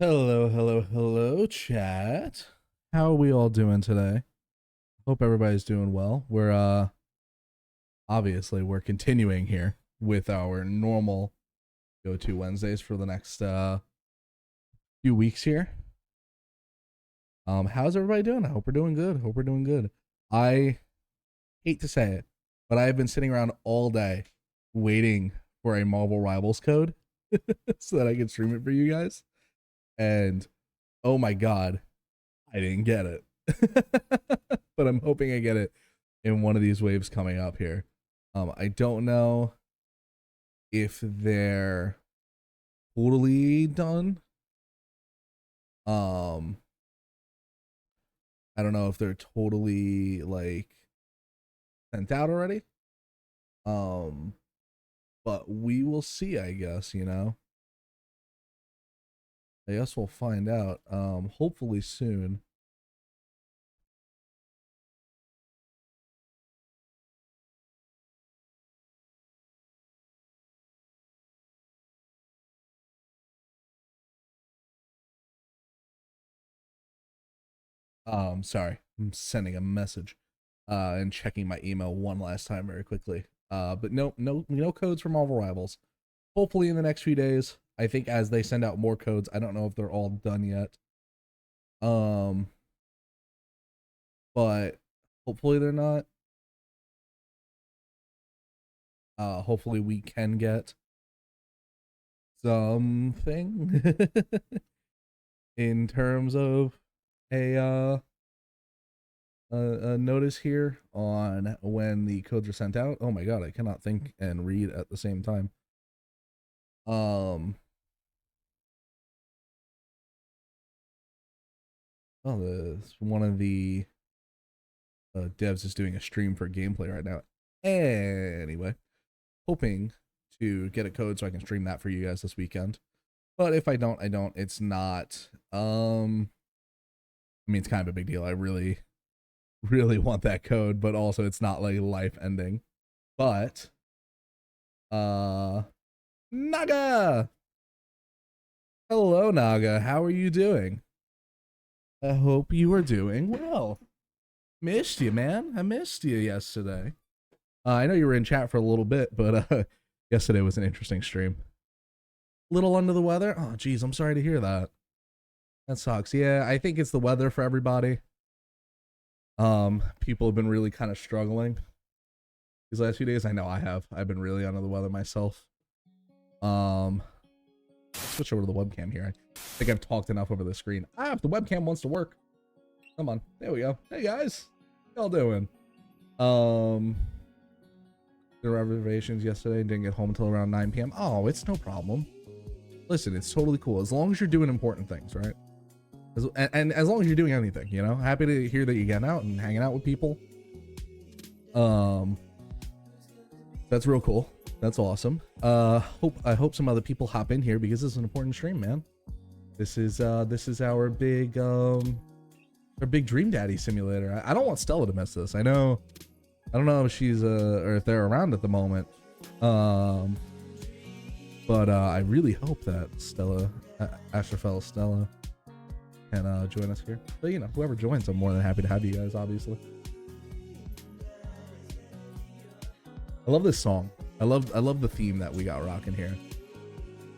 Hello, hello, hello, chat. How are we all doing today? Hope everybody's doing well. We're obviously we're continuing here with our normal go-to Wednesdays for the next few weeks here. How's everybody doing? I hope we're doing good. Hope we're doing good. I hate to say it, but I have been sitting around all day waiting for a Marvel Rivals code so that I can stream it for you guys. And oh my god, I didn't get it. But I'm hoping I get it in one of these waves coming up here. I don't know if they're totally done. Um, I don't know if they're totally like sent out already. Um, but we will see, I guess, you know. I guess we'll find out. Hopefully soon. Sorry, I'm sending a message and checking my email one last time very quickly. But no codes for Marvel Rivals. Hopefully in the next few days. I think as they send out more codes, I don't know if they're all done yet. Um, but hopefully they're not. Hopefully we can get something in terms of a a notice here on when the codes are sent out. Oh my god, I cannot think and read at the same time. Um, oh, one of the devs is doing a stream for gameplay right now. Anyway, hoping to get a code so I can stream that for you guys this weekend. But if I don't, I don't. It's not. I mean, it's kind of a big deal. I really, really want that code, but also it's not like life ending. But, Naga. Hello, Naga. How are you doing? I hope you are doing well. Missed you, man. I missed you yesterday. I know you were in chat for a little bit, but yesterday was an interesting stream. Little under the weather? Oh, geez, I'm sorry to hear that. That sucks. Yeah, I think it's the weather for everybody. People have been really kind of struggling these last few days. I know I have. I've been really under the weather myself. Switch over to the webcam here. I think I've talked enough over the screen. If the webcam wants to work. Come on. There we go. Hey guys. How y'all doing? The reservations yesterday and didn't get home until around 9 p.m. Oh, it's no problem. Listen, it's totally cool as long as you're doing important things, right? And as long as you're doing anything, you know. Happy to hear that you're getting out and hanging out with people. That's real cool. That's awesome. I hope some other people hop in here because this is an important stream, man. This is our big Dream Daddy simulator. I don't want Stella to miss this. I don't know if she's or if they're around at the moment. But I really hope that Stella, Astrophel Stella, can join us here. But you know, whoever joins, I'm more than happy to have you guys. Obviously, I love this song. I love the theme that we got rocking here.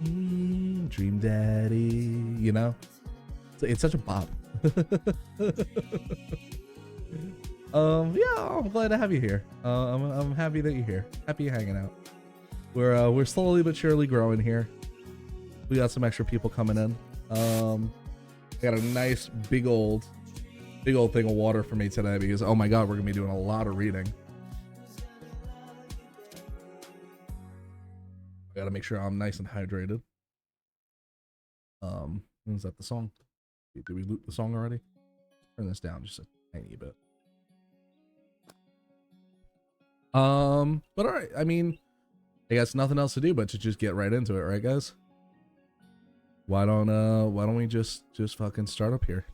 Dream Daddy, you know, it's such a bop. Yeah, I'm glad to have you here. I'm happy that you're here. Happy you're hanging out. We're slowly but surely growing here. We got some extra people coming in. I got a nice big old thing of water for me today because oh my god, we're gonna be doing a lot of reading. I gotta make sure I'm nice and hydrated. Is that the song? Did we loot the song already? Turn this down just a tiny bit. But all right. I mean, I guess nothing else to do but to just get right into it, right, guys? Why don't we just fucking start up here?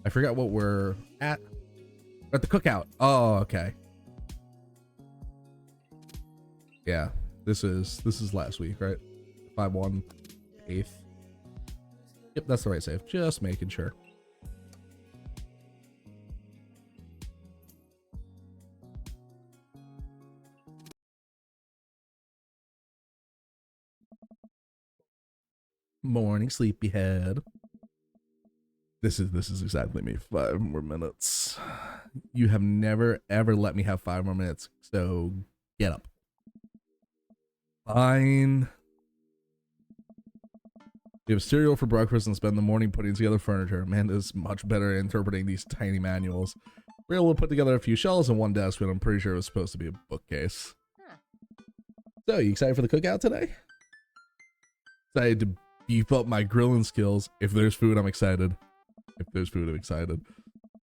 I forgot what we're at. We're at the cookout. Oh, okay. Yeah, this is last week, right? 5/1 8th. Yep, that's the right save. Just making sure. Morning, sleepyhead. This is exactly me. 5 more minutes. You have never ever let me have 5 more minutes. So get up. Fine. We have cereal for breakfast and spend the morning putting together furniture. Amanda's much better at interpreting these tiny manuals. We're able to put together a few shelves and one desk, but I'm pretty sure it was supposed to be a bookcase. So, you excited for the cookout today? Excited to beef up my grilling skills. If there's food, I'm excited. If there's food, I'm excited.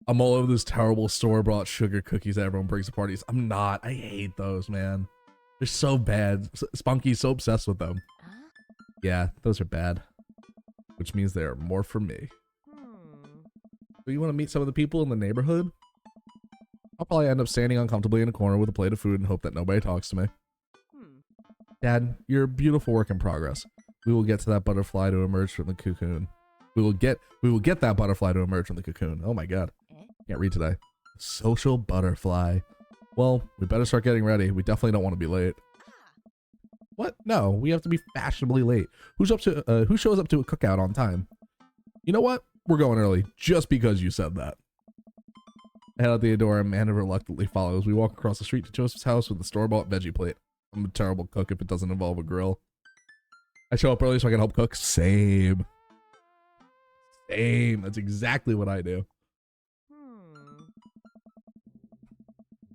I'm all over those terrible store-bought sugar cookies that everyone brings to parties. I'm not. I hate those, man. They're so bad. Spunky's so obsessed with them. Yeah, those are bad. Which means they are more for me. So you want to meet some of the people in the neighborhood? I'll probably end up standing uncomfortably in a corner with a plate of food and hope that nobody talks to me. Dad, you're a beautiful work in progress. We will get to that butterfly to emerge from the cocoon. We will get that butterfly to emerge from the cocoon. Oh my god. Can't read today. Social butterfly. Well, we better start getting ready. We definitely don't want to be late. What? No, we have to be fashionably late. Who shows up to a cookout on time? You know what? We're going early just because you said that. I head out the door and Amanda reluctantly follows. We walk across the street to Joseph's house with a store-bought veggie plate. I'm a terrible cook if it doesn't involve a grill. I show up early so I can help cook. Same. That's exactly what I do.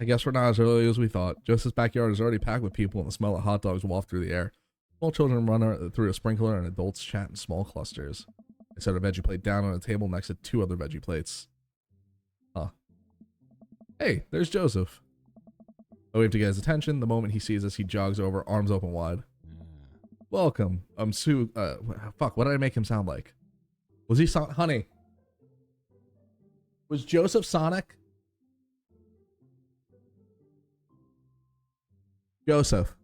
I guess we're not as early as we thought. Joseph's backyard is already packed with people and the smell of hot dogs waft through the air. Small children run through a sprinkler and adults chat in small clusters. I set a veggie plate down on a table next to 2 other veggie plates. Huh. Hey, there's Joseph. I wave to get his attention. The moment he sees us, he jogs over, arms open wide. Welcome. I'm Sue. Fuck, what did I make him sound like? Was he Honey? Was Joseph Sonic? Joseph.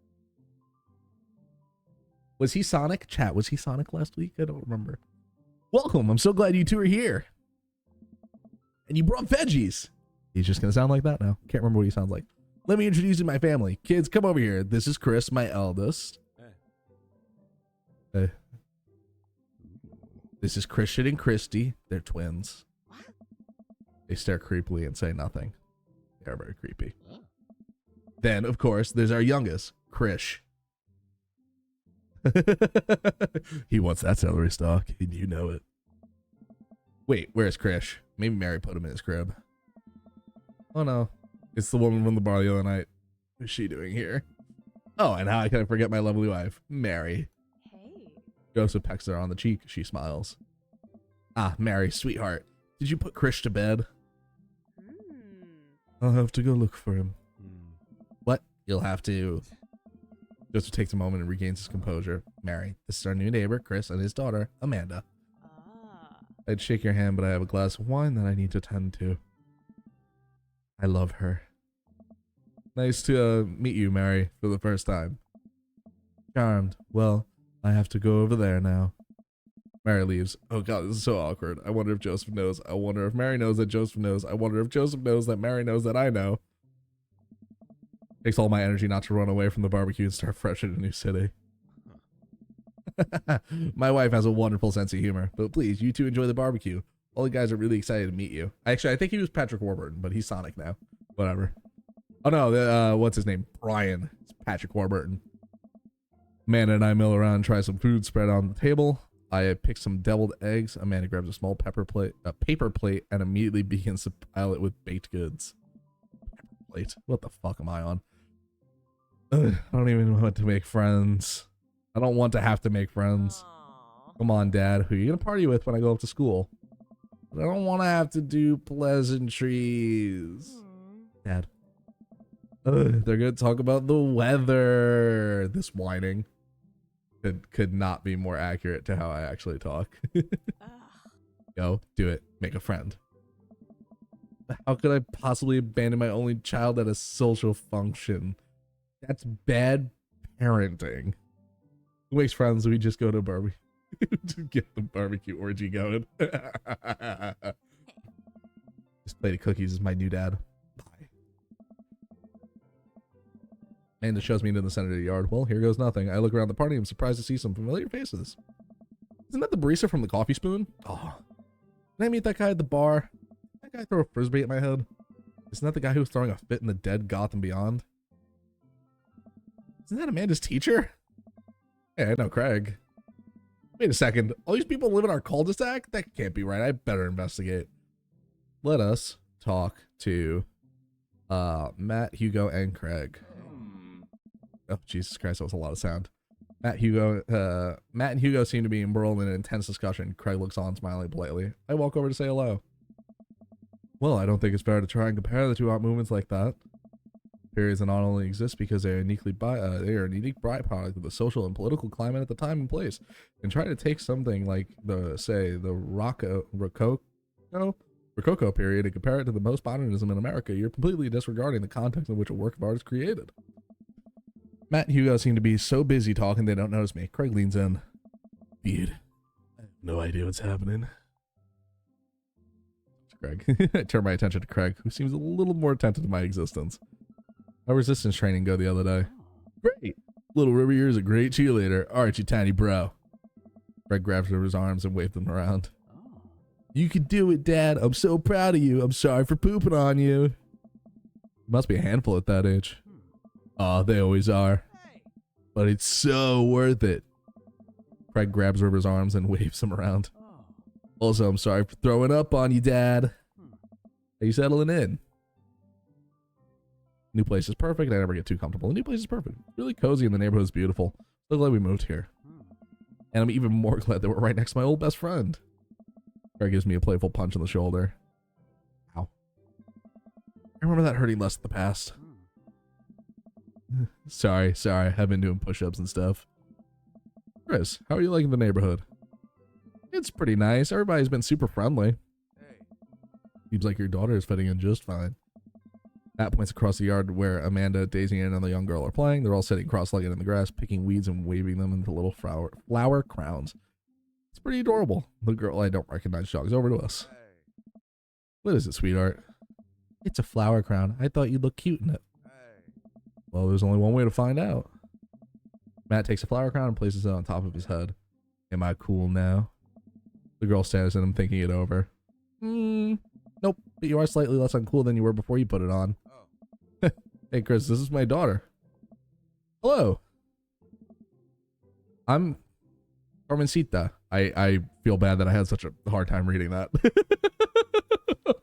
Was he Sonic? Chat, was he Sonic last week? I don't remember. Welcome. I'm so glad you 2 are here. And you brought veggies. He's just going to sound like that now. Can't remember what he sounds like. Let me introduce you to my family. Kids, come over here. This is Chris, my eldest. Hey. This is Christian and Christy. They're twins. They stare creepily and say nothing. They are very creepy. Then, of course, there's our youngest, Krish. He wants that celery stalk, and you know it. Wait, where's Krish? Maybe Mary put him in his crib. Oh no, it's the woman from the bar the other night. What's she doing here? Oh, and how can I forget my lovely wife, Mary? Hey. Joseph pecks her on the cheek. She smiles. Ah, Mary, sweetheart. Did you put Krish to bed? I'll have to go look for him. What? You'll have to. Joseph takes a moment and regains his composure. Mary, this is our new neighbor, Chris, and his daughter, Amanda. I'd shake your hand, but I have a glass of wine that I need to tend to. I love her. Nice to meet you, Mary, for the first time. Charmed. Well, I have to go over there now. Mary leaves. Oh god, this is so awkward. I wonder if Joseph knows. I wonder if Mary knows that Joseph knows. I wonder if Joseph knows that Mary knows that I know. Takes all my energy not to run away from the barbecue and start fresh in a new city. My wife has a wonderful sense of humor, but please, you two enjoy the barbecue. All the guys are really excited to meet you. Actually, I think he was Patrick Warburton, but he's Sonic now. Whatever. Oh no, what's his name? Brian. It's Patrick Warburton. Amanda and I mill around and try some food spread on the table. I pick some deviled eggs. Amanda grabs a small paper plate, and immediately begins to pile it with baked goods. Paper plate. What the fuck am I on? Ugh, I don't even want to make friends. I don't want to have to make friends. Aww. Come on, Dad. Who are you gonna party with when I go up to school? I don't want to have to do pleasantries. Dad. Ugh, they're gonna talk about the weather. This whining could not be more accurate to how I actually talk. Go, do it. Make a friend. How could I possibly abandon my only child at a social function? That's bad parenting. Who makes friends? We just go to a barbecue. To get the barbecue orgy going. This plate of cookies is my new dad. Bye. Amanda shows me into the center of the yard. Well, here goes nothing. I look around the party. I'm surprised to see some familiar faces. Isn't that the barista from the Coffee Spoon? Oh. Did I meet that guy at the bar? Did that guy throw a frisbee at my head? Isn't that the guy who was throwing a fit in the dead Gotham Beyond? Isn't that Amanda's teacher? Yeah, I know Craig. Wait a second. All these people live in our cul-de-sac? That can't be right. I better investigate. Let us talk to Matt, Hugo, and Craig. Oh, Jesus Christ, that was a lot of sound. Matt and Hugo seem to be embroiled in an intense discussion. Craig looks on, smiling politely. I walk over to say hello. Well, I don't think it's fair to try and compare the two art movements like that. Periods that not only exist because they are a unique byproduct of the social and political climate at the time and place, and try to take something like the Rococo period and compare it to the most modernism in America, you're completely disregarding the context in which a work of art is created. Matt and Hugo seem to be so busy talking they don't notice me. Craig leans in. Dude, I have no idea what's happening. Craig. I turn my attention to Craig, who seems a little more attentive to my existence. How resistance training go the other day? Great. Little River here is a great cheerleader. Aren't you, tiny bro? Craig grabs River's arms and waves them around. You can do it, Dad. I'm so proud of you. I'm sorry for pooping on you. You must be a handful at that age. Aw, they always are. But it's so worth it. Craig grabs River's arms and waves him around. Also, I'm sorry for throwing up on you, Dad. Are you settling in? New place is perfect. I never get too comfortable. The new place is perfect. Really cozy and the neighborhood's beautiful. So glad we moved here. And I'm even more glad that we're right next to my old best friend. Craig gives me a playful punch in the shoulder. Ow. I remember that hurting less in the past. Sorry. I've been doing push-ups and stuff. Chris, how are you liking the neighborhood? It's pretty nice. Everybody's been super friendly. Seems like your daughter is fitting in just fine. Matt points across the yard where Amanda, Daisy, and another young girl are playing. They're all sitting cross-legged in the grass, picking weeds and waving them into little flower crowns. It's pretty adorable. The girl I don't recognize jogs over to us. What is it, sweetheart? It's a flower crown. I thought you'd look cute in it. Well, there's only one way to find out. Matt takes a flower crown and places it on top of his head. Am I cool now? The girl stares at him, thinking it over. Nope, but you are slightly less uncool than you were before you put it on. Oh. Hey, Chris, this is my daughter. Hello. I'm Carmencita. I feel bad that I had such a hard time reading that.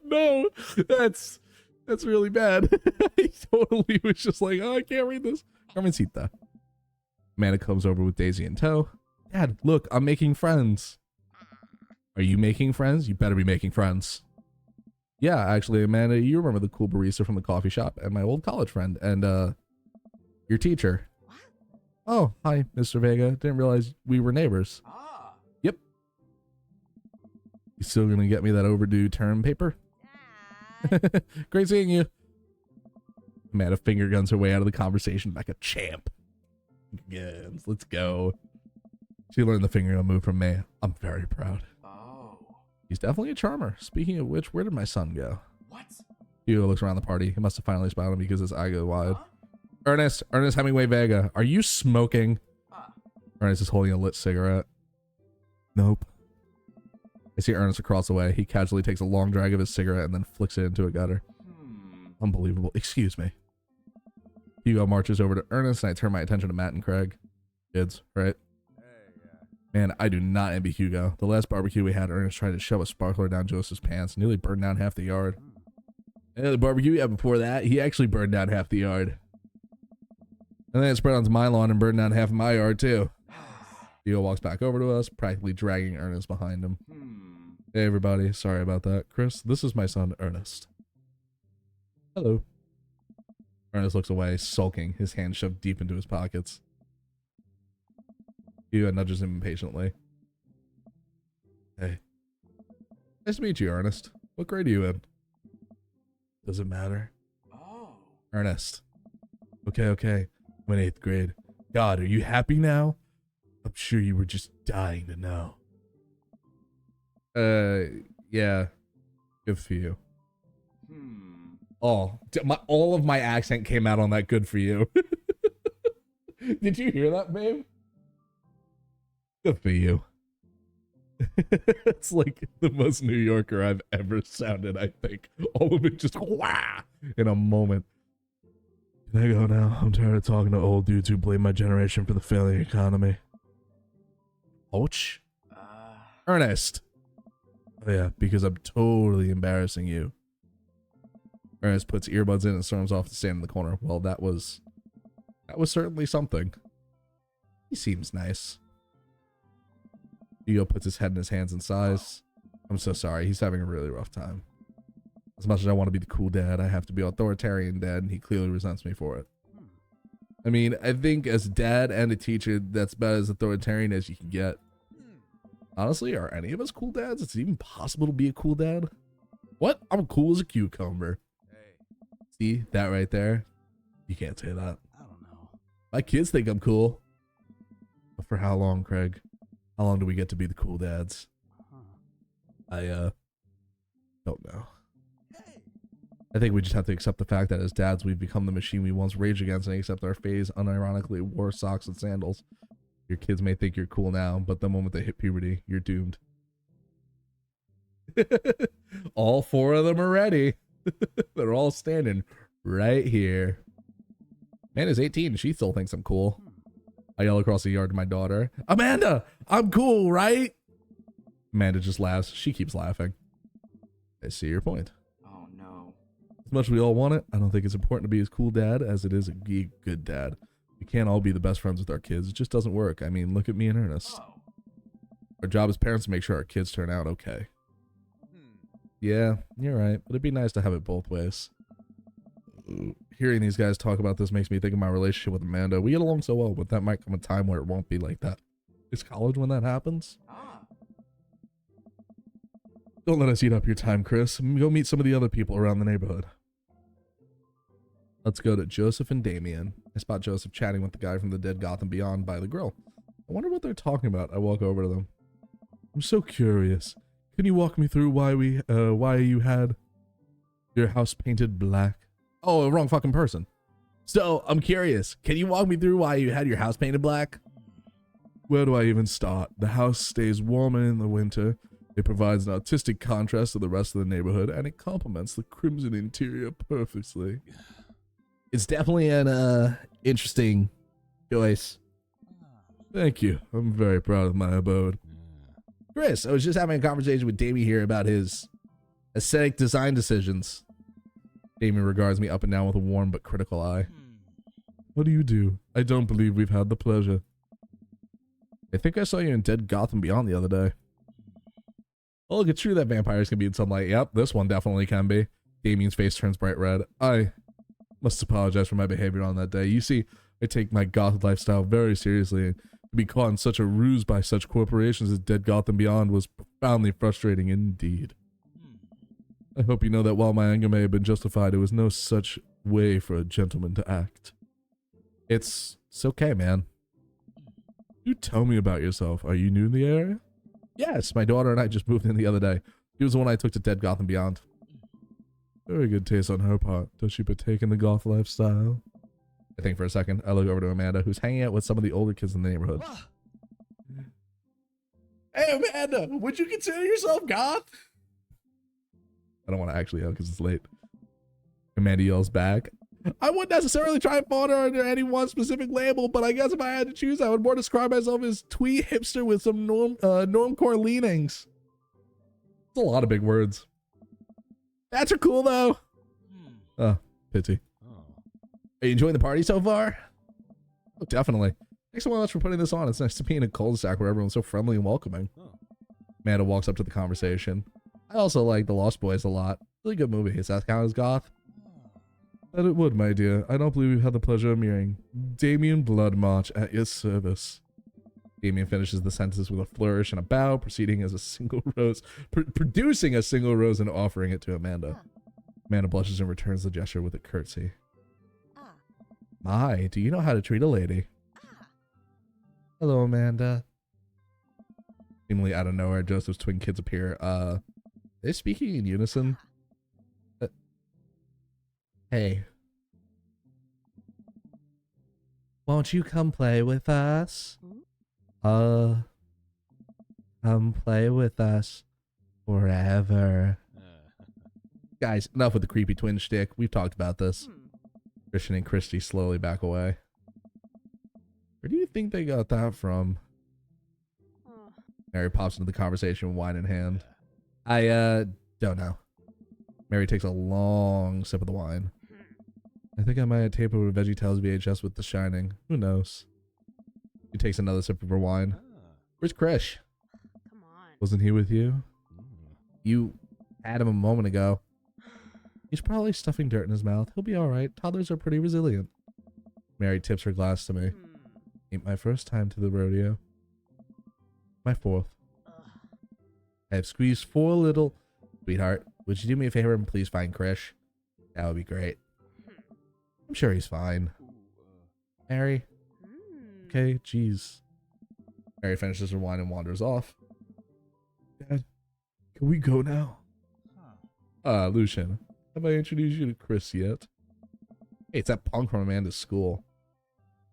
No, that's really bad. I totally was just like, oh, I can't read this. Carmencita. Amanda comes over with Daisy in tow. Dad, look, I'm making friends. Are you making friends? You better be making friends. Yeah, actually, Amanda, you remember the cool barista from the coffee shop and my old college friend and your teacher. What? Oh, hi, Mr. Vega. Didn't realize we were neighbors. Ah. Yep. You still gonna get me that overdue term paper? Great seeing you. Amanda finger guns her way out of the conversation like a champ. Yes, let's go. She learned the finger gun move from me. I'm very proud. Oh. He's definitely a charmer. Speaking of which, where did my son go? What? Hugo looks around the party. He must have finally spotted him because his eye goes wide. Huh? Ernest Hemingway Vega, are you smoking? Ernest is holding a lit cigarette. Nope. I see Ernest across the way. He casually takes a long drag of his cigarette and then flicks it into a gutter. Unbelievable. Excuse me. Hugo marches over to Ernest and I turn my attention to Matt and Craig. Kids, right? Man, I do not envy Hugo. The last barbecue we had, Ernest tried to shove a sparkler down Joseph's pants, nearly burned down half the yard. And the barbecue we had before that, he actually burned down half the yard. And then it spread onto my lawn and burned down half of my yard too. Hugo walks back over to us, practically dragging Ernest behind him. Hey everybody, sorry about that. Chris, this is my son, Ernest. Hello. Ernest looks away, sulking, his hands shoved deep into his pockets. Hugo nudges him impatiently. Hey. Nice to meet you, Ernest. What grade are you in? Does it matter? Oh. Ernest. Okay. I'm in 8th grade. God, are you happy now? I'm sure you were just dying to know. Yeah. Good for you. Oh, all of my accent came out on that good for you. Did you hear that, babe? Good for you. It's like the most New Yorker I've ever sounded, I think. All of it just wah in a moment. Can I go now? I'm tired of talking to old dudes who blame my generation for the failing economy. Ouch. Ernest. Oh yeah, because I'm totally embarrassing you. Ernest puts earbuds in and storms off to stand in the corner. Well, that was certainly something. He seems nice. Hugo puts his head in his hands and sighs. I'm so sorry. He's having a really rough time. As much as I want to be the cool dad, I have to be authoritarian dad, and he clearly resents me for it. I mean, I think as dad and a teacher, that's about as authoritarian as you can get. Honestly, are any of us cool dads? Is it even possible to be a cool dad? What? I'm cool as a cucumber. See, that right there? You can't say that. I don't know. My kids think I'm cool. But for how long, Craig? How long do we get to be the cool dads? I don't know. I think we just have to accept the fact that as dads, we've become the machine we once raged against and accept our phase unironically wore socks and sandals. Your kids may think you're cool now, but the moment they hit puberty, you're doomed. All four of them are ready. They're all standing right here. Man is 18 and she still thinks I'm cool. I yell across the yard to my daughter, Amanda, I'm cool, right? Amanda just laughs. She keeps laughing. I see your point. Oh no. As much as we all want it, I don't think it's important to be as cool dad as it is a good dad. We can't all be the best friends with our kids. It just doesn't work. I mean, look at me and Ernest. Our job as parents to make sure our kids turn out okay. Yeah, you're right. But it'd be nice to have it both ways. Hearing these guys talk about this makes me think of my relationship with Amanda. We get along so well, but that might come a time where it won't be like that. Is college when that happens? Don't let us eat up your time, Chris. Go meet some of the other people around the neighborhood. Let's go to Joseph and Damien. I spot Joseph chatting with the guy from the Dead Gotham Beyond by the grill. I wonder what they're talking about. I walk over to them. I'm so curious. Can you walk me through why you had your house painted black? Oh, wrong fucking person. So, I'm curious. Can you walk me through why you had your house painted black? Where do I even start? The house stays warmer in the winter. It provides an artistic contrast to the rest of the neighborhood, and it complements the crimson interior perfectly. It's definitely an interesting choice. Thank you. I'm very proud of my abode. Chris, I was just having a conversation with Damien here about his aesthetic design decisions. Damien regards me up and down with a warm but critical eye. What do you do? I don't believe we've had the pleasure. I think I saw you in Dead Gotham Beyond the other day. Oh, look, it's true that vampires can be in sunlight. Yep, this one definitely can be. Damien's face turns bright red. I must apologize for my behavior on that day. You see, I take my goth lifestyle very seriously, and to be caught in such a ruse by such corporations as Dead Gotham Beyond was profoundly frustrating indeed. I hope you know that while my anger may have been justified, it was no such way for a gentleman to act. It's okay, man. You tell me about yourself. Are you new in the area? Yes, my daughter and I just moved in the other day. She was the one I took to Dead Gotham Beyond. Very good taste on her part. Does she partake in the goth lifestyle? I think for a second. I look over to Amanda, who's hanging out with some of the older kids in the neighborhood. Hey, Amanda, would you consider yourself goth? I don't want to actually yell because it's late. Amanda yells back. I wouldn't necessarily try and fall under any one specific label, but I guess if I had to choose, I would more describe myself as twee hipster with some normcore leanings. It's a lot of big words. That's are cool though. Oh, pity. Are you enjoying the party so far? Oh, definitely. Thanks so much for putting this on. It's nice to be in a cul-de-sac where everyone's so friendly and welcoming. Amanda walks up to the conversation. I also like The Lost Boys a lot. Really good movie. Is that count as goth? That it would, my dear. I don't believe we've had the pleasure of meeting. Damien Bloodmarch at your service. Damien finishes the sentence with a flourish and a bow, proceeding as a single rose, producing a single rose and offering it to Amanda. Amanda blushes and returns the gesture with a curtsy. My, do you know how to treat a lady? Hello, Amanda. Seemingly out of nowhere, Joseph's twin kids appear. They're speaking in unison. Hey. Won't you come play with us? Come play with us forever. Guys, enough with the creepy twin shtick. We've talked about this. Christian and Christy slowly back away. Where do you think they got that from? Mary pops into the conversation, wine in hand. I don't know. Mary takes a long sip of the wine. I think I might tape over VeggieTales VHS with The Shining. Who knows? She takes another sip of her wine. Where's Krish? Come on. Wasn't he with you? You had him a moment ago. He's probably stuffing dirt in his mouth. He'll be alright. Toddlers are pretty resilient. Mary tips her glass to me. Ain't my first time to the rodeo. My fourth. I have squeezed 4 little... Sweetheart, would you do me a favor and please find Krish? That would be great. I'm sure he's fine. Mary? Okay, jeez. Mary finishes her wine and wanders off. Dad, can we go now? Lucian, have I introduced you to Chris yet? Hey, it's that punk from Amanda's school.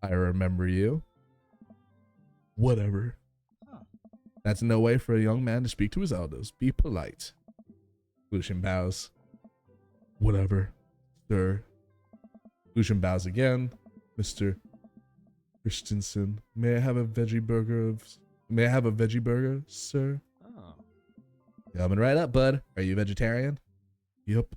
I remember you. Whatever. That's no way for a young man to speak to his elders. Be polite. Lucian bows. Whatever, sir. Lucian bows again. Mr. Christensen, may I have a veggie burger sir? Oh. Coming right up, bud. Are you vegetarian? Yep.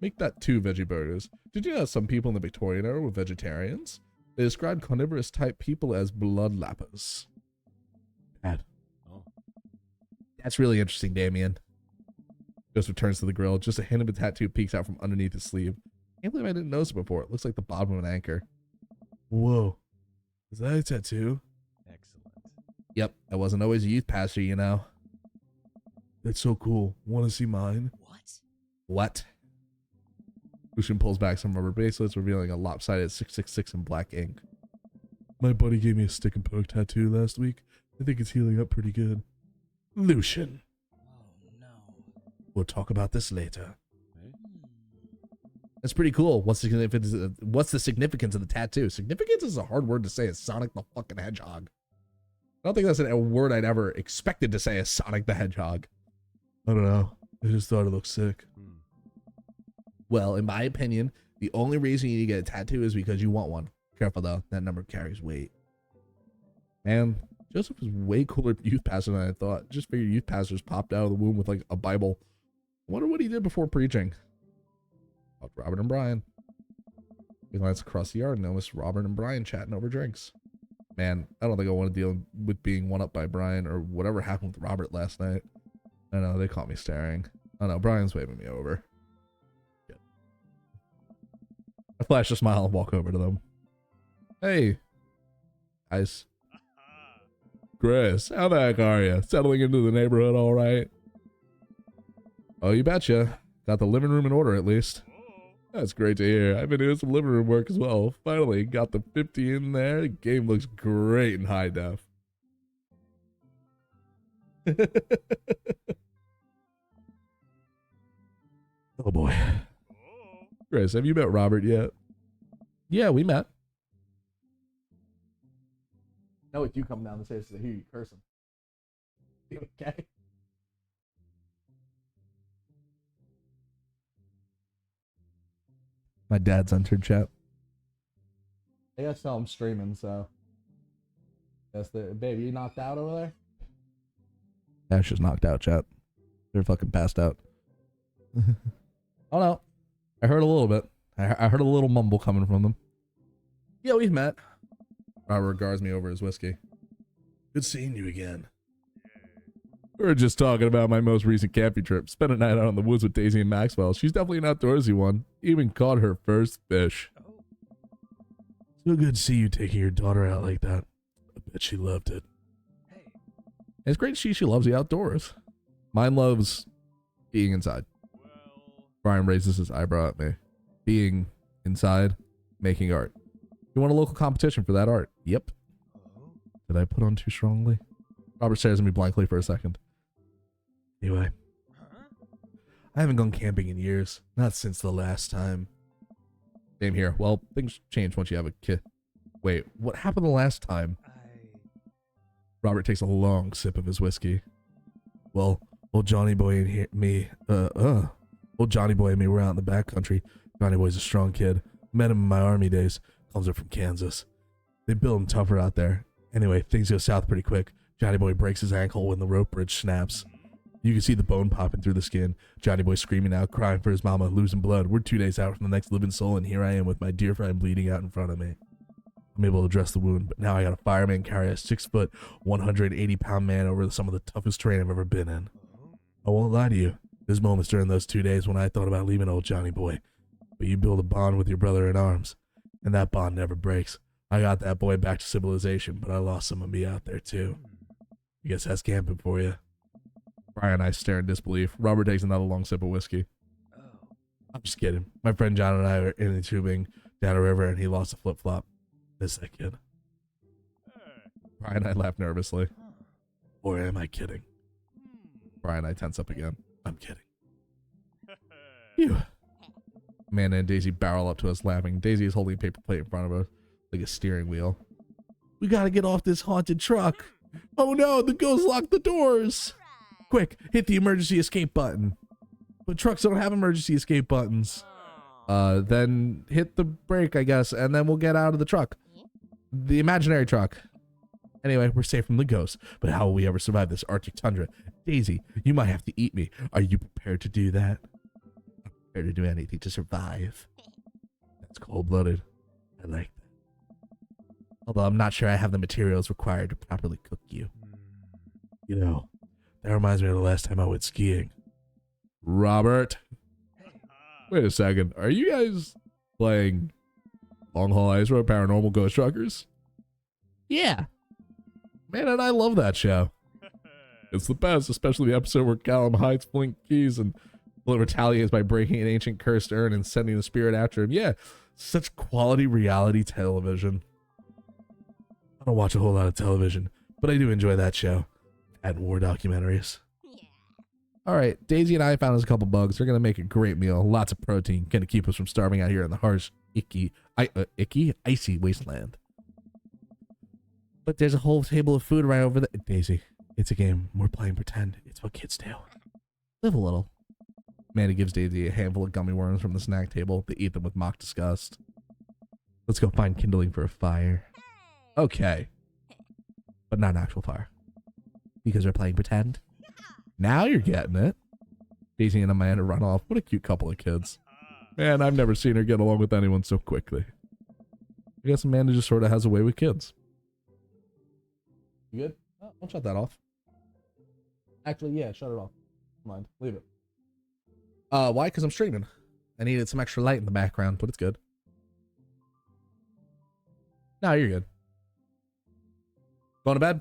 Make that 2 veggie burgers. Did you know some people in the Victorian era were vegetarians? They described carnivorous type people as bloodlappers. Dad. Oh. That's really interesting, Damien. Joseph turns to the grill. Just a hint of a tattoo peeks out from underneath his sleeve. Can't believe I didn't notice it before. It looks like the bottom of an anchor. Whoa. Is that a tattoo? Excellent. Yep. I wasn't always a youth pastor, you know. That's so cool. Want to see mine? What? Lucian pulls back some rubber bracelets, revealing a lopsided 666 in black ink. My buddy gave me a stick and poke tattoo last week. I think it's healing up pretty good. Lucian. Oh no. We'll talk about this later. Eh? That's pretty cool. What's the significance of the tattoo? Significance is a hard word to say. It's Sonic the fucking Hedgehog. I don't think that's a word I'd ever expected to say as Sonic the Hedgehog. I don't know. I just thought it looked sick. Well, in my opinion, the only reason you need to get a tattoo is because you want one. Careful though, that number carries weight. Man, Joseph was way cooler youth pastor than I thought. Just figured youth pastors popped out of the womb with like a Bible. I wonder what he did before preaching. Robert and Brian. We glance across the yard and notice Robert and Brian chatting over drinks. Man, I don't think I want to deal with being one up by Brian or whatever happened with Robert last night. I know, they caught me staring. Oh no, Brian's waving me over. Yeah. I flash a smile and walk over to them. Hey. Guys. Chris, how the heck are you? Settling into the neighborhood all right? Oh, you betcha. Got the living room in order at least. That's great to hear. I've been doing some living room work as well. Finally got the 50 in there. The game looks great in high def. Oh boy. Chris, have you met Robert yet? Yeah, we met. No, with you coming down the stairs to hear you cursing. You okay? My dad's entered chat. I guess so, I'm streaming, so. That's the baby, you knocked out over there? Ash is knocked out, chat. They're fucking passed out. Oh no. I heard a little bit. I heard a little mumble coming from them. Yeah, we've met. Robert regards me over his whiskey. Good seeing you again. We were just talking about my most recent camping trip. Spent a night out in the woods with Daisy and Maxwell. She's definitely an outdoorsy one. Even caught her first fish. So good to see you taking your daughter out like that. I bet she loved it. Hey. It's great to see she loves the outdoors. Mine loves being inside. Brian raises his eyebrow at me. Being inside, making art. You want a local competition for that art? Yep. Did I put on too strongly? Robert stares at me blankly for a second. Anyway, I haven't gone camping in years. Not since the last time. Same here. Well, things change once you have a kid. Wait, what happened the last time? Robert takes a long sip of his whiskey. Well, old Johnny Boy and me, old Johnny Boy and me were out in the backcountry. Johnny Boy's a strong kid. Met him in my army days. Comes up from Kansas. They build him tougher out there. Anyway, things go south pretty quick. Johnny Boy breaks his ankle when the rope bridge snaps. You can see the bone popping through the skin. Johnny Boy screaming out, crying for his mama, losing blood. We're 2 days out from the next living soul, and here I am with my dear friend bleeding out in front of me. I'm able to dress the wound, but now I got a fireman carry a 6-foot, 180-pound man over some of the toughest terrain I've ever been in. I won't lie to you. There's moments during those 2 days when I thought about leaving old Johnny Boy. But you build a bond with your brother in arms, and that bond never breaks. I got that boy back to civilization, but I lost some of me out there too. I guess that's camping for you. Brian and I stare in disbelief. Robert takes another long sip of whiskey. I'm just kidding. My friend John and I are in the tubing down a river, and he lost a flip-flop. Miss that kid. Brian and I laugh nervously. Or am I kidding? Brian and I tense up again. I'm kidding. Phew. Amanda and Daisy barrel up to us laughing. Daisy is holding a paper plate in front of us like a steering wheel. We gotta get off this haunted truck. Oh no, the ghost locked the doors. Quick, hit the emergency escape button. But trucks don't have emergency escape buttons. Then hit the brake, I guess, and then we'll get out of the truck. The imaginary truck. Anyway, we're safe from the ghost, but how will we ever survive this Arctic tundra? Daisy, you might have to eat me. Are you prepared to do that? I'm prepared to do anything to survive. That's cold-blooded. I like that. Although I'm not sure I have the materials required to properly cook you. You know, that reminds me of the last time I went skiing. Robert? Wait a second. Are you guys playing Long Haul Ice Road Paranormal Ghost Truckers? Yeah. Man, and I love that show. It's the best, especially the episode where Callum hides Flint keys and Flint retaliates by breaking an ancient cursed urn and sending the spirit after him. Yeah, such quality reality television. I don't watch a whole lot of television, but I do enjoy that show and war documentaries. All right, Daisy and I found us a couple bugs. They're gonna make a great meal. Lots of protein, gonna keep us from starving out here in the harsh, icy wasteland. But there's a whole table of food right over there. Daisy, it's a game. We're playing pretend. It's what kids do. Live a little. Amanda gives Daisy a handful of gummy worms from the snack table. They eat them with mock disgust. Let's go find kindling for a fire. Okay. But not an actual fire. Because we're playing pretend. Now you're getting it. Daisy and Amanda run off. What a cute couple of kids. Man, I've never seen her get along with anyone so quickly. I guess Amanda just sort of has a way with kids. You good? Oh, I'll shut that off. Actually, yeah, shut it off. Never mind. Leave it. Why? Because I'm streaming. I needed some extra light in the background, but it's good. No, you're good. Going to bed?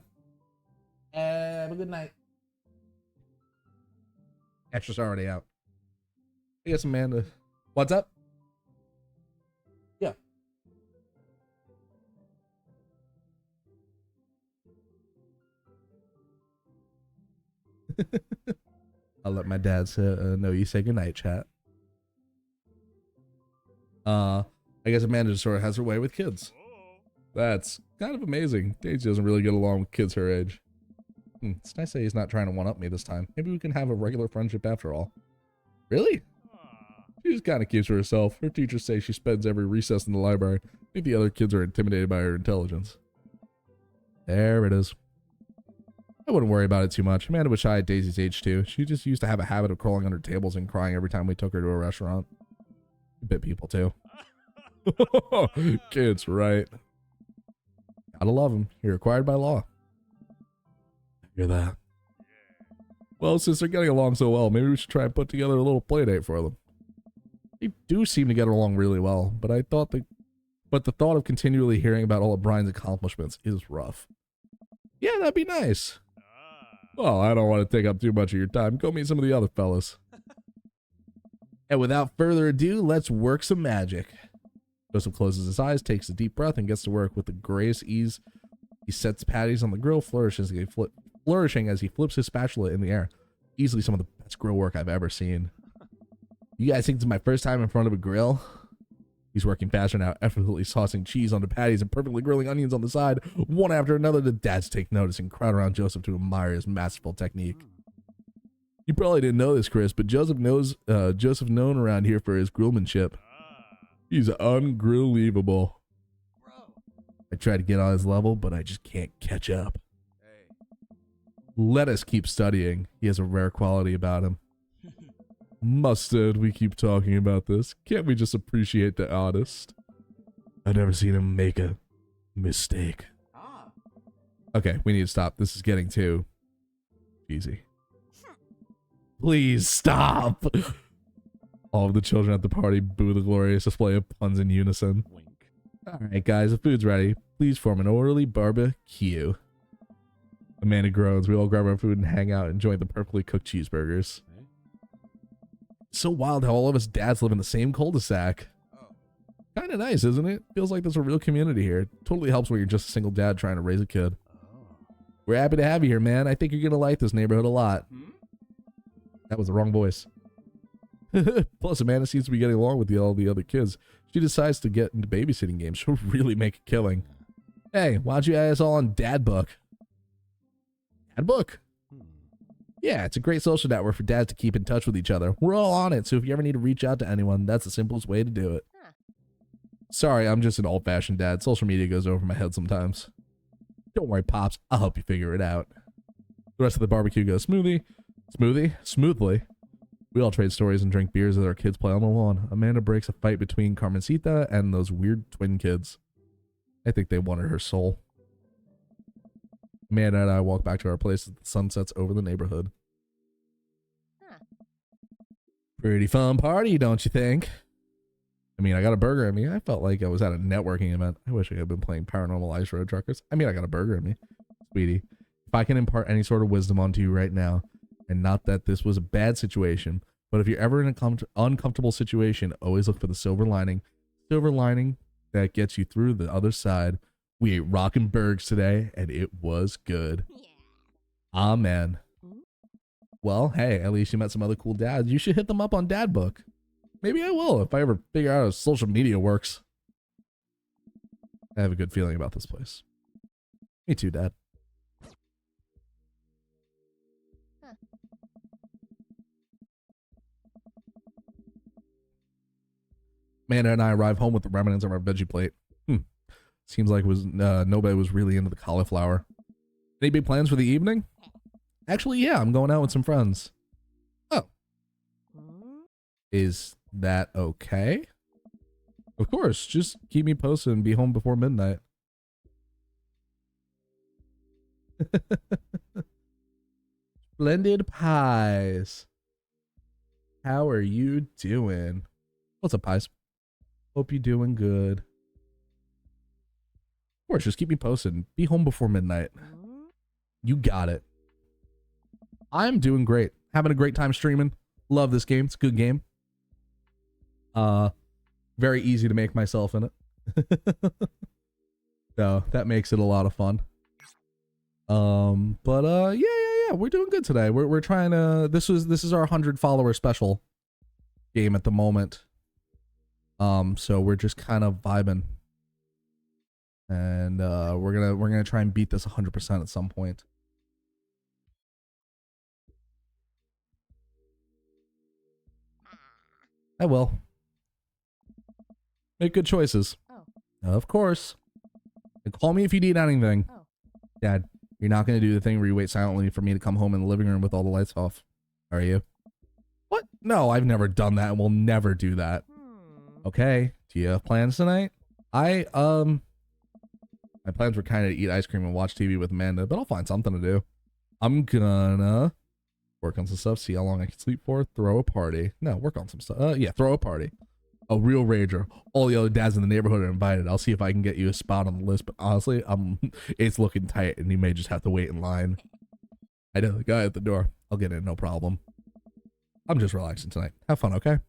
Have a good night. Extra's already out. I guess Amanda. What's up? Yeah. I'll let my dad know you say goodnight, chat. I guess Amanda just sort of has her way with kids. That's kind of amazing. Daisy doesn't really get along with kids her age. It's nice that he's not trying to one-up me this time. Maybe we can have a regular friendship after all. Really? She just kind of keeps to herself. Her teachers say she spends every recess in the library. I think the other kids are intimidated by her intelligence. There it is. I wouldn't worry about it too much. Amanda was shy at Daisy's age too. She just used to have a habit of crawling under tables and crying every time we took her to a restaurant. A bit people too. Kids, right? Gotta love them. You're required by law. Hear that? Well, since they're getting along so well, maybe we should try and put together a little play date for them. They do seem to get along really well, but the thought of continually hearing about all of Brian's accomplishments is rough. Yeah, that'd be nice. Well, I don't want to take up too much of your time. Go meet some of the other fellas. And without further ado, let's work some magic. Joseph closes his eyes, takes a deep breath, and gets to work with the greatest ease He sets patties on the grill, flourishing as he flips his spatula in the air. Easily some of the best grill work I've ever seen. You guys think it's my first time in front of a grill? He's working faster now, effortlessly saucing cheese onto patties and perfectly grilling onions on the side, one after another. The dads take notice and crowd around Joseph to admire his masterful technique. You probably didn't know this, Chris, but Joseph known around here for his grillmanship. He's ungrillevable. I try to get on his level, but I just can't catch up. Let us keep studying. He has a rare quality about him. Mustard, we keep talking about this. Can't we just appreciate the artist? I've never seen him make a mistake. Okay, we need to stop. This is getting too easy. Please stop. All of the children at the party boo the glorious display of puns in unison. Wink. All right, guys, the food's ready. Please form an orderly barbecue. Amanda groans. We all grab our food and hang out, enjoying the perfectly cooked cheeseburgers. So wild how all of us dads live in the same cul-de-sac. Kind of nice, isn't it? Feels like there's a real community here. Totally helps when you're just a single dad trying to raise a kid. We're happy to have you here, man. I think you're going to like this neighborhood a lot. That was the wrong voice. Plus, Amanda seems to be getting along with all the other kids. She decides to get into babysitting games. She'll really make a killing. Hey, why don't you add us all on Dad Book? Dad Book? Yeah, it's a great social network for dads to keep in touch with each other. We're all on it, so if you ever need to reach out to anyone, that's the simplest way to do it. Sorry, I'm just an old-fashioned dad. Social media goes over my head sometimes. Don't worry, Pops. I'll help you figure it out. The rest of the barbecue goes smoothly. We all trade stories and drink beers as our kids play on the lawn. Amanda breaks a fight between Carmencita and those weird twin kids. I think they wanted her soul. Amanda and I walk back to our place as the sun sets over the neighborhood. Pretty fun party, don't you think? I mean, I got a burger in me. I felt like I was at a networking event. I wish I had been playing Paranormal Ice Road Truckers. I mean, I got a burger in me. Sweetie, if I can impart any sort of wisdom onto you right now, and not that this was a bad situation, but if you're ever in an uncomfortable situation, always look for the silver lining. Silver lining that gets you through the other side. We ate rockin' burgers today, and it was good. Amen. Well, hey, at least you met some other cool dads. You should hit them up on Dad Book. Maybe I will if I ever figure out how social media works. I have a good feeling about this place. Me too, Dad. Amanda and I arrive home with the remnants of our veggie plate. Seems like nobody was really into the cauliflower. Any big plans for the evening? Actually, yeah, I'm going out with some friends. Oh. Is that okay? Of course, just keep me posted and be home before midnight. Splendid Pies. How are you doing? What's up, Pies? Hope you're doing good. Of course, just keep me posted. Be home before midnight. You got it. I'm doing great. Having a great time streaming. Love this game. It's a good game. Very easy to make myself in it. So that makes it a lot of fun. Yeah, we're doing good today. We're trying to this is our 100 follower special game at the moment. So we're just kind of vibing. And we're gonna try and beat this 100% at some point. I will. Make good choices. Oh. Of course. And call me if you need anything. Oh. Dad, you're not going to do the thing where you wait silently for me to come home in the living room with all the lights off, are you? What? No, I've never done that and will never do that. Okay. Do you have plans tonight? My plans were kind of to eat ice cream and watch TV with Amanda, but I'll find something to do. I'm gonna work on some stuff, see how long I can sleep for, throw a party. No, work on some stuff. Yeah, throw a party. A real rager. All the other dads in the neighborhood are invited. I'll see if I can get you a spot on the list, but honestly, it's looking tight and you may just have to wait in line. I know the guy at the door. I'll get in, no problem. I'm just relaxing tonight. Have fun, okay?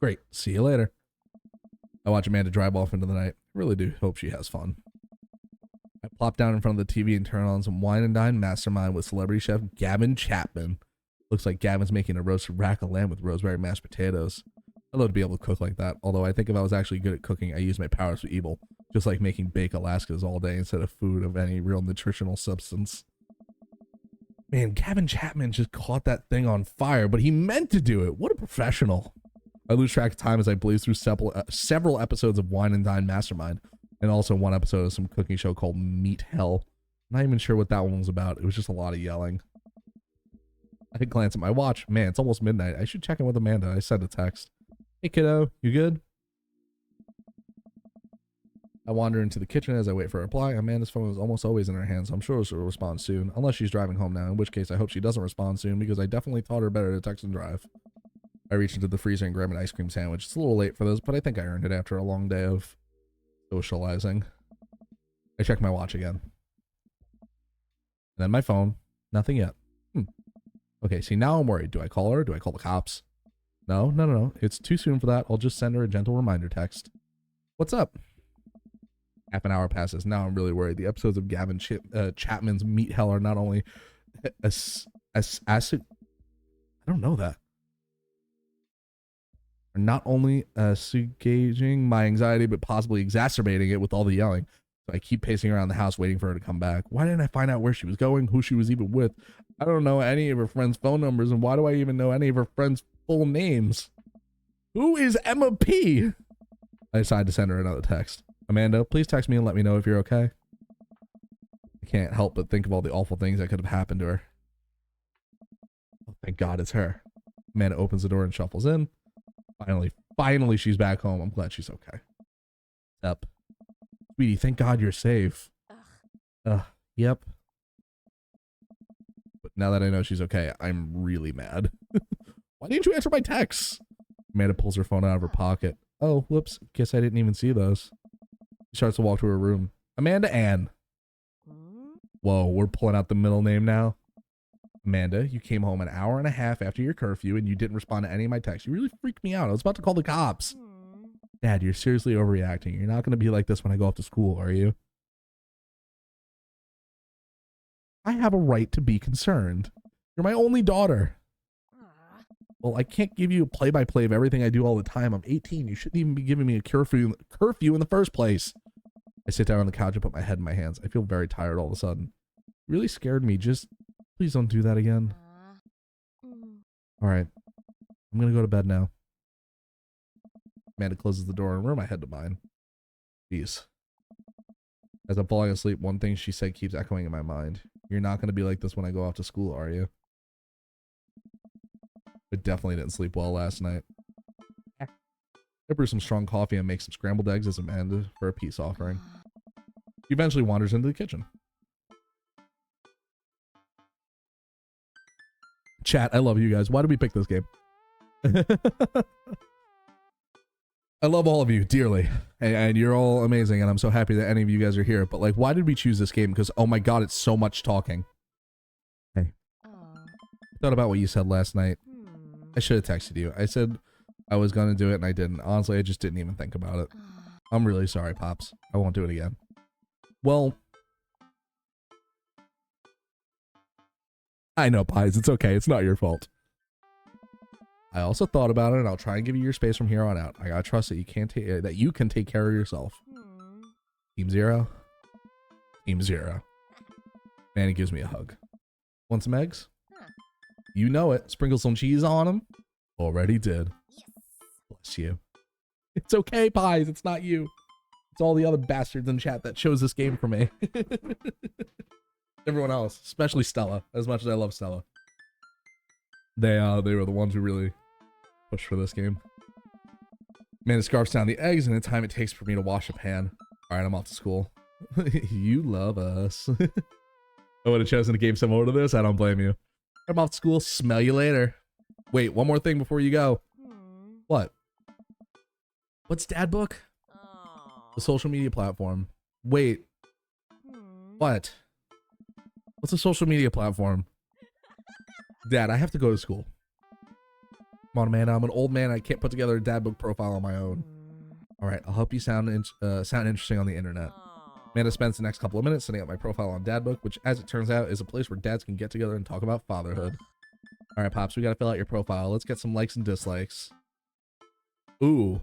Great. See you later. I watch Amanda drive off into the night. I really do hope she has fun. Plop down in front of the TV and turn on some Wine and Dine Mastermind with celebrity chef Gavin Chapman. Looks like Gavin's making a roasted rack of lamb with rosemary mashed potatoes. I'd love to be able to cook like that, although I think if I was actually good at cooking, I use my powers for evil, just like making Bake Alaskas all day instead of food of any real nutritional substance. Man, Gavin Chapman just caught that thing on fire, but he meant to do it. What a professional. I lose track of time as I blaze through several episodes of Wine and Dine Mastermind, and also one episode of some cooking show called Meat Hell. I'm not even sure what that one was about. It was just a lot of yelling. I glance at my watch. Man, it's almost midnight. I should check in with Amanda. I sent a text. Hey, kiddo, you good? I wander into the kitchen as I wait for a reply. Amanda's phone is almost always in her hands, so I'm sure she'll respond soon. Unless she's driving home now, in which case I hope she doesn't respond soon because I definitely taught her better to text and drive. I reach into the freezer and grab an ice cream sandwich. It's a little late for this, but I think I earned it after a long day of socializing. I check my watch again. And then my phone. Nothing yet. Okay, see, now I'm worried. Do I call her? Do I call the cops? No. It's too soon for that. I'll just send her a gentle reminder text. What's up? Half an hour passes. Now I'm really worried. The episodes of Gavin Chapman's Meat Hell are not only I don't know that. Are not only assuaging my anxiety, but possibly exacerbating it with all the yelling. So I keep pacing around the house waiting for her to come back. Why didn't I find out where she was going, who she was even with? I don't know any of her friends' phone numbers, and why do I even know any of her friends' full names? Who is Emma P? I decide to send her another text. Amanda, please text me and let me know if you're okay. I can't help but think of all the awful things that could have happened to her. Oh, thank God it's her. Amanda opens the door and shuffles in. Finally she's back home. I'm glad she's okay. Up. Sweetie, thank God you're safe. Yep. But now that I know she's okay, I'm really mad. Why didn't you answer my texts? Amanda pulls her phone out of her pocket. Oh, whoops. Guess I didn't even see those. She starts to walk to her room. Amanda Ann. Whoa, we're pulling out the middle name now. Amanda, you came home an hour and a half after your curfew and you didn't respond to any of my texts. You really freaked me out. I was about to call the cops. Dad, you're seriously overreacting. You're not going to be like this when I go off to school, are you? I have a right to be concerned. You're my only daughter. Well, I can't give you a play-by-play of everything I do all the time. I'm 18. You shouldn't even be giving me a curfew in the first place. I sit down on the couch and put my head in my hands. I feel very tired all of a sudden. It really scared me. Just please don't do that again. All right. I'm going to go to bed now. Amanda closes the door and room. I head to mine. Jeez. As I'm falling asleep, one thing she said keeps echoing in my mind. You're not going to be like this when I go off to school, are you? I definitely didn't sleep well last night. I brew some strong coffee and make some scrambled eggs as Amanda for a peace offering. She eventually wanders into the kitchen. Chat, I love you guys. Why did we pick this game? I love all of you dearly, and you're all amazing, and I'm so happy that any of you guys are here. But like, why did we choose this game? Because oh my God, it's so much talking. Hey, I thought about what you said last night. I should have texted you. I said I was gonna do it, and I didn't. Honestly, I just didn't even think about it. I'm really sorry, Pops. I won't do it again. Well, I know, Pies. It's okay. It's not your fault. I also thought about it, and I'll try and give you your space from here on out. I gotta trust that you can take care of yourself. Team Zero. Team Zero. Manny gives me a hug. Want some eggs? You know it. Sprinkle some cheese on them. Already did. Bless you. It's okay, Pies. It's not you. It's all the other bastards in chat that chose this game for me. Everyone else, especially Stella. As much as I love Stella, they were the ones who really pushed for this game. Man, it scarfs down the eggs and the time it takes for me to wash a pan. All right, I'm off to school. You love us. I would have chosen a game similar to this. I don't blame you. I'm off to school. Smell you later. Wait, one more thing before you go. What? What's Dad Book? The social media platform. Wait. What? What's a social media platform? Dad, I have to go to school. Come on, man. I'm an old man. I can't put together a Dad Book profile on my own. All right, I'll help you sound interesting on the internet. Amanda spends the next couple of minutes setting up my profile on Dadbook, which, as it turns out, is a place where dads can get together and talk about fatherhood. All right, Pops, we got to fill out your profile. Let's get some likes and dislikes. Ooh.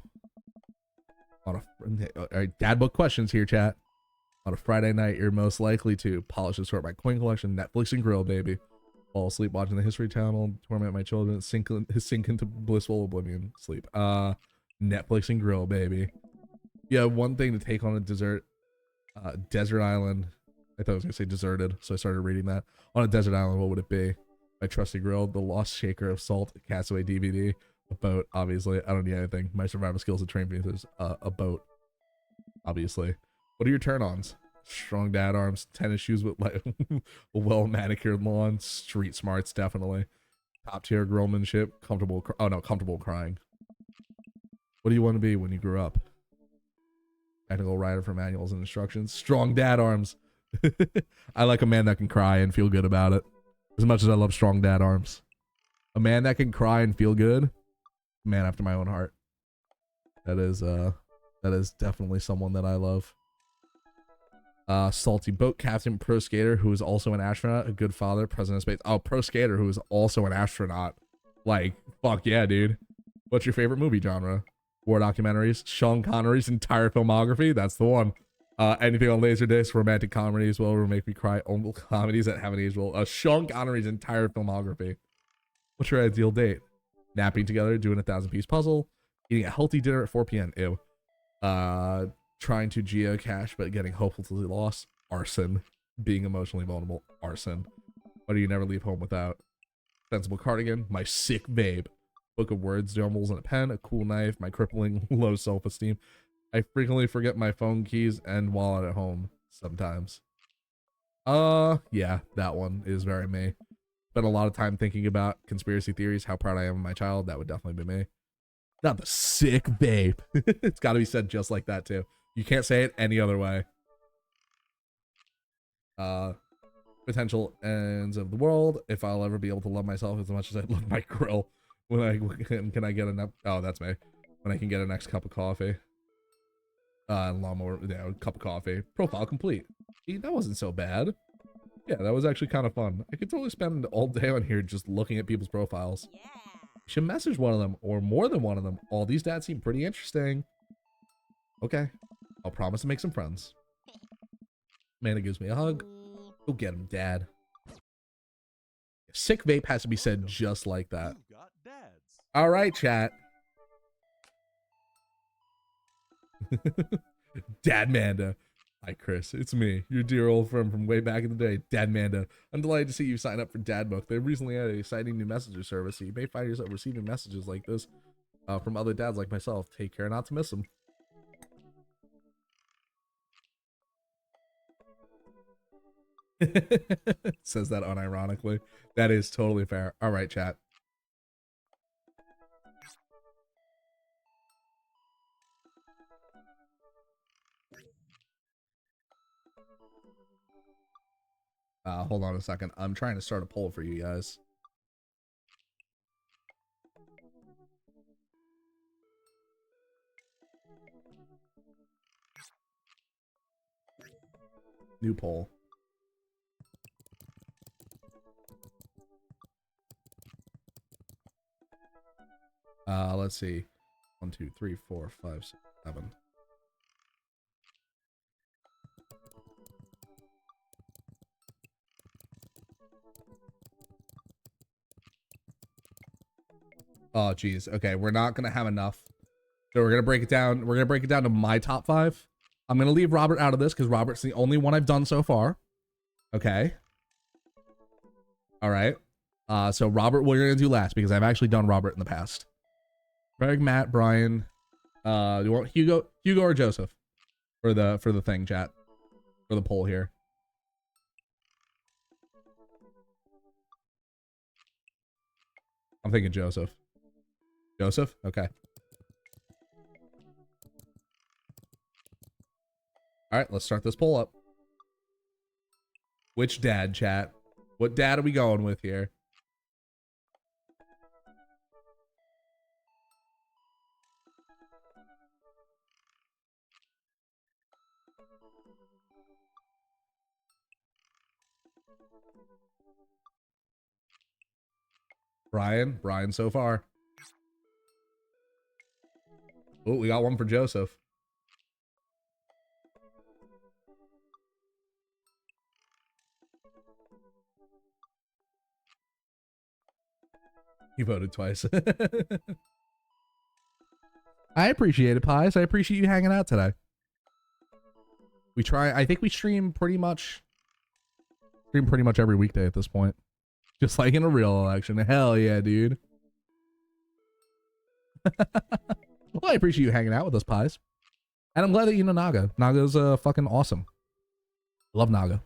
All right, Dadbook questions here, chat. On a Friday night, you're most likely to polish and sort my coin collection, Netflix and grill, baby. Fall asleep watching the History Channel, torment my children, sink into blissful oblivion, sleep. Netflix and grill, baby. Yeah, one thing to take on a desert island. I thought I was gonna say deserted, so I started reading that. On a desert island, what would it be? My trusty grill, the lost shaker of salt, Castaway DVD, a boat, obviously. I don't need anything. My survival skills are trained beneath a boat, obviously. What are your turn-ons? Strong dad arms, tennis shoes with like a well manicured lawn, street smarts, definitely. Top tier grillmanship, comfortable crying. What do you want to be when you grow up? Technical writer for manuals and instructions. Strong dad arms. I like a man that can cry and feel good about it. As much as I love strong dad arms. A man that can cry and feel good. Man after my own heart. That is definitely someone that I love. Salty boat captain, pro skater who is also an astronaut, a good father, president of space. Oh, pro skater who is also an astronaut. Like, fuck yeah, dude. What's your favorite movie genre? War documentaries, Sean Connery's entire filmography. That's the one. Anything on Laserdisc, romantic comedies, will make me cry. Only comedies that haven't aged well. Sean Connery's entire filmography. What's your ideal date? Napping together, doing a 1,000-piece puzzle, eating a healthy dinner at 4 p.m. Ew. Trying to geocache but getting hopelessly lost. Arson. Being emotionally vulnerable. Arson. What do you never leave home without? Sensible cardigan. My sick babe. Book of words, journals, and a pen. A cool knife. My crippling low self-esteem. I frequently forget my phone keys and wallet at home. Sometimes. Yeah, that one is very me. Spent a lot of time thinking about conspiracy theories, how proud I am of my child. That would definitely be me. Not the sick babe. It's got to be said just like that too. You can't say it any other way. Potential ends of the world. If I'll ever be able to love myself as much as I love my grill. Can I get enough? Oh, that's me. When I can get a next cup of coffee. Lawnmower, yeah, cup of coffee. Profile complete. That wasn't so bad. Yeah, that was actually kind of fun. I could totally spend all day on here just looking at people's profiles. Yeah. Should message one of them or more than one of them. All these dads seem pretty interesting. Okay. I'll promise to make some friends. Amanda gives me a hug. Go get him, dad. Sick vape has to be said just like that. All right, chat. Dad Manda. Hi, Chris. It's me, your dear old friend from way back in the day, Dad Manda. I'm delighted to see you sign up for Dadbook. They recently added a exciting new messenger service, so you may find yourself receiving messages like this from other dads like myself. Take care not to miss them. Says that unironically. That is totally fair. All right, chat. Hold on a second. I'm trying to start a poll for you guys. New poll. Let's see. 1, 2, 3, 4, 5, 6, 7. Oh, geez. Okay, we're not gonna have enough. So we're gonna break it down. We're gonna break it down to my top 5. I'm gonna leave Robert out of this because Robert's the only one I've done so far. Okay. All right. So Robert, we're gonna do last because I've actually done Robert in the past. Greg, Matt, Brian. Do you want Hugo or Joseph for the thing, chat, for the poll here? I'm thinking Joseph. Joseph? Okay. All right, let's start this poll up. Which dad, chat? What dad are we going with here? Brian so far. Oh, we got one for Joseph. You voted twice. I appreciate it, Pies. I appreciate you hanging out today. I think we stream pretty much every weekday at this point. Just like in a real election. Hell yeah, dude. Well, I appreciate you hanging out with us, Pies. And I'm glad that you know Naga. Naga's fucking awesome. Love Naga.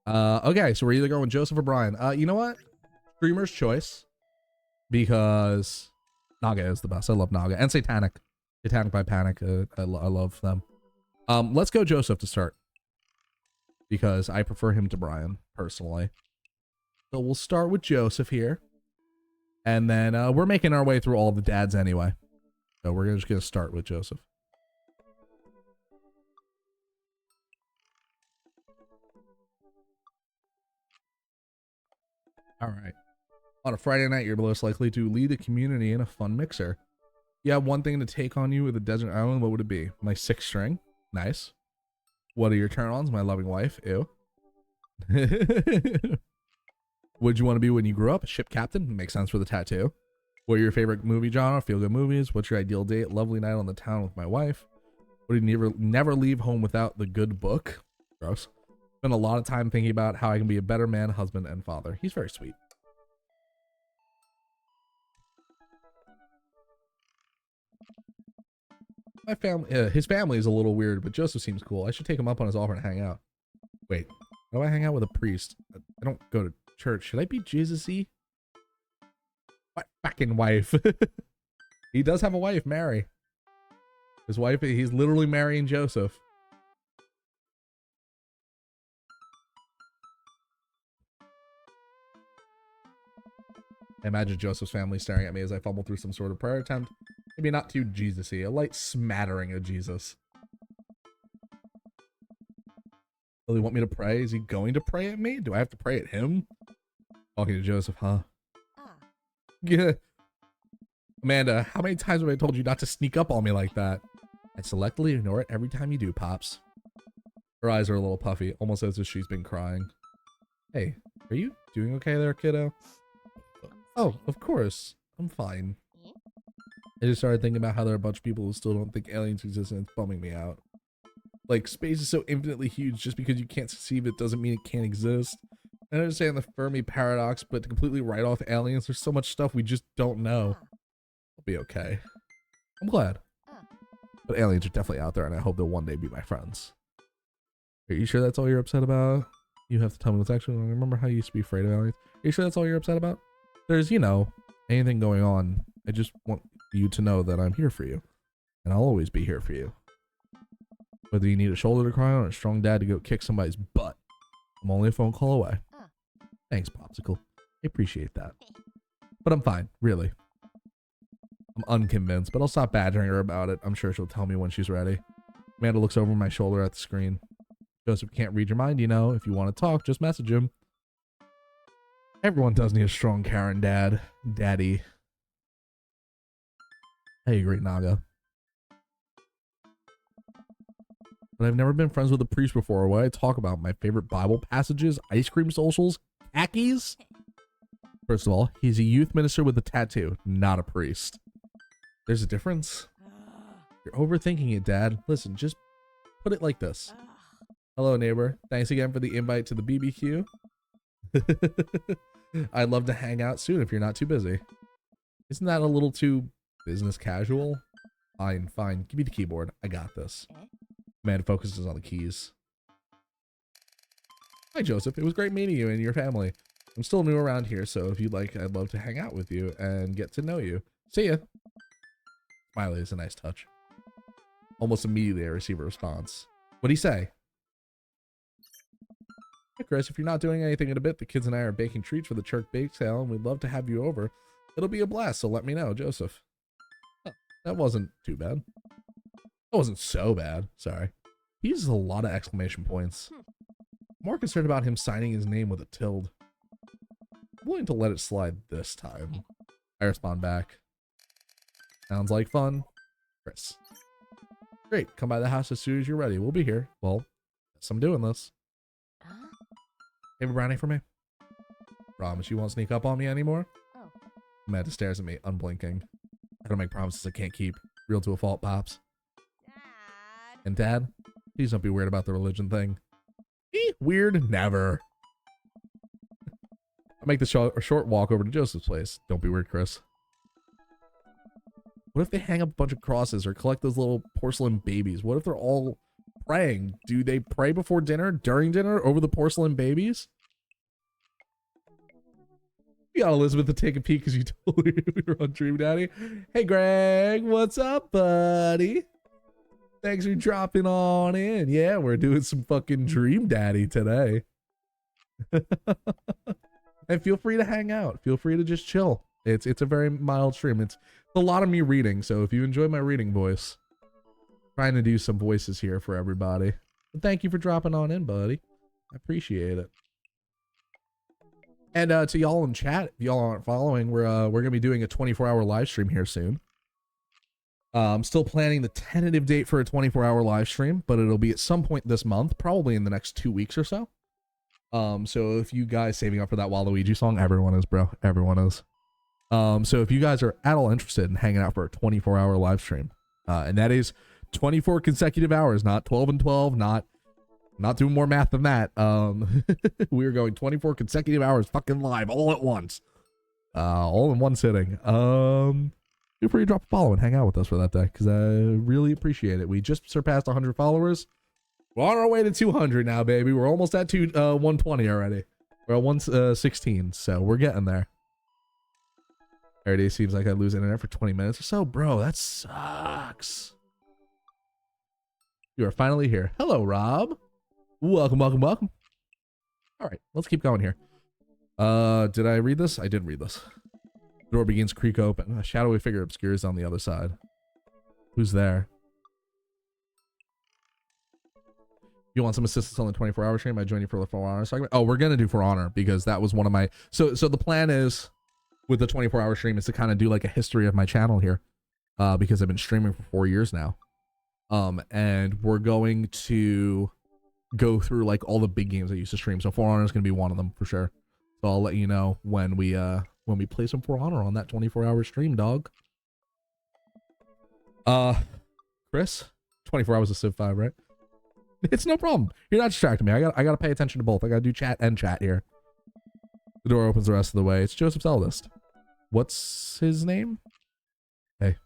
Okay, so we're either going with Joseph or Brian. You know what? Streamer's choice. Because Naga is the best. I love Naga. And Satanic. Satanic by Panic. I love them. Let's go Joseph to start. Because I prefer him to Brian, personally. So we'll start with Joseph here. And then we're making our way through all the dads anyway. So we're just going to start with Joseph. All right. On a Friday night, you're most likely to lead a community in a fun mixer. You have one thing to take on you with a desert island. What would it be? My 6th string. Nice. What are your turn-ons? My loving wife. Ew. What'd you want to be when you grew up? Ship captain. Makes sense for the tattoo. What are your favorite movie genre? Feel-good movies. What's your ideal date? Lovely night on the town with my wife. What do you never leave home without the good book? Gross. Spend a lot of time thinking about how I can be a better man, husband, and father. He's very sweet. My family, his family is a little weird, but Joseph seems cool. I should take him up on his offer and hang out. Wait, how do I hang out with a priest? I don't go to church. Should I be Jesus-y? My fucking wife. He does have a wife, Mary. His wife, he's literally marrying Joseph. I imagine Joseph's family staring at me as I fumble through some sort of prayer attempt. Maybe not too Jesus-y, a light smattering of Jesus. Will he want me to pray? Is he going to pray at me? Do I have to pray at him? Talking to Joseph, huh? Yeah. Amanda, how many times have I told you not to sneak up on me like that? I selectively ignore it every time you do, Pops. Her eyes are a little puffy, almost as if she's been crying. Hey, are you doing okay there, kiddo? Oh, of course. I'm fine. I just started thinking about how there are a bunch of people who still don't think aliens exist, and it's bumming me out. Like, space is so infinitely huge, just because you can't conceive it doesn't mean it can't exist. I understand the Fermi paradox, but to completely write off aliens, there's so much stuff we just don't know. I'll be okay. I'm glad. But aliens are definitely out there, and I hope they'll one day be my friends. Are you sure that's all you're upset about? You have to tell me what's actually wrong. Remember how you used to be afraid of aliens? Are you sure that's all you're upset about? There's, you know, anything going on. I just want you to know that I'm here for you. And I'll always be here for you. Whether you need a shoulder to cry on or a strong dad to go kick somebody's butt, I'm only a phone call away. Thanks, Popsicle. I appreciate that. But I'm fine, really. I'm unconvinced, but I'll stop badgering her about it. I'm sure she'll tell me when she's ready. Amanda looks over my shoulder at the screen. Joseph can't read your mind, you know. If you want to talk, just message him. Everyone does need a strong Karen daddy. I agree, Naga. But I've never been friends with a priest before. What I talk about? My favorite Bible passages, ice cream socials, khakis? First of all, he's a youth minister with a tattoo, not a priest. There's a difference. You're overthinking it, Dad. Listen, just put it like this. Hello, neighbor. Thanks again for the invite to the BBQ. I'd love to hang out soon if you're not too busy. Isn't that a little too business casual? Fine, fine. Give me the keyboard. I got this. Man focuses on the keys. Hi, Joseph. It was great meeting you and your family. I'm still new around here, so if you'd like, I'd love to hang out with you and get to know you. See ya. Smiley is a nice touch. Almost immediately, I receive a response. What'd he say? Hey, Chris, if you're not doing anything in a bit, the kids and I are baking treats for the church bake sale, and we'd love to have you over. It'll be a blast, so let me know, Joseph. Oh, that wasn't too bad. That wasn't so bad. Sorry. He uses a lot of exclamation points. I'm more concerned about him signing his name with a tilde. I'm willing to let it slide this time. I respond back. Sounds like fun. Chris. Great, come by the house as soon as you're ready. We'll be here. Well, guess I'm doing this. Have a brownie for me? Promise you won't sneak up on me anymore? Oh. Amanda stares at me, unblinking. I don't make promises I can't keep. Real to a fault, Pops. Dad. And Dad, please don't be weird about the religion thing. Weird? Never. I make the short walk over to Joseph's place. Don't be weird, Chris. What if they hang up a bunch of crosses or collect those little porcelain babies? What if they're all praying? Do they pray before dinner, during dinner, over the porcelain babies? You got Elizabeth to take a peek because you told me we were on Dream Daddy. Hey, Greg, what's up, buddy? Thanks for dropping on in. Yeah, we're doing some fucking Dream Daddy today. And feel free to hang out. Feel free to just chill. It's a very mild stream. It's a lot of me reading, so if you enjoy my reading voice, trying to do some voices here for everybody. But thank you for dropping on in, buddy. I appreciate it. And to y'all in chat, if y'all aren't following, we're gonna be doing a 24-hour live stream here soon. I'm still planning the tentative date for a 24-hour live stream, but it'll be at some point this month, probably in the next 2 weeks or so. So if you guys saving up for that Waluigi song, everyone is, bro. Everyone is. So if you guys are at all interested in hanging out for a 24-hour live stream, and that is 24 consecutive hours, not 12 and 12, not doing more math than that. We're going 24 consecutive hours fucking live all at once. All in one sitting. Feel free to drop a follow and hang out with us for that day, because I really appreciate it. We just surpassed 100 followers. We're on our way to 200 now, baby. We're almost at 120 already. We're at 116, so we're getting there. Every day seems like I lose internet for 20 minutes or so. Bro, that sucks. You are finally here. Hello, Rob. Welcome, welcome, welcome. All right, let's keep going here. Did I read this? I did read this. The door begins to creak open. A shadowy figure obscures on the other side. Who's there? You want some assistance on the 24-hour stream? I join you for the For Honor segment. Oh, we're gonna do For Honor because that was one of my. So the plan is with the 24-hour stream is to kind of do like a history of my channel here, because I've been streaming for 4 years now, and we're going to go through like all the big games I used to stream. So For Honor is gonna be one of them for sure. So I'll let you know when we play some For Honor on that 24-hour stream, dog. Chris, 24 hours of Civ 5, right? It's no problem. You're not distracting me. I gotta pay attention to both. I gotta do chat and chat here. The door opens the rest of the way. It's Joseph's eldest. What's his name? Hey,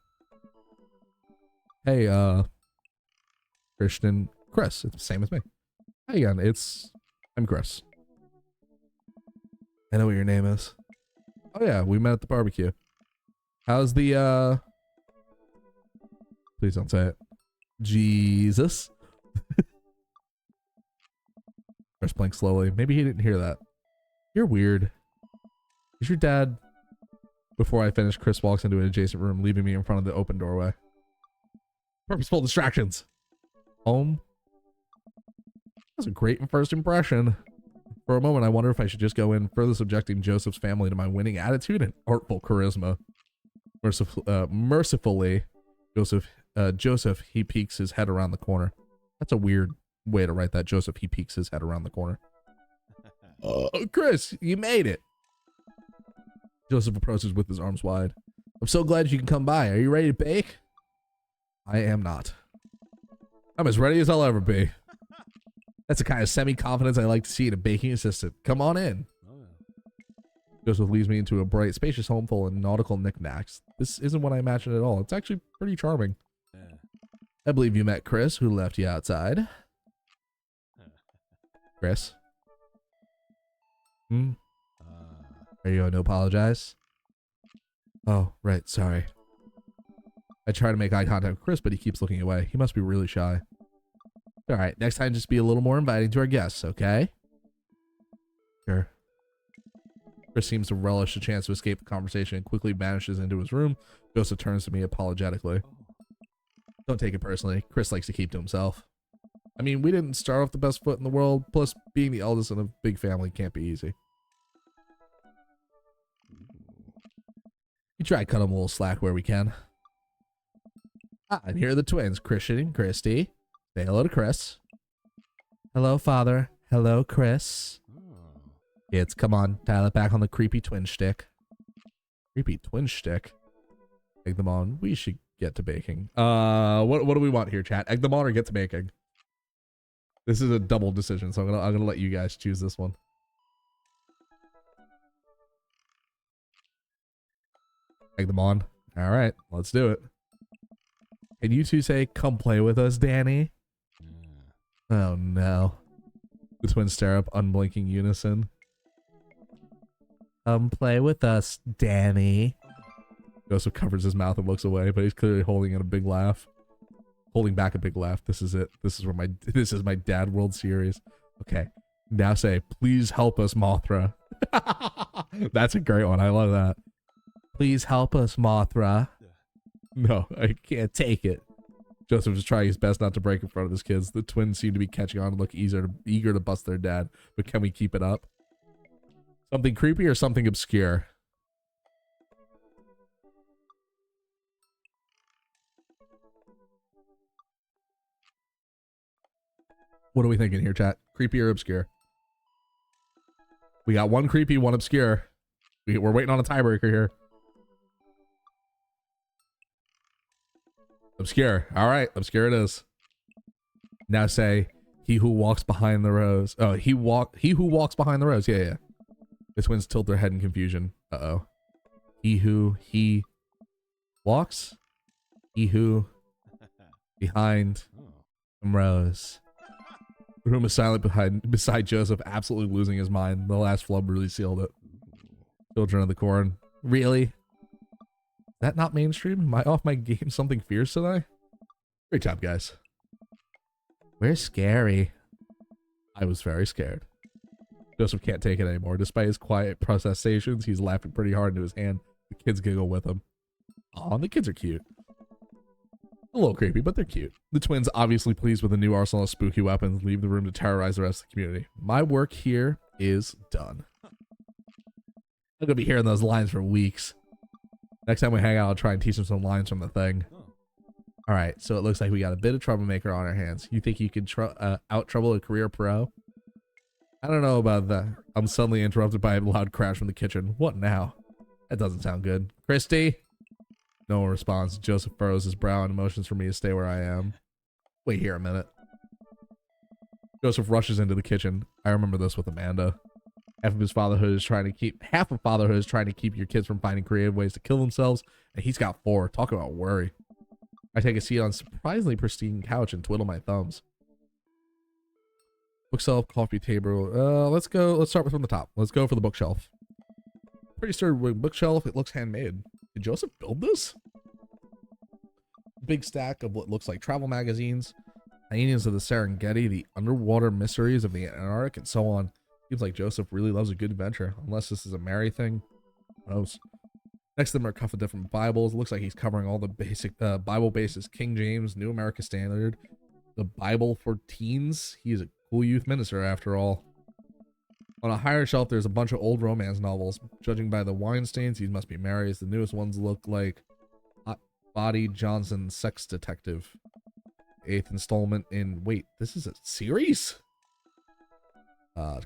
Christian. Chris. It's the same as me. Hi again. I'm Chris. I know what your name is. Oh yeah, we met at the barbecue. How's the Please don't say it. Jesus. Chris blinks slowly. Maybe he didn't hear that. You're weird. Is your dad? Before I finish, Chris walks into an adjacent room, leaving me in front of the open doorway. Purposeful distractions. Home. That's a great first impression. For a moment, I wonder if I should just go in, further subjecting Joseph's family to my winning attitude and artful charisma. Mercifully, Joseph, he peeks his head around the corner. That's a weird way to write that. Joseph, he peeks his head around the corner. Chris, you made it. Joseph approaches with his arms wide. I'm so glad you can come by. Are you ready to bake? I am not. I'm as ready as I'll ever be. That's the kind of semi-confidence I like to see in a baking assistant. Come on in. Oh, yeah. Joseph leads me into a bright, spacious home full of nautical knickknacks. This isn't what I imagined at all. It's actually pretty charming. Yeah. I believe you met Chris, who left you outside. Chris? Are you going to apologize? Oh, right, sorry. I try to make eye contact with Chris, but he keeps looking away. He must be really shy. Alright, next time just be a little more inviting to our guests, okay? Sure. Chris seems to relish the chance to escape the conversation and quickly vanishes into his room. Joseph turns to me apologetically. Don't take it personally. Chris likes to keep to himself. I mean, we didn't start off the best foot in the world. Plus, being the eldest in a big family can't be easy. We try to cut them a little slack where we can. Ah, and here are the twins, Christian and Christy. Say hello to Chris. Hello, Father. Hello, Chris. Kids, come on. Dial it back on the creepy twin shtick. Creepy twin shtick. Egg them on. We should get to baking. What do we want here, chat? Egg them on or get to baking? This is a double decision, so I'm gonna let you guys choose this one. Egg them on. All right, let's do it. Can you two say, "Come play with us, Danny"? Oh no. The twins stare up, unblinking unison. Come play with us, Danny. Joseph covers his mouth and looks away, but he's clearly holding in a big laugh. Holding back a big laugh. This is it. This is my dad world series. Okay. Now say, "Please help us, Mothra." That's a great one. I love that. Please help us, Mothra. No, I can't take it. Joseph is trying his best not to break in front of his kids. The twins seem to be catching on and look eager to bust their dad. But can we keep it up? Something creepy or something obscure? What are we thinking here, chat? Creepy or obscure? We got one creepy, one obscure. We're waiting on a tiebreaker here. Obscure. All right, obscure it is. Now say, "He who walks behind the rose." Oh, he who walks behind the rose. Yeah. The twins tilt their head in confusion. Uh-oh. He walks. He who behind some rose. The room is silent beside Joseph, absolutely losing his mind. The last flub really sealed it. Children of the Corn. Really? That not mainstream? Am I off my game something fierce today? Great job, guys. We're scary. I was very scared. Joseph can't take it anymore. Despite his quiet protestations, he's laughing pretty hard into his hand. The kids giggle with him. Aw, the kids are cute. A little creepy, but they're cute. The twins, obviously pleased with the new arsenal of spooky weapons, leave the room to terrorize the rest of the community. My work here is done. I'm gonna be hearing those lines for weeks. Next time we hang out, I'll try and teach him some lines from the thing. All right, so it looks like we got a bit of troublemaker on our hands. You think you can out trouble a career pro? I don't know about that. I'm suddenly interrupted by a loud crash from the kitchen. What now? That doesn't sound good. Christy? No one responds. Joseph furrows his brow and motions for me to stay where I am. Wait here a minute. Joseph rushes into the kitchen. I remember this with Amanda. Half of fatherhood is trying to keep your kids from finding creative ways to kill themselves, and he's got 4. Talk about worry. I take a seat on a surprisingly pristine couch and twiddle my thumbs. Bookshelf, coffee table. Let's start from the top. Let's go for the bookshelf. Pretty sturdy bookshelf. It looks handmade. Did Joseph build this? Big stack of what looks like travel magazines, Hyenas of the Serengeti, the underwater mysteries of the Antarctic, and so on. Seems like Joseph really loves a good adventure, unless this is a Mary thing. Who knows? Next to them are a couple of different Bibles. It looks like he's covering all the basic Bible bases: King James, New American Standard, the Bible for teens. He is a cool youth minister after all. On a higher shelf, there's a bunch of old romance novels. Judging by the wine stains, these must be Mary's. The newest ones look like Hot Body Johnson Sex Detective. 8th installment in... Wait, this is a series?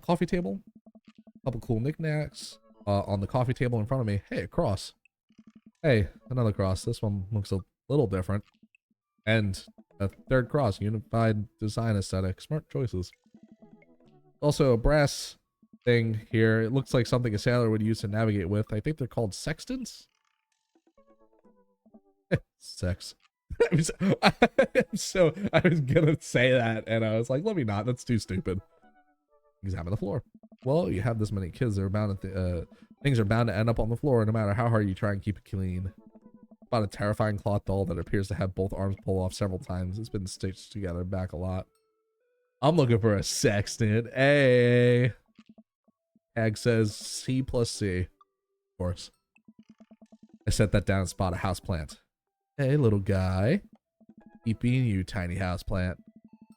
Coffee table. Couple cool knickknacks. On the coffee table in front of me. Hey, a cross. Hey, another cross. This one looks a little different. And a third cross. Unified design aesthetic. Smart choices. Also, a brass thing here. It looks like something a sailor would use to navigate with. I think they're called sextants. Sex. I was gonna say that, and I was like, let me not. That's too stupid. Examine the floor. Well, you have this many kids. They're bound to things are bound to end up on the floor, no matter how hard you try and keep it clean. About a terrifying cloth doll that appears to have both arms pulled off several times. It's been stitched together back a lot. I'm looking for a sextant. Hey. Tag says C plus C. Of course. I set that down and spot a houseplant. Hey, little guy. Keep being you, tiny houseplant.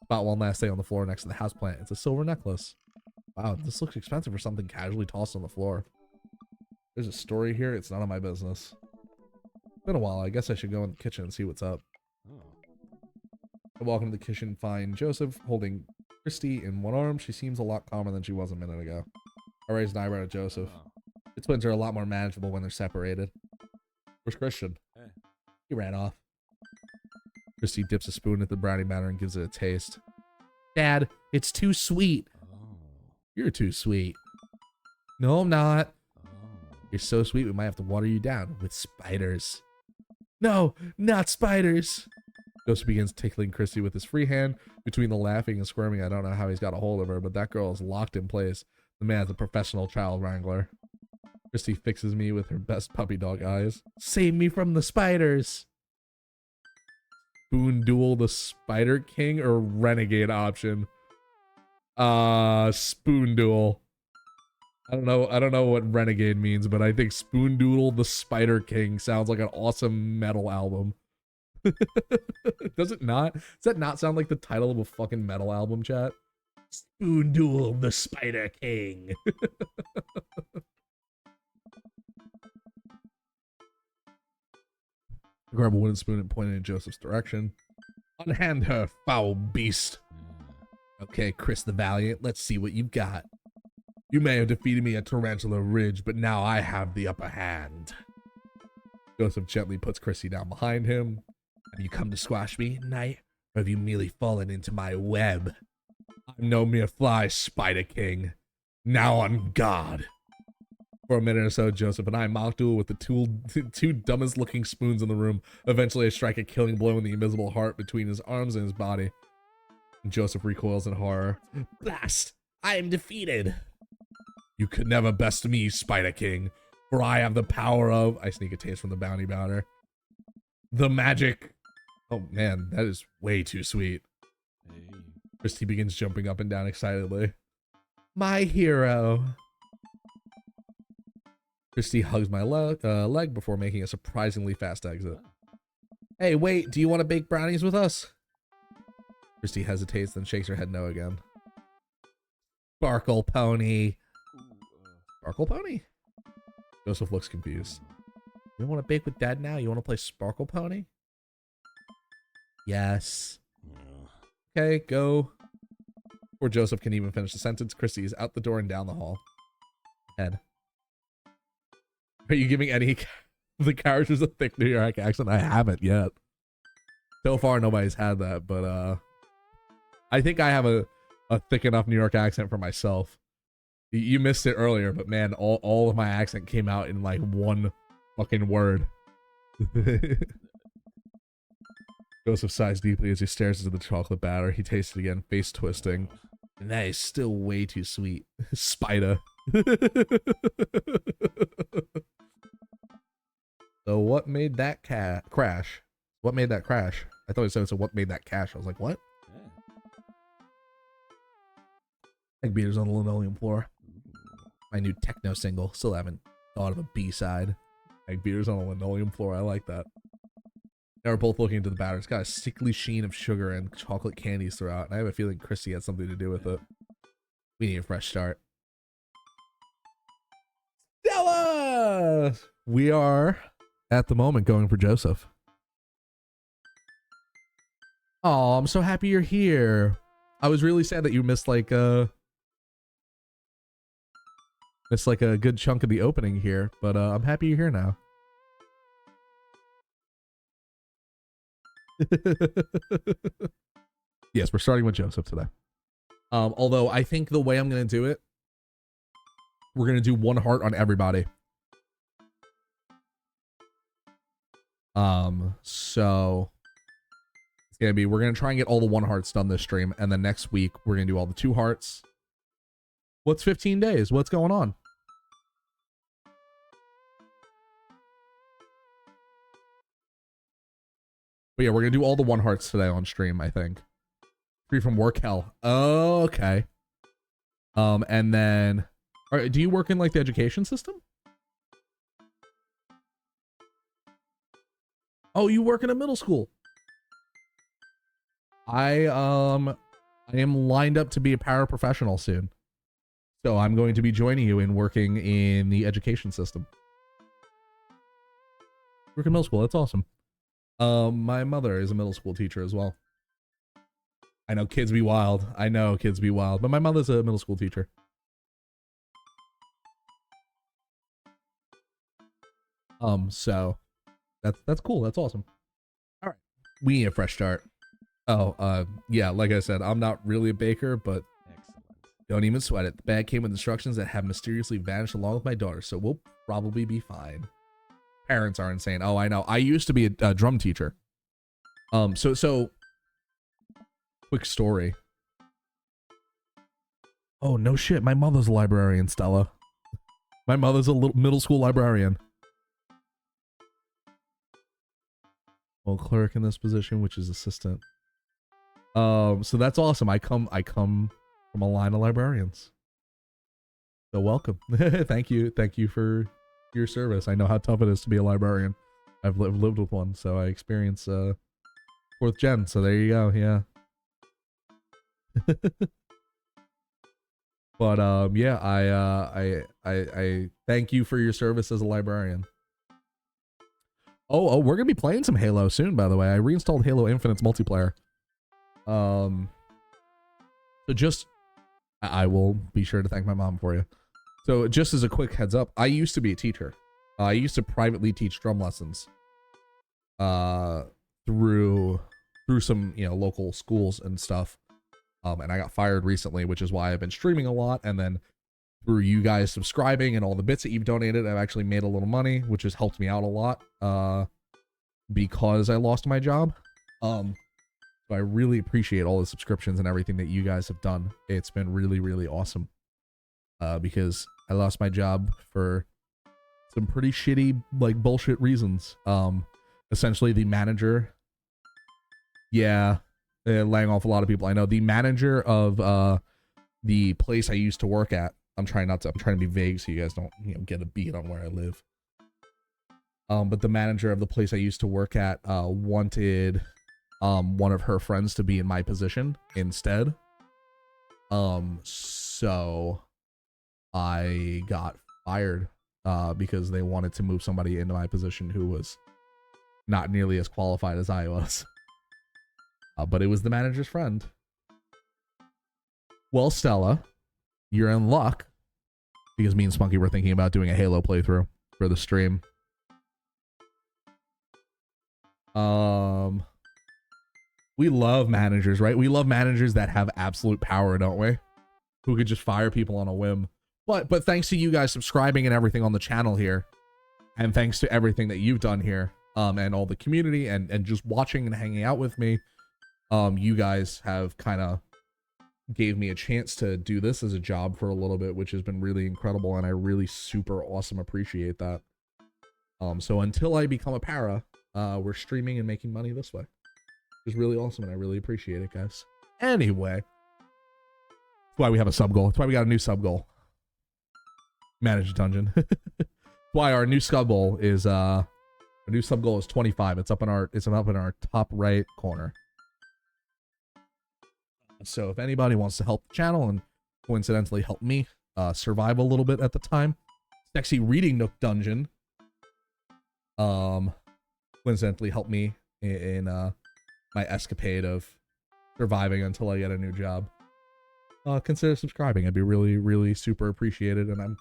Spot one last thing on the floor next to the houseplant. It's a silver necklace. Wow, this looks expensive for something casually tossed on the floor. There's a story here. It's none of my business. It's been a while. I guess I should go in the kitchen and see what's up. Oh. I walk into the kitchen, find Joseph holding Christy in one arm. She seems a lot calmer than she was a minute ago. I raised an eyebrow at Joseph. Oh. The twins are a lot more manageable when they're separated. Where's Christian? Hey. He ran off. Christy dips a spoon at the brownie batter and gives it a taste. Dad, it's too sweet. Oh. You're too sweet. No, I'm not. Oh. You're so sweet, we might have to water you down with spiders. No, not spiders. Joseph begins tickling Christy with his free hand. Between the laughing and squirming, I don't know how he's got a hold of her, but that girl is locked in place. The man's a professional child wrangler. Christy fixes me with her best puppy dog eyes. Save me from the spiders. Spoon Duel the Spider King or Renegade option? Spoon Duel. I don't know what Renegade means, but I think Spoon Doodle the Spider King sounds like an awesome metal album. Does it not? Does that not sound like the title of a fucking metal album, chat? Spoon Duel the Spider King. I grab a wooden spoon and point it in Joseph's direction. Unhand her, foul beast. Okay, Chris the Valiant, let's see what you've got. You may have defeated me at Tarantula Ridge, but now I have the upper hand. Joseph gently puts Chrissy down behind him. Have you come to squash me, knight, or have you merely fallen into my web? I'm no mere fly, Spider King. Now on guard. For a minute or so, Joseph and I mock duel with the two dumbest looking spoons in the room. Eventually, I strike a killing blow in the invisible heart between his arms and his body. And Joseph recoils in horror. Blast! I am defeated! You could never best me, Spider King, for I have the power of... I sneak a taste from the bounty batter. The magic... Oh man, that is way too sweet. Hey. Christy begins jumping up and down excitedly. My hero. Christy hugs my leg before making a surprisingly fast exit. Hey, wait, do you want to bake brownies with us? Christy hesitates, then shakes her head no again. Sparkle Pony. Sparkle Pony? Joseph looks confused. You don't want to bake with Dad now? You want to play Sparkle Pony? Yes. Okay, go. Before Joseph can even finish the sentence, Christy is out the door and down the hall. Head. Are you giving any of the characters a thick New York accent? I haven't yet. So far, nobody's had that, but I think I have a thick enough New York accent for myself. You missed it earlier, but man, all of my accent came out in like one fucking word. Joseph sighs deeply as he stares into the chocolate batter. He tastes it again, face twisting. And that is still way too sweet. Spider. So what made that crash? What made that crash? I thought it said, so what made that cash? I was like, what? Egg beaters on the linoleum floor. My new techno single. Still haven't thought of a B-side. Egg beaters on the linoleum floor. I like that. Now we're both looking into the batter. It's got a sickly sheen of sugar and chocolate candies throughout. And I have a feeling Christy had something to do with it. We need a fresh start. Stella! We are, at the moment, going for Joseph. Oh, I'm so happy you're here. I was really sad that you missed like a good chunk of the opening here, but I'm happy you're here now. Yes, we're starting with Joseph today. Although I think the way I'm gonna do it, we're gonna do one heart on everybody. So it's gonna be, we're gonna try and get all the one hearts done this stream, and then next week we're gonna do all the two hearts. What's 15 days? What's going on? But yeah, we're gonna do all the one hearts today on stream, I think. Free from work, hell. Oh, okay. And then, all right, do you work in like the education system? Oh, you work in a middle school. I I am lined up to be a paraprofessional soon. So I'm going to be joining you in working in the education system. Work in middle school, that's awesome. My mother is a middle school teacher as well. I know kids be wild. I know kids be wild, but my mother's a middle school teacher. So that's cool. That's awesome. All right. We need a fresh start. Oh, yeah, like I said, I'm not really a baker, but Excellent. don't even sweat it. The bag came with instructions that have mysteriously vanished along with my daughter, so we'll probably be fine. Parents are insane. Oh, I know. I used to be a drum teacher. So quick story. Oh, no shit. My mother's a librarian, Stella. My mother's a little middle school librarian. Well, clerk in this position, which is assistant. So that's awesome. I come from a line of librarians. So welcome. Thank you for your service. I know how tough it is to be a librarian. I've lived with one, so I experience fourth gen. So there you go. Yeah. But yeah, I thank you for your service as a librarian. Oh, we're gonna be playing some Halo soon, by the way. I reinstalled Halo Infinite's multiplayer. So just I will be sure to thank my mom for you. So just as a quick heads up, I used to be a teacher. I used to privately teach drum lessons through some, you know, local schools and stuff. And I got fired recently, which is why I've been streaming a lot. And then through you guys subscribing and all the bits that you've donated, I've actually made a little money, which has helped me out a lot because I lost my job. So I really appreciate all the subscriptions and everything that you guys have done. It's been really, really awesome because I lost my job for some pretty shitty, like, bullshit reasons. Essentially, the manager, laying off a lot of people. I know the manager of the place I used to work at. I'm trying to be vague so you guys don't, you know, get a beat on where I live. But the manager of the place I used to work at wanted one of her friends to be in my position instead. So I got fired because they wanted to move somebody into my position who was not nearly as qualified as I was. But it was the manager's friend. Well, Stella, you're in luck because me and Spunky were thinking about doing a Halo playthrough for the stream. We love managers, right? We love managers that have absolute power, don't we? Who could just fire people on a whim. But thanks to you guys subscribing and everything on the channel here, and thanks to everything that you've done here, and all the community and just watching and hanging out with me, you guys have kind of gave me a chance to do this as a job for a little bit, which has been really incredible, and I really super awesome appreciate that. So until I become a para, we're streaming and making money this way. It's really awesome, and I really appreciate it, guys. Anyway, that's why we have a sub goal. That's why we got a new sub goal. Manage a dungeon. That's why our new sub goal is 25. It's up in our top right corner. So if anybody wants to help the channel and coincidentally help me survive a little bit at the time, Sexy Reading Nook Dungeon coincidentally help me in my escapade of surviving until I get a new job. Consider subscribing. I'd be really, really super appreciated, and I'm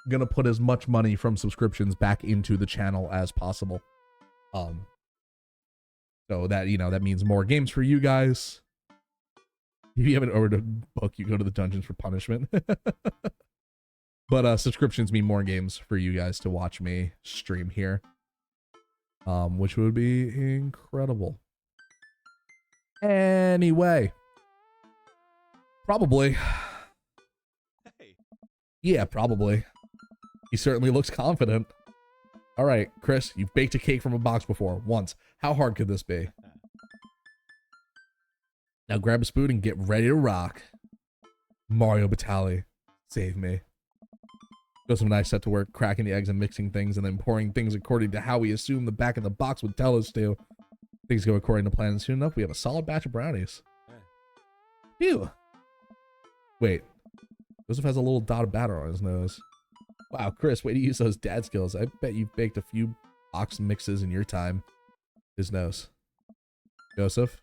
gonna put as much money from subscriptions back into the channel as possible. So that, you know, that means more games for you guys. If you haven't ordered a book, you go to the Dungeons for Punishment. But subscriptions mean more games for you guys to watch me stream here, which would be incredible. Anyway, probably. Hey. Yeah, probably. He certainly looks confident. All right, Chris, you've baked a cake from a box before, once. How hard could this be? Now grab a spoon and get ready to rock. Mario Batali, save me. Joseph and I set to work cracking the eggs and mixing things and then pouring things according to how we assumed the back of the box would tell us to. Things go according to plan, and soon enough we have a solid batch of brownies. Ew. Wait. Joseph has a little dot of batter on his nose. Wow, Chris, way to use those dad skills. I bet you've baked a few box mixes in your time. His nose. Joseph.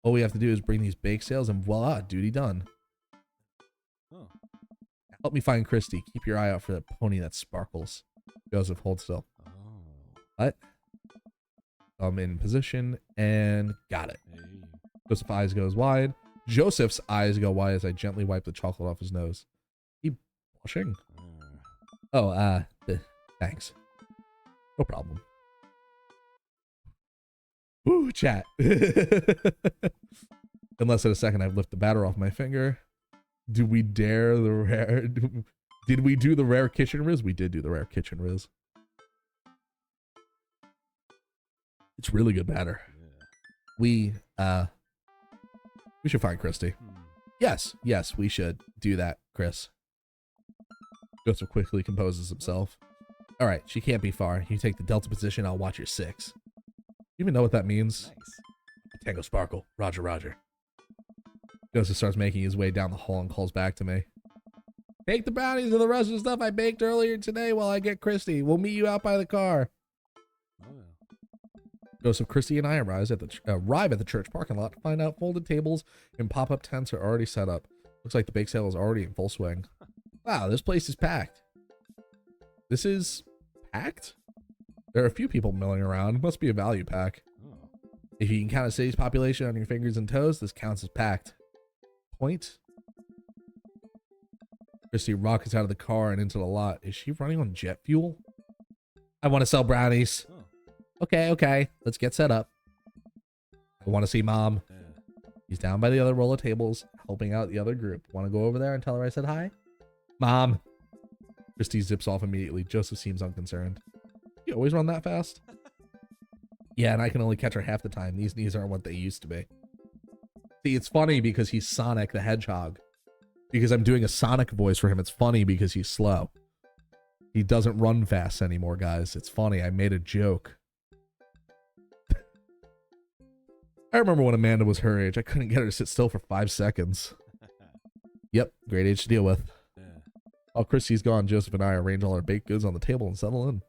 All we have to do is bring these bake sales and voila, duty done. Oh. Help me find Christy. Keep your eye out for that pony that sparkles. Joseph, hold still. Oh. What? I'm in position and got it. Hey. Joseph's eyes goes wide. Joseph's eyes go wide as I gently wipe the chocolate off his nose. He blushing? Oh, thanks. No problem. Ooh, chat. In less than a second, I've lifted the batter off my finger. Do we dare the rare? Did we do the rare kitchen riz? We did do the rare kitchen riz. It's really good batter. Yeah. We should find Christy. Yes, we should do that, Chris. Joseph quickly composes himself. All right, she can't be far. You take the delta position, I'll watch your 6. You even know what that means? Nice. Tango Sparkle. Roger, roger. Joseph starts making his way down the hall and calls back to me. Take the brownies and the rest of the stuff I baked earlier today while I get Christy. We'll meet you out by the car. Oh. Joseph, Christy, and I arrive at the church parking lot to find out folded tables and pop-up tents are already set up. Looks like the bake sale is already in full swing. Wow, this place is packed. This is packed? There are a few people milling around. It must be a value pack. Oh. If you can count a city's population on your fingers and toes, this counts as packed. Point. Christy rockets out of the car and into the lot. Is she running on jet fuel? I want to sell brownies. Oh. Okay. Let's get set up. I want to see Mom. Yeah. He's down by the other row of tables, helping out the other group. Want to go over there and tell her I said hi? Mom. Christy zips off immediately. Joseph seems unconcerned. You always run that fast? Yeah, and I can only catch her half the time. These knees aren't what they used to be. See, it's funny because he's Sonic the Hedgehog. Because I'm doing a Sonic voice for him. It's funny because he's slow. He doesn't run fast anymore, guys. It's funny. I made a joke. I remember when Amanda was her age. I couldn't get her to sit still for 5 seconds. Yep, great age to deal with. Yeah. While Christy's gone, Joseph and I arrange all our baked goods on the table and settle in.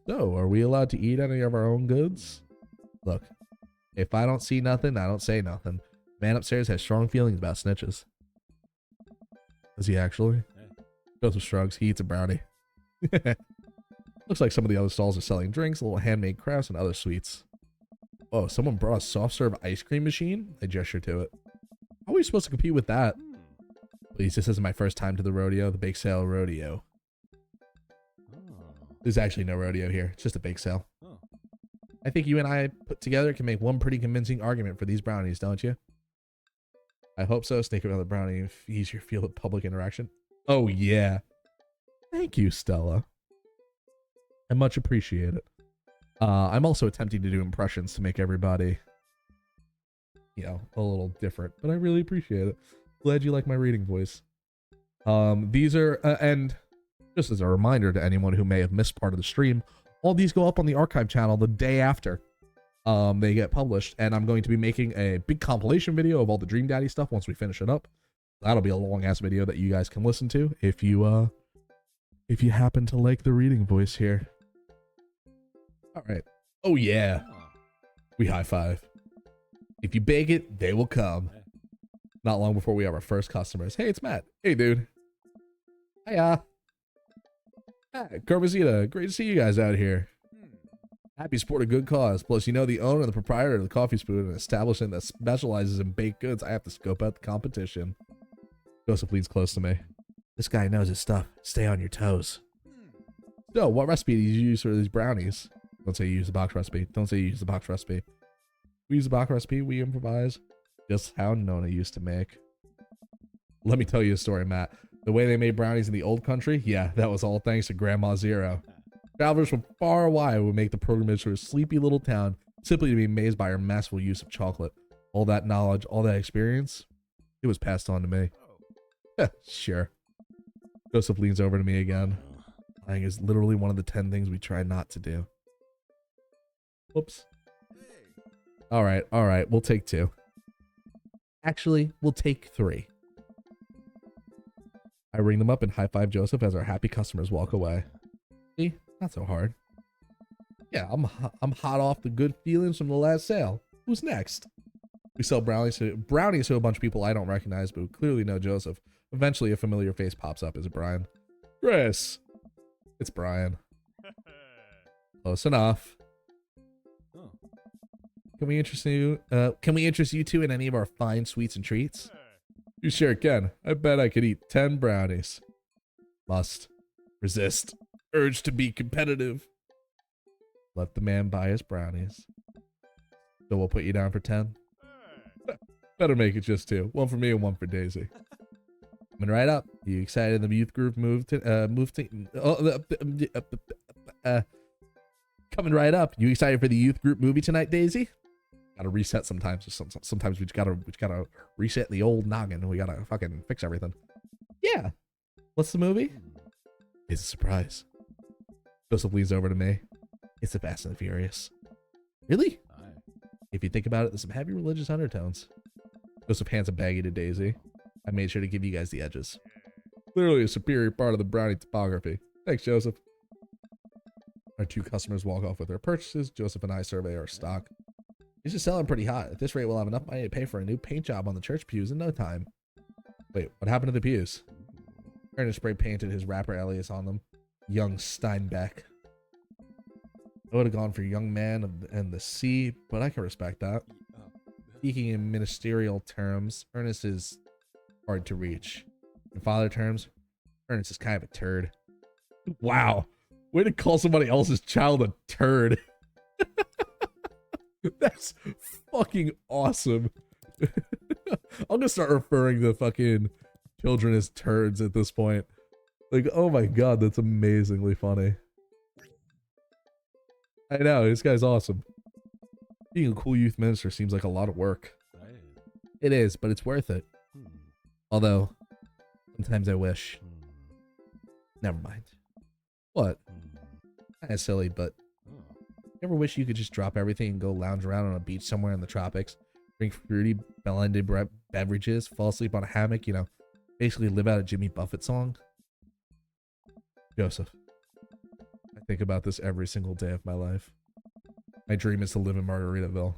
So, are we allowed to eat any of our own goods? Look, if I don't see nothing, I don't say nothing. Man upstairs has strong feelings about snitches. Does he actually? Yeah. Joseph shrugs. He eats a brownie. Looks like some of the other stalls are selling drinks, little handmade crafts, and other sweets. Oh, someone brought a soft serve ice cream machine? I gesture to it. How are we supposed to compete with that? Please, this isn't my first time to the rodeo, the bake sale rodeo. Oh. There's actually no rodeo here. It's just a bake sale. Oh. I think you and I put together can make one pretty convincing argument for these brownies, don't you? I hope so. Sneak another brownie if easier feel of public interaction. Oh, yeah. Thank you, Stella. I much appreciate it. I'm also attempting to do impressions to make everybody, you know, a little different, but I really appreciate it. Glad you like my reading voice. These are, and just as a reminder to anyone who may have missed part of the stream, all these go up on the archive channel the day after they get published, and I'm going to be making a big compilation video of all the Dream Daddy stuff once we finish it up. That'll be a long-ass video that you guys can listen to if you happen to like the reading voice here. All right. Oh, yeah. Oh. We high five. If you bake it, they will come. Not long before we have our first customers. Hey, it's Matt. Hey, dude. Hiya. Hi, Carmesita. Great to see you guys out here. Happy sport a good cause. Plus, you know the owner and the proprietor of the Coffee Spoon, an establishment that specializes in baked goods. I have to scope out the competition. Joseph leans close to me. This guy knows his stuff. Stay on your toes. So, what recipe do you use for these brownies? Don't say you use the box recipe. Don't say you use the box recipe. We use the box recipe. We improvise. Just how Nona used to make. Let me tell you a story, Matt. The way they made brownies in the old country, yeah, that was all thanks to Grandma Zero. Travelers from far away would make the pilgrimage to a sleepy little town simply to be amazed by her masterful use of chocolate. All that knowledge, all that experience, it was passed on to me. Sure. Joseph leans over to me again. Lying is literally one of the 10 things we try not to do. Whoops. All right, we'll take 2. Actually, we'll take 3. I ring them up and high five Joseph as our happy customers walk away. See, not so hard. Yeah, I'm hot off the good feelings from the last sale. Who's next? We sell brownies to a bunch of people I don't recognize, but who clearly know Joseph. Eventually, a familiar face pops up. Is it Brian? Chris. It's Brian. Close enough. Oh. Can we interest you? Can we interest you two in any of our fine sweets and treats? You sure can. I bet I could eat 10 brownies. Must. Resist. Urge to be competitive. Let the man buy his brownies. So we'll put you down for 10. Better make it just 2. 1 for me and 1 for Daisy. Coming right up. You excited the youth group coming right up. You excited for the youth group movie tonight, Daisy? Gotta reset sometimes. Sometimes we just gotta reset the old noggin. We gotta fucking fix everything. Yeah. What's the movie? It's a surprise. Joseph leans over to me. It's the Fast and the Furious. Really? Aye. If you think about it, there's some heavy religious undertones. Joseph hands a baggie to Daisy. I made sure to give you guys the edges. Clearly a superior part of the brownie topography. Thanks, Joseph. Our 2 customers walk off with their purchases. Joseph and I survey our stock. These are selling pretty hot. At this rate, we'll have enough money to pay for a new paint job on the church pews in no time. Wait, what happened to the pews? Ernest spray painted his rapper alias on them. Young Steinbeck. I would have gone for Young Man and the Sea, but I can respect that. Speaking in ministerial terms, Ernest is hard to reach. In father terms, Ernest is kind of a turd. Wow. Way to call somebody else's child a turd. That's fucking awesome. I'm gonna start referring to fucking children as turds at this point. Like, oh my god, that's amazingly funny. I know, this guy's awesome. Being a cool youth minister seems like a lot of work. Right. It is, but it's worth it. Although, sometimes I wish. Never mind. What? Kinda silly, but you ever wish you could just drop everything and go lounge around on a beach somewhere in the tropics, drink fruity blended beverages, fall asleep on a hammock, you know, basically live out a Jimmy Buffett song? Joseph, I think about this every single day of my life. My dream is to live in Margaritaville.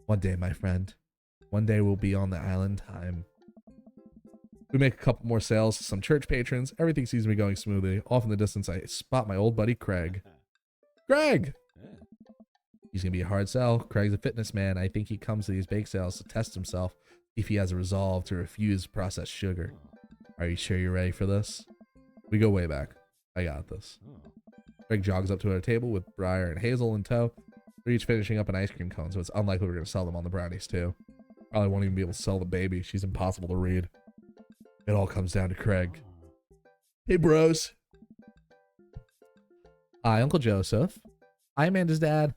One day, my friend. One day we'll be on the island time. We make a couple more sales to some church patrons. Everything seems to be going smoothly. Off in the distance, I spot my old buddy, Craig. Craig! He's going to be a hard sell. Craig's a fitness man. I think he comes to these bake sales to test himself if he has a resolve to refuse processed sugar. Are you sure you're ready for this? We go way back. I got this. Craig jogs up to our table with Briar and Hazel in tow. They're each finishing up an ice cream cone, so it's unlikely we're going to sell them on the brownies, too. Probably won't even be able to sell the baby. She's impossible to read. It all comes down to Craig. Hey, bros. Hi, Uncle Joseph. Hi, Amanda's dad.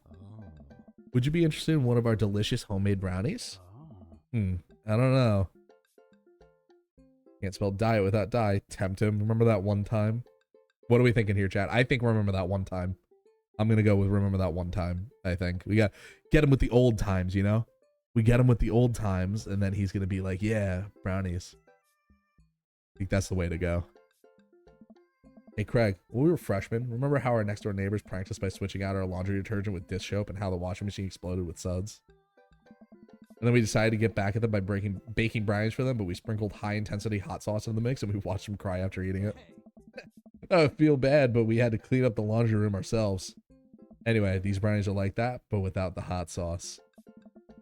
Would you be interested in one of our delicious homemade brownies? I don't know. Can't spell diet without die. Tempt him. Remember that one time? What are we thinking here, chat? I think remember that one time. I'm going to go with remember that one time, I think. We got get him with the old times, you know? We get him with the old times, and then he's going to be like, yeah, brownies. I think that's the way to go. Hey, Craig, when we were freshmen, remember how our next door neighbors pranked us by switching out our laundry detergent with dish soap and how the washing machine exploded with suds? And then we decided to get back at them by baking brownies for them, but we sprinkled high-intensity hot sauce in the mix, and we watched them cry after eating it. I feel bad, but we had to clean up the laundry room ourselves. Anyway, these brownies are like that, but without the hot sauce.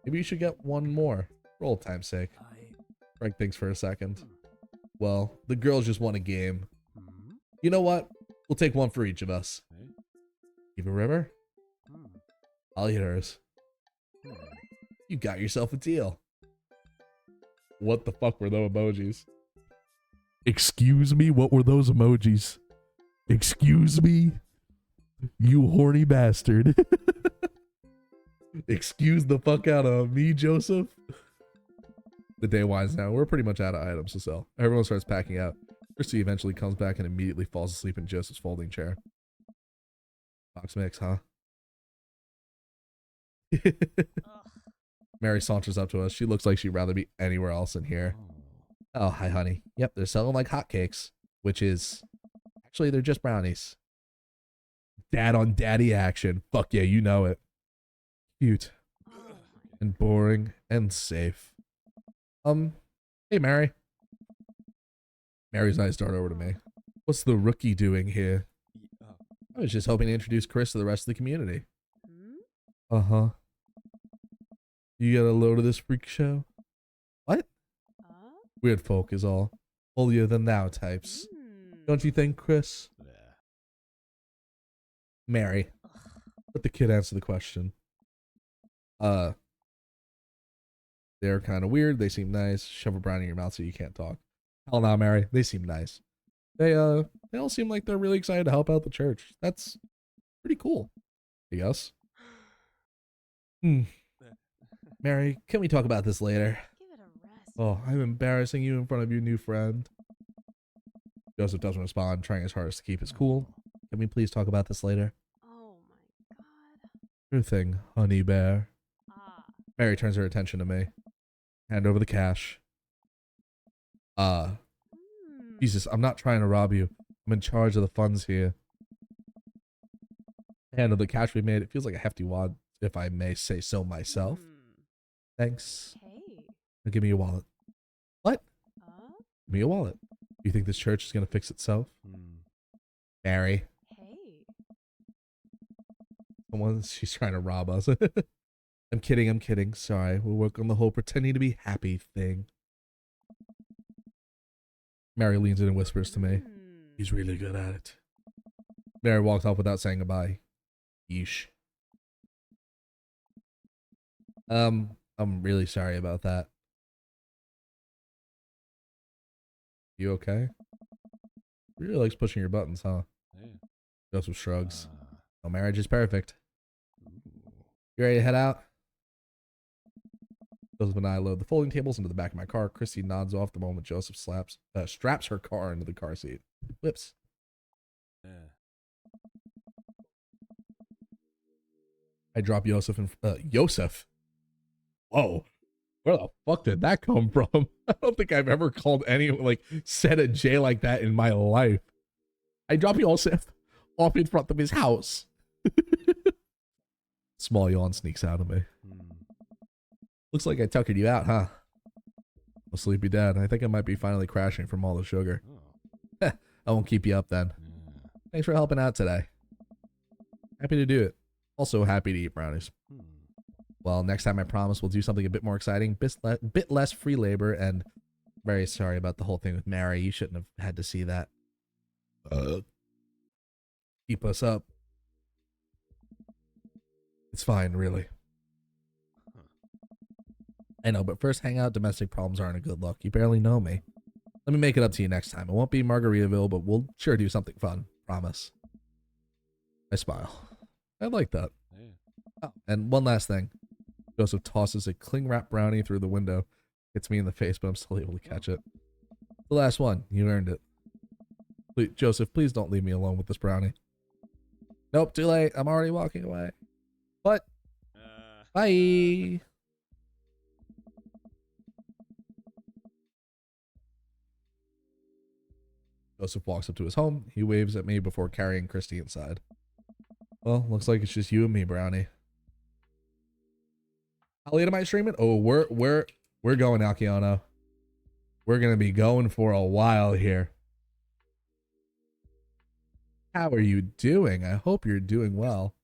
Maybe you should get one more, for old time's sake. Craig thinks for a second. Well, the girls just won a game. You know what? We'll take one for each of us. Eva River? I'll eat hers. You got yourself a deal. What the fuck were those emojis? Excuse me, what were those emojis? Excuse me? You horny bastard. Excuse the fuck out of me, Joseph. The day winds down. We're pretty much out of items to sell. Everyone starts packing out. Christy eventually comes back and immediately falls asleep in Joseph's folding chair. Box mix, huh? Mary saunters up to us. She looks like she'd rather be anywhere else in here. Oh, hi, honey. Yep, they're selling like hotcakes, which is actually they're just brownies. Dad on daddy action. Fuck yeah, you know it. Cute and boring and safe. Hey, Mary. Mary's eyes dart over to me. What's the rookie doing here? I was just hoping to introduce Chris to the rest of the community. Uh-huh. You got a load of this freak show? What? Weird folk is all. Holier than thou types. Don't you think, Chris? Mary. Let the kid answer the question. They're kind of weird. They seem nice. Shove a brownie in your mouth so you can't talk. Hell no, Mary. They seem nice. They all seem like they're really excited to help out the church. That's pretty cool, I guess. Mary, can we talk about this later? Give it a rest. Oh, I'm embarrassing you in front of your new friend. Joseph doesn't respond, trying his hardest to keep his cool. Can we please talk about this later? Oh my god. Sure thing, honey bear. Ah. Mary turns her attention to me. Hand over the cash. Jesus, I'm not trying to rob you. I'm in charge of the funds here. Hand of the cash we made. It feels like a hefty wad, if I may say so myself. Thanks. Hey. Now give me your wallet. What? Uh? Give me your wallet. You think this church is going to fix itself? Mary. Hey. She's trying to rob us. I'm kidding. Sorry. We'll work on the whole pretending to be happy thing. Mary leans in and whispers to me. He's really good at it. Mary walks off without saying goodbye. Yeesh. I'm really sorry about that. You okay? Really likes pushing your buttons, huh? Yeah. Joseph shrugs. No marriage is perfect. You ready to head out? Joseph and I load the folding tables into the back of my car. Christy nods off the moment Joseph straps her car into the car seat. Whips. Yeah. I drop Joseph and Joseph. Whoa. Where the fuck did that come from? I don't think I've ever called anyone, like, said a J like that in my life. I drop Joseph off in front of his house. Small yawn sneaks out of me. Looks like I tuckered you out, huh? A sleepy dad. I think I might be finally crashing from all the sugar. I won't keep you up then. Thanks for helping out today. Happy to do it. Also happy to eat brownies. Well, next time I promise we'll do something a bit more exciting, bit less free labor, and very sorry about the whole thing with Mary. You shouldn't have had to see that. Keep us up. It's fine, really. I know, but first hangout domestic problems aren't a good look. You barely know me. Let me make it up to you next time. It won't be Margaritaville, but we'll sure do something fun. Promise. I smile. I like that. Oh, and one last thing. Joseph tosses a cling wrap brownie through the window. Hits me in the face, but I'm still able to catch it. The last one. You earned it. Please, Joseph, please don't leave me alone with this brownie. Nope, too late. I'm already walking away. What? Bye. Joseph walks up to his home. He waves at me before carrying Christy inside. Well, looks like it's just you and me, Brownie. How late am I streaming? Oh, we're going, Akiano. We're gonna be going for a while here. How are you doing? I hope you're doing well.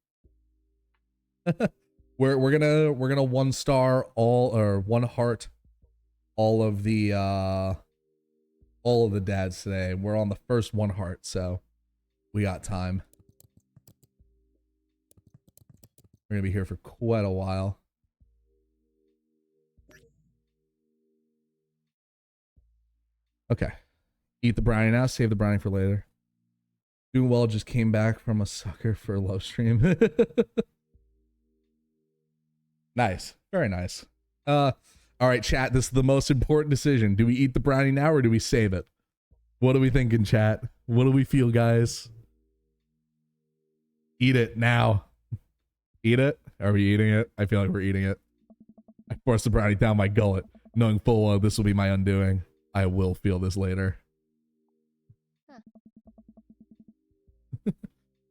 we're gonna 1-star all, or 1 heart all of the dads today. We're on the first 1 heart, so we got time. We're gonna be here for quite a while. Okay. Eat the brownie now, save the brownie for later. Doing well, just came back from a sucker for a love stream. Nice. Very nice. All right, chat, this is the most important decision. Do we eat the brownie now or do we save it? What are we thinking, chat? What do we feel, guys? Eat it now. Eat it? Are we eating it? I feel like we're eating it. I Force the brownie down my gullet, knowing full well this will be my undoing. I will feel this later.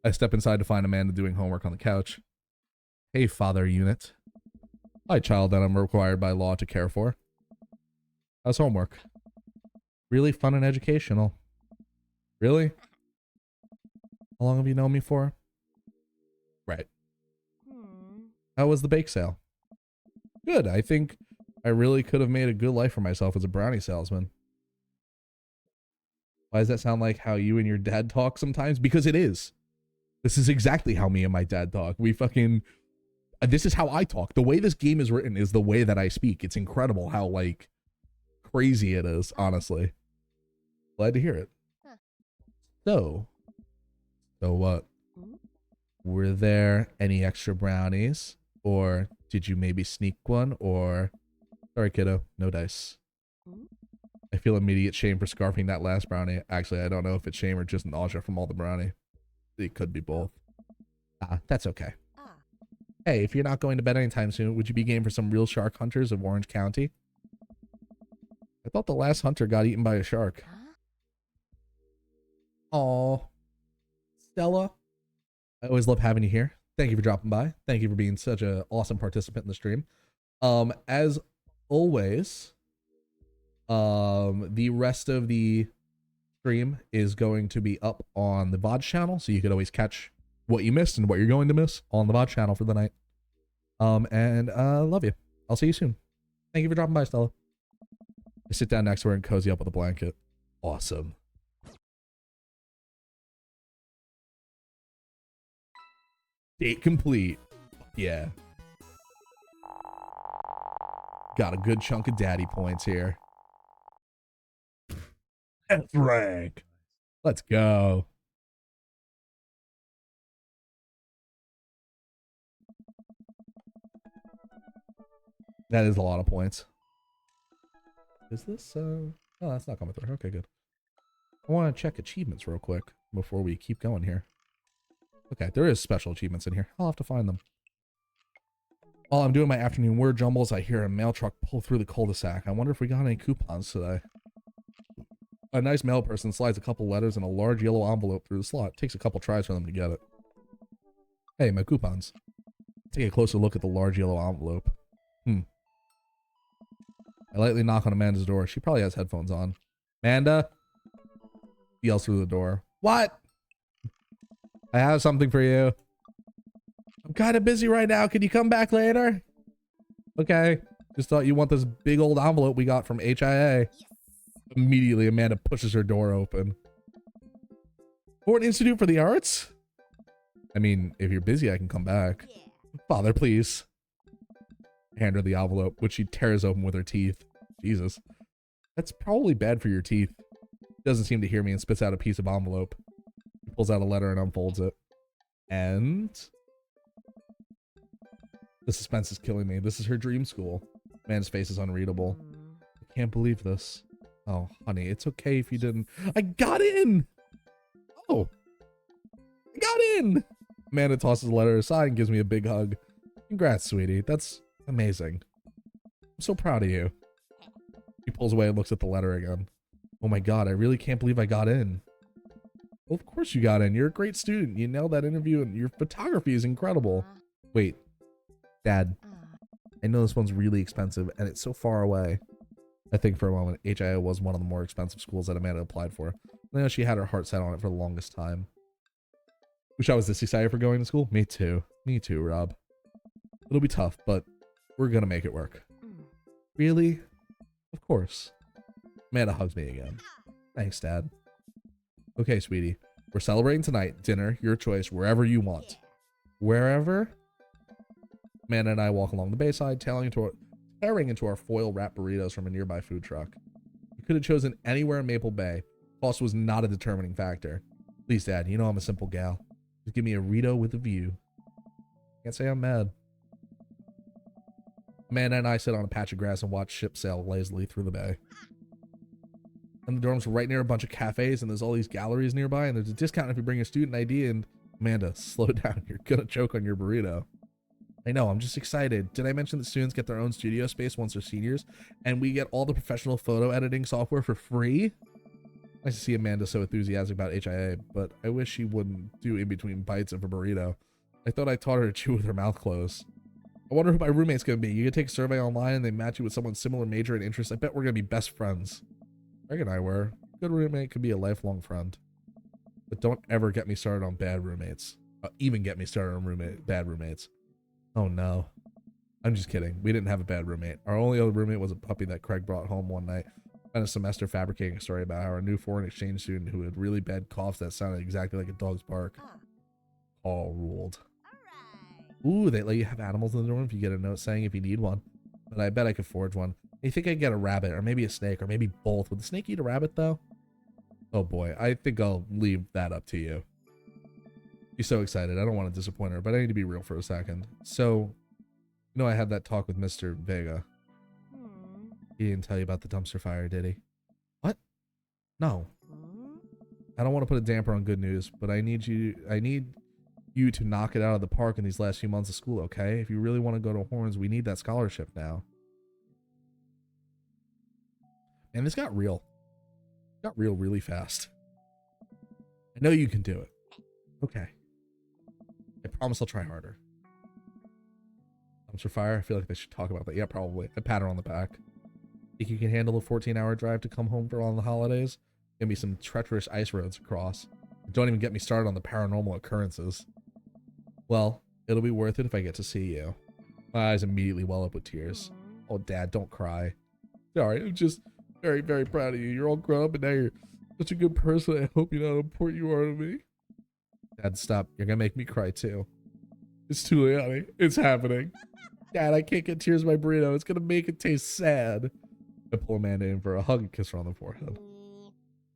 I step inside to find Amanda doing homework on the couch. Hey, father unit. Hi, child that I'm required by law to care for. How's homework? Really fun and educational. Really? How long have you known me for? Right. How was the bake sale? Good. I think I really could have made a good life for myself as a brownie salesman. Why does that sound like how you and your dad talk sometimes? Because it is. This is exactly how me and my dad talk. We fucking... This is how I talk. The way this game is written is the way that I speak. It's incredible how, like, crazy it is, honestly. Glad to hear it. So what? Were there any extra brownies? Or did you maybe sneak one? Or... Sorry, kiddo. No dice. I feel immediate shame for scarfing that last brownie. Actually, I don't know if it's shame or just nausea from all the brownie. It could be both. That's okay. Hey, if you're not going to bed anytime soon, would you be game for some real shark hunters of Orange County? I thought the last hunter got eaten by a shark. Aw. Stella. I always love having you here. Thank you for dropping by. Thank you for being such an awesome participant in the stream. As always, the rest of the stream is going to be up on the VOD channel, so you could always catch what you missed and what you're going to miss on the VOD channel for the night. Love you. I'll see you soon. Thank you for dropping by, Stella. I sit down next to her and cozy up with a blanket. Awesome. Date complete. Yeah. Got a good chunk of daddy points here. F rank. Let's go. That is a lot of points. Is this, oh, that's not coming through. Okay, good. I want to check achievements real quick before we keep going here. Okay, there is special achievements in here. I'll have to find them. While I'm doing my afternoon word jumbles, I hear a mail truck pull through the cul-de-sac. I wonder if we got any coupons today. A nice mail person slides a couple letters in a large yellow envelope through the slot. It takes a couple tries for them to get it. Hey, my coupons. Take a closer look at the large yellow envelope. I lightly knock on Amanda's door. She probably has headphones on. Amanda? He yells through the door. What? I have something for you. I'm kind of busy right now. Can you come back later? Okay. Just thought you want this big old envelope we got from HIA. Yes. Immediately, Amanda pushes her door open. Fort Institute for the Arts? I mean, if you're busy, I can come back. Yeah. Father, please. Hand her the envelope, which she tears open with her teeth. Jesus. That's probably bad for your teeth. Doesn't seem to hear me and spits out a piece of envelope. He pulls out a letter and unfolds it. And... the suspense is killing me. This is her dream school. Man's face is unreadable. I can't believe this. Oh, honey, it's okay if you didn't. I got in! Oh. I got in! Amanda tosses the letter aside and gives me a big hug. Congrats, sweetie. That's amazing. I'm so proud of you. He pulls away and looks at the letter again. Oh my god, I really can't believe I got in. Well, of course you got in. You're a great student. You nailed that interview and your photography is incredible. Wait. Dad. I know this one's really expensive and it's so far away. I think for a moment, HIO was one of the more expensive schools that Amanda applied for. I know she had her heart set on it for the longest time. Wish I was this excited for going to school. Me too. Me too, Rob. It'll be tough, but we're gonna make it work. Really? Of course. Amanda hugs me again. Thanks, Dad. Okay, sweetie. We're celebrating tonight. Dinner, your choice, wherever you want. Wherever? Amanda and I walk along the bayside, tearing into our foil-wrapped burritos from a nearby food truck. We could have chosen anywhere in Maple Bay. Cost was not a determining factor. Please, Dad, you know I'm a simple gal. Just give me a Rito with a view. Can't say I'm mad. Amanda and I sit on a patch of grass and watch ships sail lazily through the bay. And the dorm's right near a bunch of cafes, and there's all these galleries nearby, and there's a discount if you bring your student ID, and Amanda, slow down. You're gonna choke on your burrito. I know, I'm just excited. Did I mention that students get their own studio space once they're seniors? And we get all the professional photo editing software for free? Nice to see Amanda so enthusiastic about HIA, but I wish she wouldn't do in between bites of a burrito. I thought I taught her to chew with her mouth closed. I wonder who my roommate's gonna be. You can take a survey online and they match you with someone similar major and interest. I bet we're gonna be best friends. Greg and I were. Good roommate could be a lifelong friend. But don't ever get me started on bad roommates. Even get me started on bad roommates. Oh no. I'm just kidding. We didn't have a bad roommate. Our only other roommate was a puppy that Craig brought home one night. Spent a semester fabricating a story about how a new foreign exchange student who had really bad coughs that sounded exactly like a dog's bark. All ruled. Ooh, they let you have animals in the room if you get a note saying if you need one. But I bet I could forge one. I think I'd get a rabbit, or maybe a snake, or maybe both. Would the snake eat a rabbit, though? Oh boy, I think I'll leave that up to you. She's so excited. I don't want to disappoint her, but I need to be real for a second. So, you know I had that talk with Mr. Vega. He didn't tell you about the dumpster fire, did he? What? No. I don't want to put a damper on good news, but I need you to knock it out of the park in these last few months of school, okay? If you really want to go to Horns, we need that scholarship now. And this got real. It got real really fast. I know you can do it. Okay. I promise I'll try harder. Dumpster fire? I feel like they should talk about that. Yeah, probably. I pat her on the back. Think you can handle a 14-hour drive to come home for all the holidays? Gonna be some treacherous ice roads across. Don't even get me started on the paranormal occurrences. Well, it'll be worth it if I get to see you. My eyes immediately well up with tears. Oh, Dad, don't cry. Sorry, I'm just very, very proud of you. You're all grown up and now you're such a good person. I hope you know how important you are to me. Dad, stop. You're gonna make me cry too. It's too late, honey. It's happening. Dad, I can't get tears in my burrito. It's gonna make it taste sad. I pull Amanda in for a hug and kiss her on the forehead.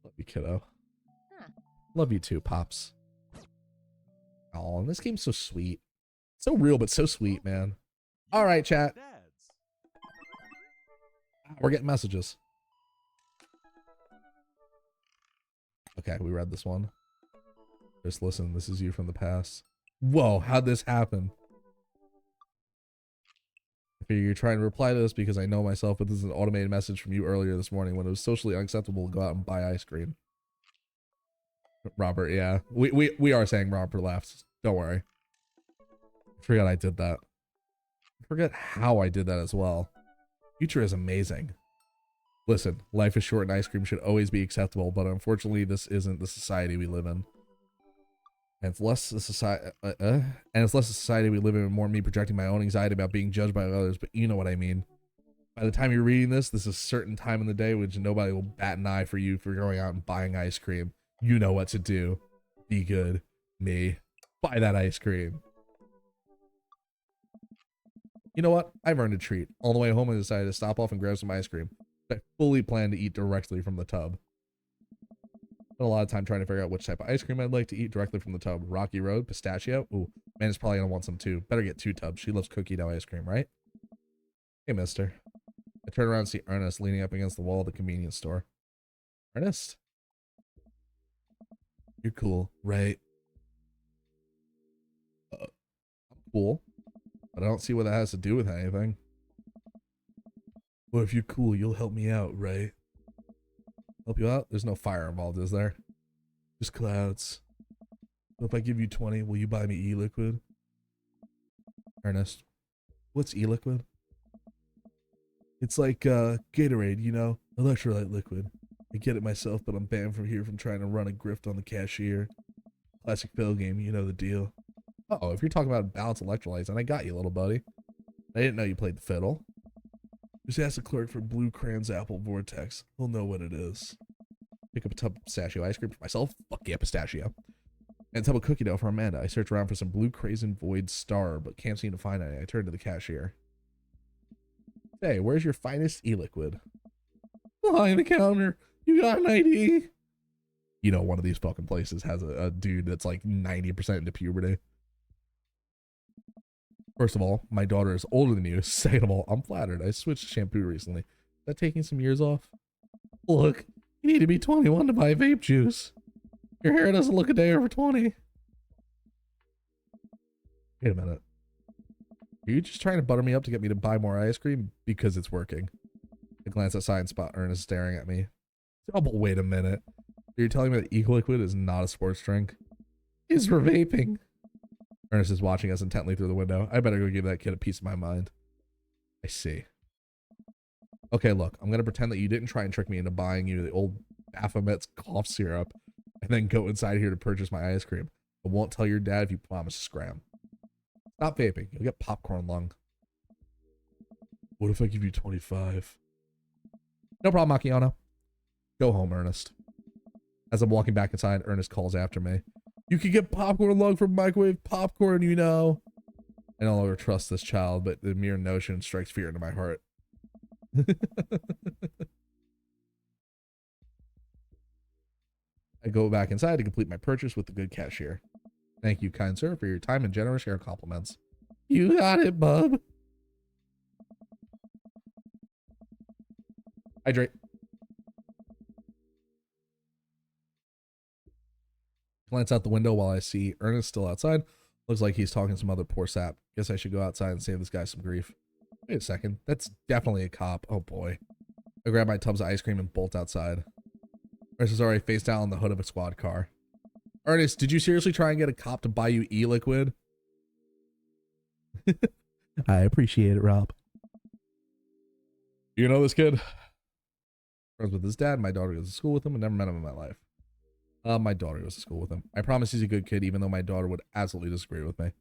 Love you, kiddo. Love you too, Pops. Oh, and this game's so sweet. So real, but so sweet, man. All right, chat. We're getting messages. Okay, we read this one. Just listen, this is you from the past. Whoa, how'd this happen? I figure you're trying to reply to this because I know myself, but this is an automated message from you earlier this morning when it was socially unacceptable to go out and buy ice cream. Robert, yeah. We are saying Robert left. Don't worry. I forgot I did that. I forget how I did that as well. Future is amazing. Listen, life is short and ice cream should always be acceptable, but unfortunately this isn't the society we live in. And it's less a society we live in and more me projecting my own anxiety about being judged by others, but you know what I mean. By the time you're reading this is a certain time in the day which nobody will bat an eye for you for going out and buying ice cream. You know what to do. Be good. Me. Buy that ice cream. You know what? I've earned a treat. On the way home, I decided to stop off and grab some ice cream. I fully plan to eat directly from the tub. Spent a lot of time trying to figure out which type of ice cream I'd like to eat directly from the tub. Rocky Road, pistachio. Ooh, Amanda's probably gonna want some too. Better get 2 tubs. She loves cookie dough ice cream, right? Hey, mister. I turn around and see Ernest leaning up against the wall of the convenience store. Ernest? You're cool, right? I'm cool, but I don't see what that has to do with anything. Well, if you're cool, you'll help me out, right? Help you out? There's no fire involved, is there? Just clouds. So if I give you 20, will you buy me e-liquid? Ernest, what's e-liquid? It's like Gatorade, you know? Electrolyte liquid. I get it myself, but I'm banned from here from trying to run a grift on the cashier. Classic fail game, you know the deal. Uh-oh, if you're talking about balanced electrolytes, then I got you, little buddy. I didn't know you played the fiddle. Just ask the clerk for Blue Crayon's Apple Vortex. He'll know what it is. Pick up a tub of pistachio ice cream for myself. Fuck yeah, pistachio. And a tub of cookie dough for Amanda. I search around for some Blue Crayon Void Star, but can't seem to find any. I turn to the cashier. Hey, where's your finest e-liquid? Behind the counter. You got an ID? You know, one of these fucking places has a dude that's like 90% into puberty. First of all, my daughter is older than you. Second of all, I'm flattered. I switched shampoo recently. Is that taking some years off? Look, you need to be 21 to buy vape juice. Your hair doesn't look a day over 20. Wait a minute. Are you just trying to butter me up to get me to buy more ice cream? Because it's working. I glance outside and spot Ernest staring at me. Oh, but wait a minute. You're telling me that Eco-Liquid is not a sports drink? It's for vaping. Ernest is watching us intently through the window. I better go give that kid a piece of my mind. I see. Okay, look. I'm going to pretend that you didn't try and trick me into buying you the old Baphomet's cough syrup and then go inside here to purchase my ice cream. I won't tell your dad if you promise to scram. Stop vaping. You'll get popcorn lung. What if I give you 25? No problem, Akiano. Go home, Ernest. As I'm walking back inside, Ernest calls after me. You can get popcorn lung from microwave popcorn, you know. I no longer trust this child, but the mere notion strikes fear into my heart. I go back inside to complete my purchase with the good cashier. Thank you, kind sir, for your time and generous share compliments. You got it, bub. Hydrate. Glance out the window while I see Ernest still outside. Looks like he's talking to some other poor sap. Guess I should go outside and save this guy some grief. Wait a second. That's definitely a cop. Oh boy. I grab my tubs of ice cream and bolt outside. Ernest is already face down on the hood of a squad car. Ernest, did you seriously try and get a cop to buy you e-liquid? I appreciate it, Rob. You know this kid? Friends with his dad. My daughter goes to school with him and never met him in my life. My daughter goes to school with him. I promise he's a good kid, even though my daughter would absolutely disagree with me.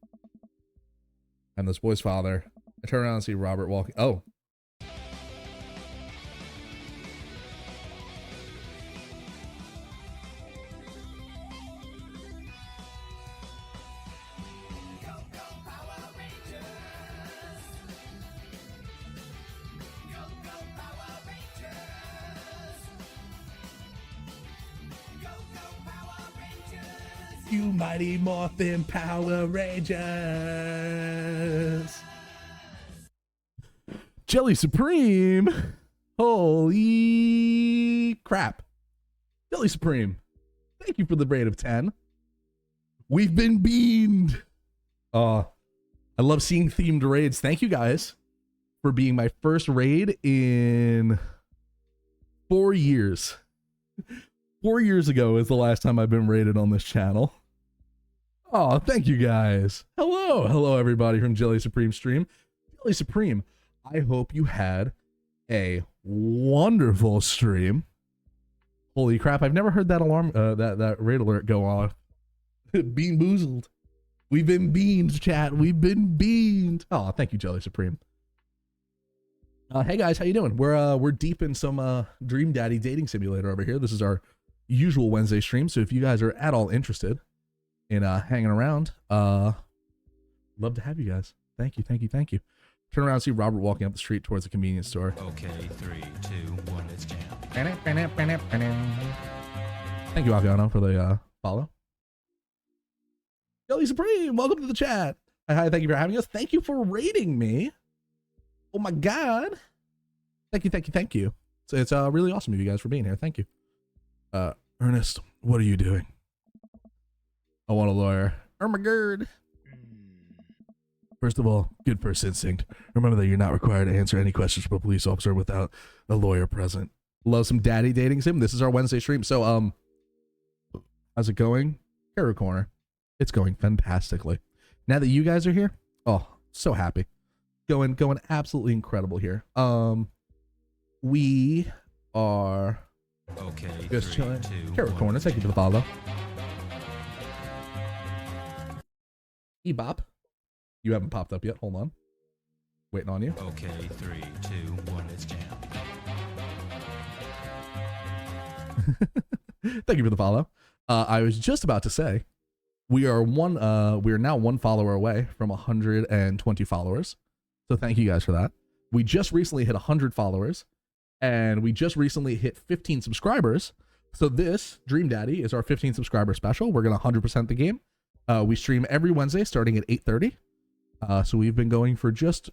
I'm this boy's father. I turn around and see Robert walking. Oh. You mighty morphin Power Rangers. Jelly Supreme. Holy crap. Jelly Supreme. Thank you for the rate of 10. We've been beamed. I love seeing themed raids. Thank you guys for being my first raid in 4 years. 4 years ago is the last time I've been rated on this channel. Oh, thank you guys. Hello everybody from Jelly Supreme stream. Jelly Supreme, I hope you had a wonderful stream. Holy crap, I've never heard that alarm, that raid alert go off. Bean boozled. We've been beamed, chat. We've been beamed. Oh, thank you, Jelly Supreme. Hey guys, how you doing? We're deep in some Dream Daddy dating simulator over here. This is our usual Wednesday stream, so if you guys are at all interested in hanging around, love to have you guys. Thank you. Turn around and see Robert walking up the street towards the convenience store. Okay, 3, 2, 1, let's jam. Thank you, Akiano, for the follow. Jelly Supreme, welcome to the chat. Hi, thank you for having us. Thank you for rating me. Oh my god. Thank you. So it's really awesome of you guys for being here. Thank you. Ernest, what are you doing? I want a lawyer. Oh my god. First of all, good first instinct. Remember that you're not required to answer any questions from a police officer without a lawyer present. Love some daddy dating sim. This is our Wednesday stream. So, how's it going? Hero Corner. It's going fantastically. Now that you guys are here, oh, so happy. Going absolutely incredible here. We are Okay, just 3, chilling. 2, Hero 1, Corner. Thank you for the follow. Ebop. You haven't popped up yet. Hold on. Waiting on you. Okay, 3, 2, 1, let's jam. Thank you for the follow. I was just about to say, we are now one follower away from 120 followers. So thank you guys for that. We just recently hit 100 followers, and we just recently hit 15 subscribers. So this Dream Daddy is our 15 subscriber special. We're gonna 100% the game. We stream every Wednesday starting at 8:30. So we've been going for just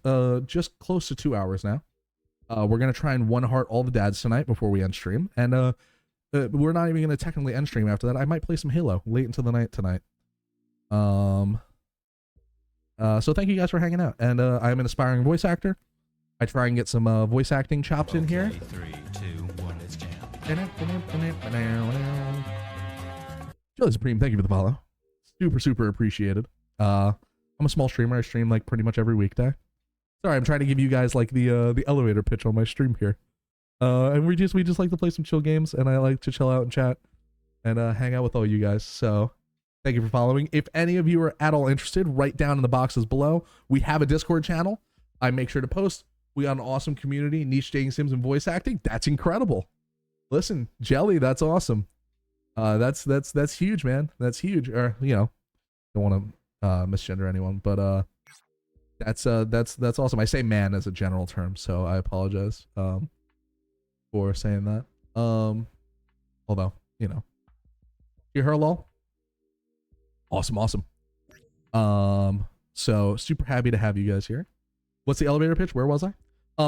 close to 2 hours now. We're gonna try and one heart all the dads tonight before we end stream, and we're not even gonna technically end stream after that. I might play some Halo late into the night tonight. So thank you guys for hanging out. And I'm an aspiring voice actor. I try and get some voice acting chops in here. Okay, 3, 2, 1, let's jam. Joey Supreme, thank you for the follow. Super, super appreciated. I'm a small streamer. I stream like pretty much every weekday. Sorry, I'm trying to give you guys like the elevator pitch on my stream here. And we just like to play some chill games, and I like to chill out and chat and hang out with all you guys. So thank you for following. If any of you are at all interested, write down in the boxes below. We have a Discord channel. I make sure to post. We got an awesome community, niche dating sims and voice acting. That's incredible. Listen, Jelly, that's awesome. That's huge, man. That's huge. Or don't want to misgender anyone, but that's awesome. I say man as a general term, so I apologize for saying that. Although you heard lol. Awesome. So super happy to have you guys here. What's the elevator pitch? Where was I?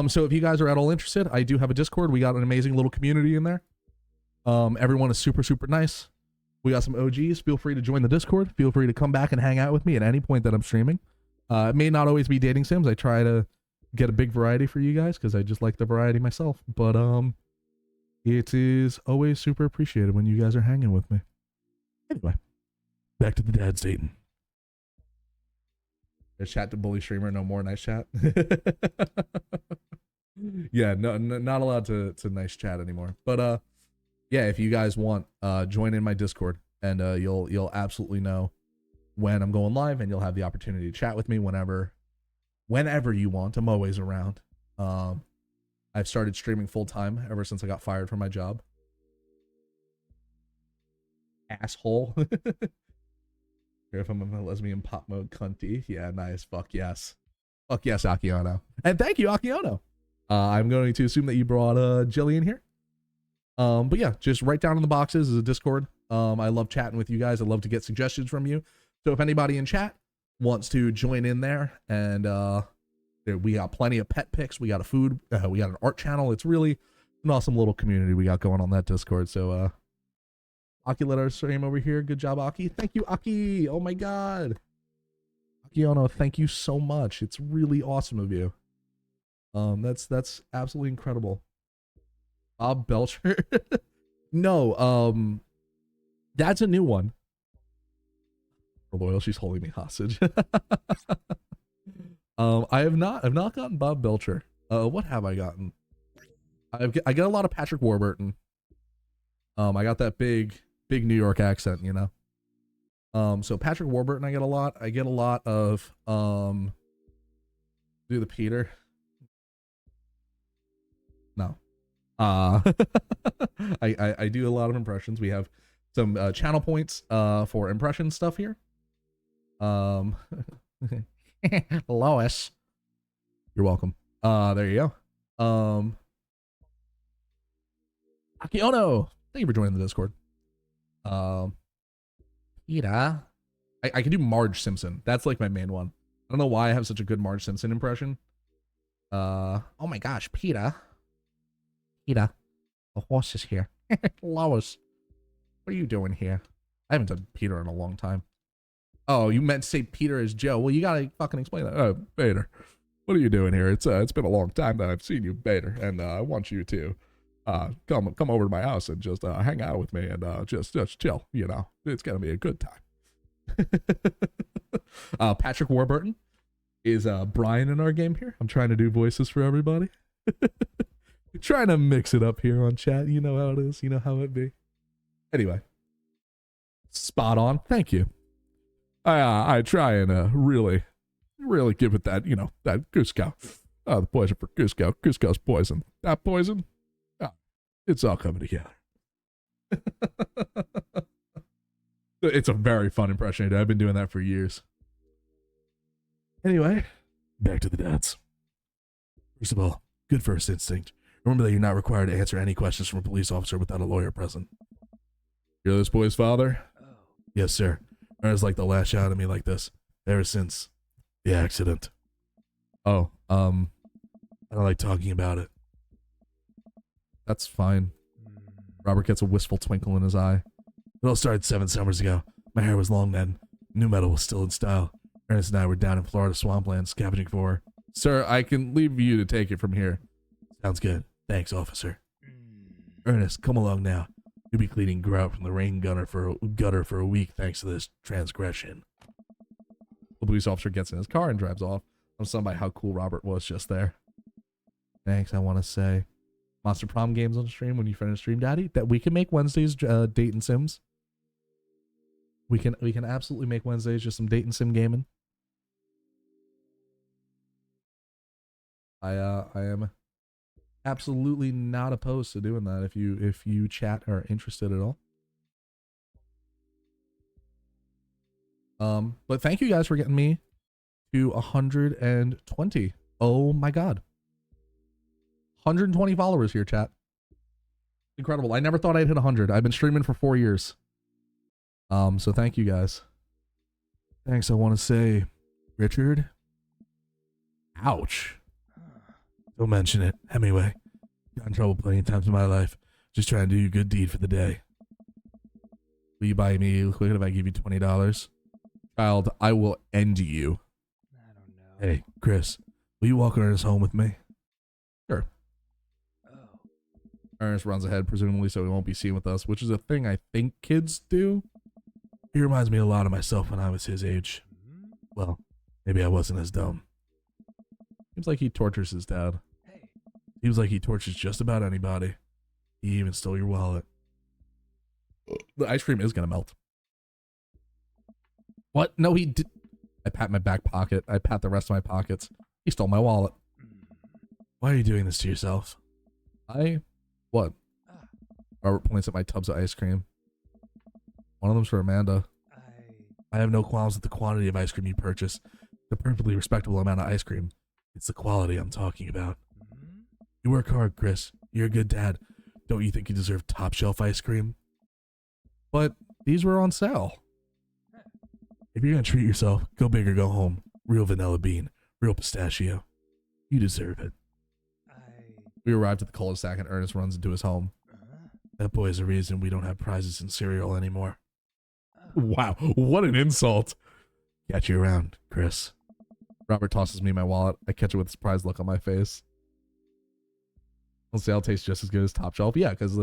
So if you guys are at all interested, I do have a Discord. We got an amazing little community in there. Everyone is super, super nice. We got some OGs. Feel free to join the Discord. Feel free to come back and hang out with me at any point that I'm streaming. It may not always be dating sims. I try to get a big variety for you guys because I just like the variety myself. But it is always super appreciated when you guys are hanging with me. Anyway, back to the dad Satan. There's chat to bully streamer, no more nice chat. Yeah, no, not allowed to nice chat anymore. But yeah, if you guys want, join in my Discord, and you'll absolutely know when I'm going live, and you'll have the opportunity to chat with me whenever you want. I'm always around. I've started streaming full time ever since I got fired from my job. Asshole. If I'm in my lesbian pop mode, cunty. Yeah, nice. Fuck yes. Fuck yes, Akiono. And thank you, Akiono. I'm going to assume that you brought Jelly in here. But yeah, just write down in the boxes is a Discord. I love chatting with you guys. I love to get suggestions from you. So if anybody in chat wants to join in there, and we got plenty of pet pics. We got a food. We got an art channel. It's really an awesome little community we got going on that Discord. So Aki let our stream over here. Good job, Aki. Thank you, Aki. Oh my god. Akiono, thank you so much. It's really awesome of you. That's absolutely incredible. Bob Belcher? No, that's a new one. Loyal, she's holding me hostage. I've not gotten Bob Belcher. What have I gotten? I get a lot of Patrick Warburton. I got that big New York accent, so Patrick Warburton I get a lot. I get a lot of do the Peter. No. I do a lot of impressions. We have some channel points for impression stuff here. Lois. You're welcome. There you go. Akiono, thank you for joining the Discord. Peter. I can do Marge Simpson. That's like my main one. I don't know why I have such a good Marge Simpson impression. Oh my gosh, Peter. Peter, the horse is here. Lois, what are you doing here? I haven't done Peter in a long time. Oh, you meant to say Peter as Joe. Well, you gotta fucking explain that. Oh, Bader, what are you doing here? It's been a long time that I've seen you, Bader, and I want you to come over to my house and just hang out with me and just chill. It's gonna be a good time. Patrick Warburton is Brian in our game here. I'm trying to do voices for everybody. Trying to mix it up here on chat. You know how it is. You know how it be. Anyway, spot on. Thank you. I try and really give it that that Cusco. The poison for Cusco. Cusco's poison. That poison. It's all coming together. It's a very fun impression. I've been doing that for years. Anyway, back to the dads. First of all, good first instinct. Remember that you're not required to answer any questions from a police officer without a lawyer present. You're this boy's father? Oh. Yes, sir. Aaron's like the last shot at me like this ever since the accident. Oh, I don't like talking about it. That's fine. Robert gets a wistful twinkle in his eye. It all started 7 summers ago. My hair was long then. New metal was still in style. Ernest and I were down in Florida swampland scavenging for. Sir, I can leave you to take it from here. Sounds good. Thanks, officer. Ernest, come along now. You'll be cleaning grout from the rain gutter for a week thanks to this transgression. The police officer gets in his car and drives off. I'm stunned by how cool Robert was just there. Thanks, I want to say. Monster Prom games on stream when you finish stream, Daddy. That we can make Wednesdays date and sims. We can absolutely make Wednesdays just some date and sim gaming. I am absolutely not opposed to doing that if you chat are interested at all. But thank you guys for getting me to 120. Oh my god. 120 followers here, chat. Incredible. I never thought I'd hit 100. I've been streaming for 4 years. So thank you guys. Thanks, I want to say, Richard. Ouch. Don't mention it. Hemingway. Got in trouble plenty of times in my life. Just trying to do a good deed for the day. Will you buy me quick if I give you $20? Child, I will end you. I don't know. Hey, Chris, will you walk Ernest home with me? Sure. Oh. Ernest runs ahead, presumably so he won't be seen with us, which is a thing I think kids do. He reminds me a lot of myself when I was his age. Hmm? Well, maybe I wasn't as dumb. Seems like he tortures his dad. Hey. Seems like he tortures just about anybody. He even stole your wallet. The ice cream is gonna melt. What? No, he did. I pat my back pocket. I pat the rest of my pockets. He stole my wallet. Why are you doing this to yourself? What? Robert points at my tubs of ice cream. One of them's for Amanda. I have no qualms with the quantity of ice cream you purchase. The perfectly respectable amount of ice cream. It's the quality I'm talking about. Hmm? You work hard, Chris. You're a good dad. Don't you think you deserve top shelf ice cream? But these were on sale. If you're gonna treat yourself, go big or go home. Real vanilla bean, real pistachio. You deserve it. We arrived at the cul-de-sac and Ernest runs into his home. That boy is the reason we don't have prizes in cereal anymore. Wow, what an insult. Catch you around, Chris. Robert tosses me my wallet. I catch it with a surprised look on my face. On sale tastes just as good as Top Shelf. Yeah, because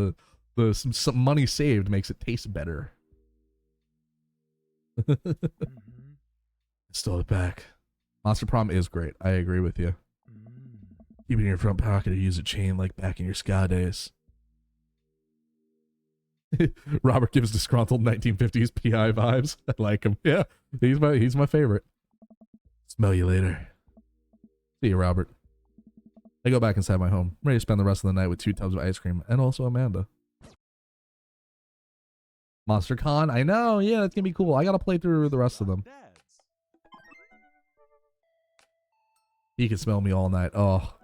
some money saved makes it taste better. Stole it back. Monster Prom is great. I agree with you. Keep it in your front pocket or use a chain like back in your ska days. Robert gives disgruntled 1950s PI vibes. I like him. Yeah, he's my favorite. Smell you later. See you, Robert. I go back inside my home, ready to spend the rest of the night with 2 tubs of ice cream and also Amanda. Monster Con, I know, yeah, that's gonna be cool. I gotta play through the rest of them. He can smell me all night. Oh.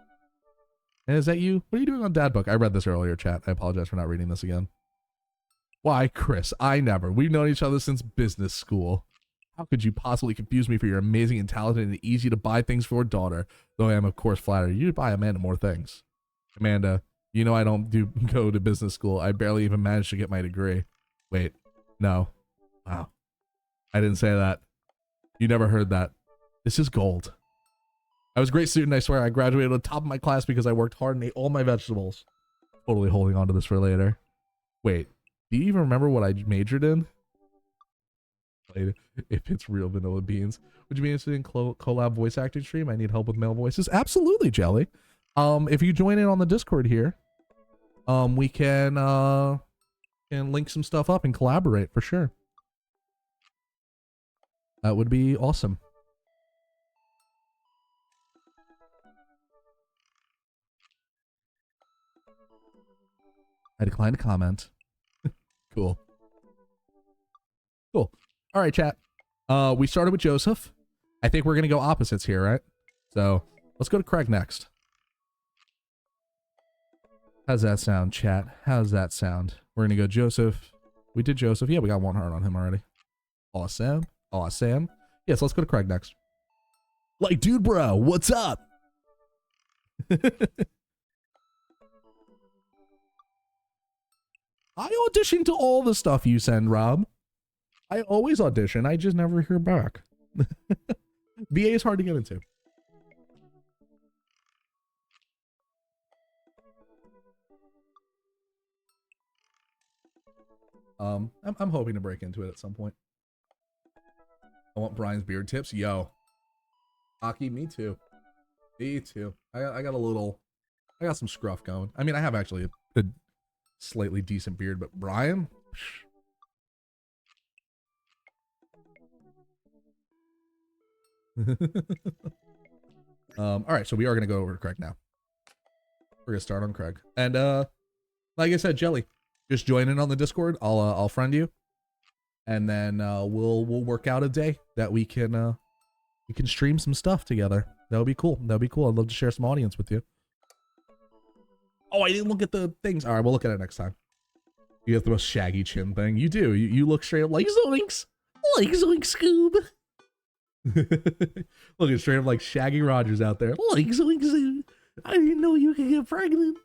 And is that you? What are you doing on Dad Book? I read this earlier, chat. I apologize for not reading this again. Why, Chris, I never. We've known each other since business school. How could you possibly confuse me for your amazing and talented and easy to buy things for daughter? Though I am, of course, flattered. You buy Amanda more things. Amanda, you know I don't go to business school. I barely even managed to get my degree. Wait, no. Wow. I didn't say that. You never heard that. This is gold. I was a great student, I swear. I graduated at the top of my class because I worked hard and ate all my vegetables. Totally holding on to this for later. Wait, do you even remember what I majored in? If it's real vanilla beans. Would you be interested in collab voice acting stream? I need help with male voices. Absolutely, Jelly. If you join in on the Discord here, we can link some stuff up and collaborate for sure. That would be awesome. I declined to comment. Cool. Cool. All right, chat. We started with Joseph. I think we're going to go opposites here, right? So let's go to Craig next. How's that sound, chat? How's that sound? We're going to go Joseph. We did Joseph. Yeah, we got 1 heart on him already. Awesome. Awesome. Yes, let's go to Craig next. Like, dude, bro, what's up? I audition to all the stuff you send, Rob. I always audition. I just never hear back. VA is hard to get into. I'm hoping to break into it at some point. I want Brian's beard tips. Yo. Aki, me too. Me too. I got some scruff going. I mean, I have actually a slightly decent beard, but Brian? All right, so we are gonna go over to Craig now. We're gonna start on Craig, and like I said, Jelly, just join in on the Discord. I'll friend you, and then we'll work out a day that we can stream some stuff together. That would be cool. That would be cool. I'd love to share some audience with you. Oh, I didn't look at the things. All right, we'll look at it next time. You have the most shaggy chin thing. You do. You look straight up like Zoinks, Scoob. Looking straight up like Shaggy Rogers out there. Like Zoinks. I didn't know you could get pregnant.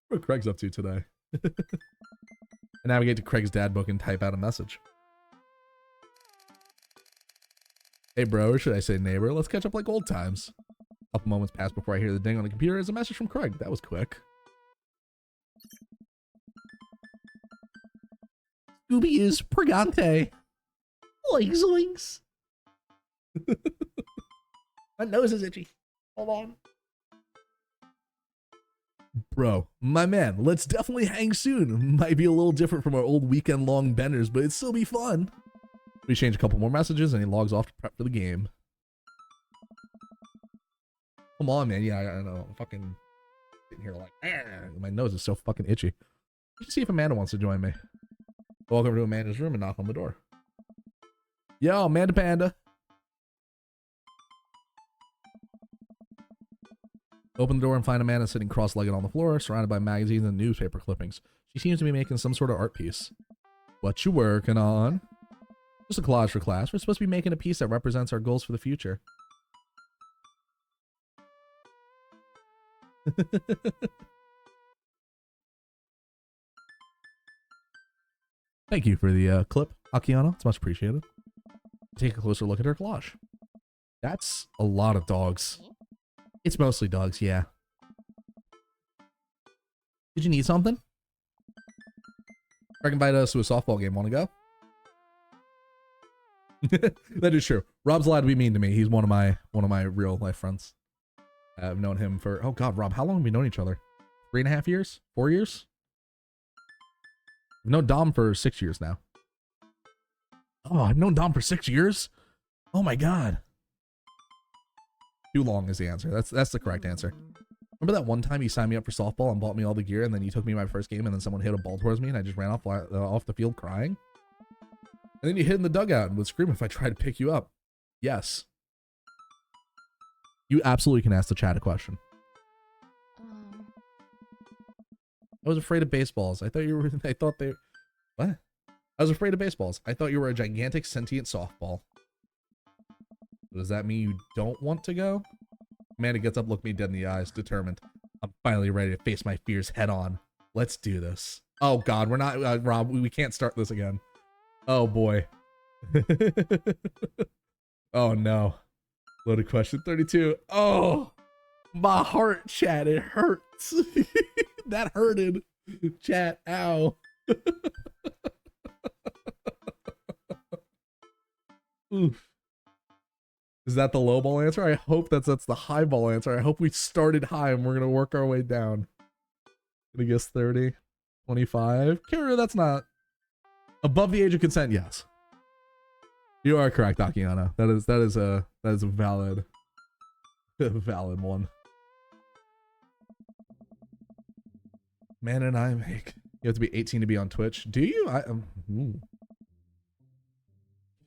What Craig's up to today? I navigate to Craig's dad book and type out a message. Hey bro, or should I say neighbor? Let's catch up like old times. A couple moments pass before I hear the ding on the computer as a message from Craig. That was quick. Scooby is pregante. Like Zoinks. My nose is itchy. Hold on. Bro, my man, let's definitely hang soon. Might be a little different from our old weekend-long benders, but it'd still be fun. We exchange a couple more messages, and he logs off to prep for the game. Come on, man. Yeah, I know. I'm fucking sitting here like, my nose is so fucking itchy. Let's see if Amanda wants to join me. Welcome to Amanda's room and knock on the door. Yo, Amanda Panda. Open the door and find Amanda sitting cross-legged on the floor, surrounded by magazines and newspaper clippings. She seems to be making some sort of art piece. What you working on? Just a collage for class. We're supposed to be making a piece that represents our goals for the future. Thank you for the clip, Akiana. It's much appreciated. Take a closer look at her collage. That's a lot of dogs. It's mostly dogs, yeah. Did you need something? Craig invited us to a softball game. Want to go? That is true. Rob's allowed to be mean to me. He's one of my real life friends. I've known him for, oh god, Rob, how long have we known each other? 3.5 years? 4 years? I've known Dom for 6 years now. Oh, I've known Dom for 6 years? Oh my god. Too long is the answer. That's the correct answer. Remember that one time you signed me up for softball and bought me all the gear, and then you took me my first game, and then someone hit a ball towards me, and I just ran off the field crying? And then you hid in the dugout and would scream if I tried to pick you up. Yes. You absolutely can ask the chat a question. I was afraid of baseballs. I thought you were, what? I was afraid of baseballs. I thought you were a gigantic sentient softball. Does that mean you don't want to go? Amanda gets up, look me dead in the eyes, determined. I'm finally ready to face my fears head on. Let's do this. Oh god, we're not, Rob, we can't start this again. Oh boy. Oh no. Loaded question 32. Oh, my heart, chat, it hurts. That hurted. Chat, ow. Oof. Is that the low ball answer? I hope that's the high ball answer. I hope we started high and we're gonna work our way down. Gonna guess 30, 25. Kara, that's not above the age of consent. Yes, you are correct, Akiana. That is a valid one. Man and I make. You have to be 18 to be on Twitch. Do you?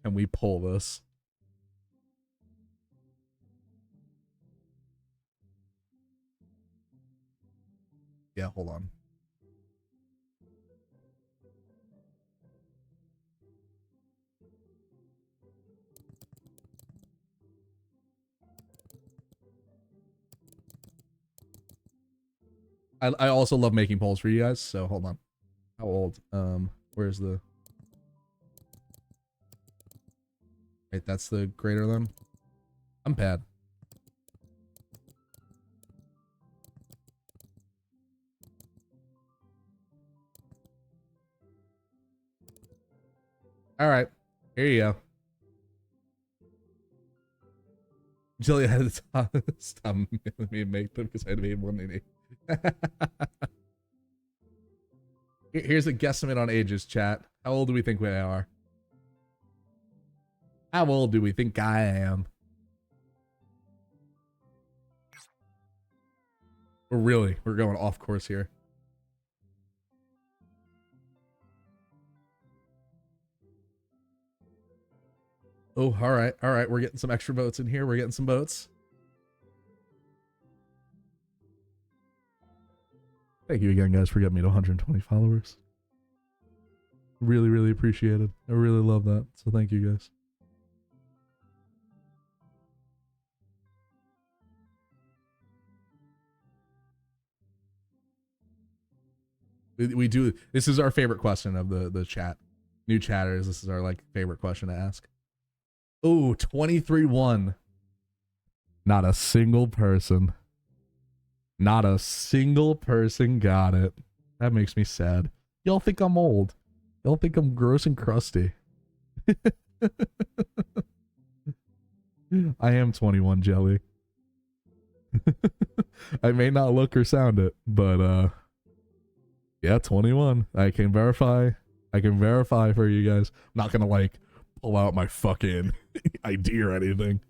Can we pull this? Yeah, hold on. I also love making polls for you guys, so hold on. How old? Where's the... Wait, that's the greater than? I'm bad. All right, here you go. Jilly had to stop me make them because I had made 180. Here's a guesstimate on ages, chat. How old do we think we are? How old do we think I am? We're going off course here. Oh, all right. We're getting some extra votes in here. We're getting some votes. Thank you again, guys, for getting me to 120 followers. Really, really appreciate it. I really love that. So thank you, guys. We do. This is our favorite question of the chat. New chatters, this is our like favorite question to ask. Oh, 23-1. Not a single person. Not a single person got it. That makes me sad. Y'all think I'm old. Y'all think I'm gross and crusty. I am 21, Jelly. I may not look or sound it, but yeah, 21. I can verify for you guys. I'm not gonna like pull out my fucking ID or anything.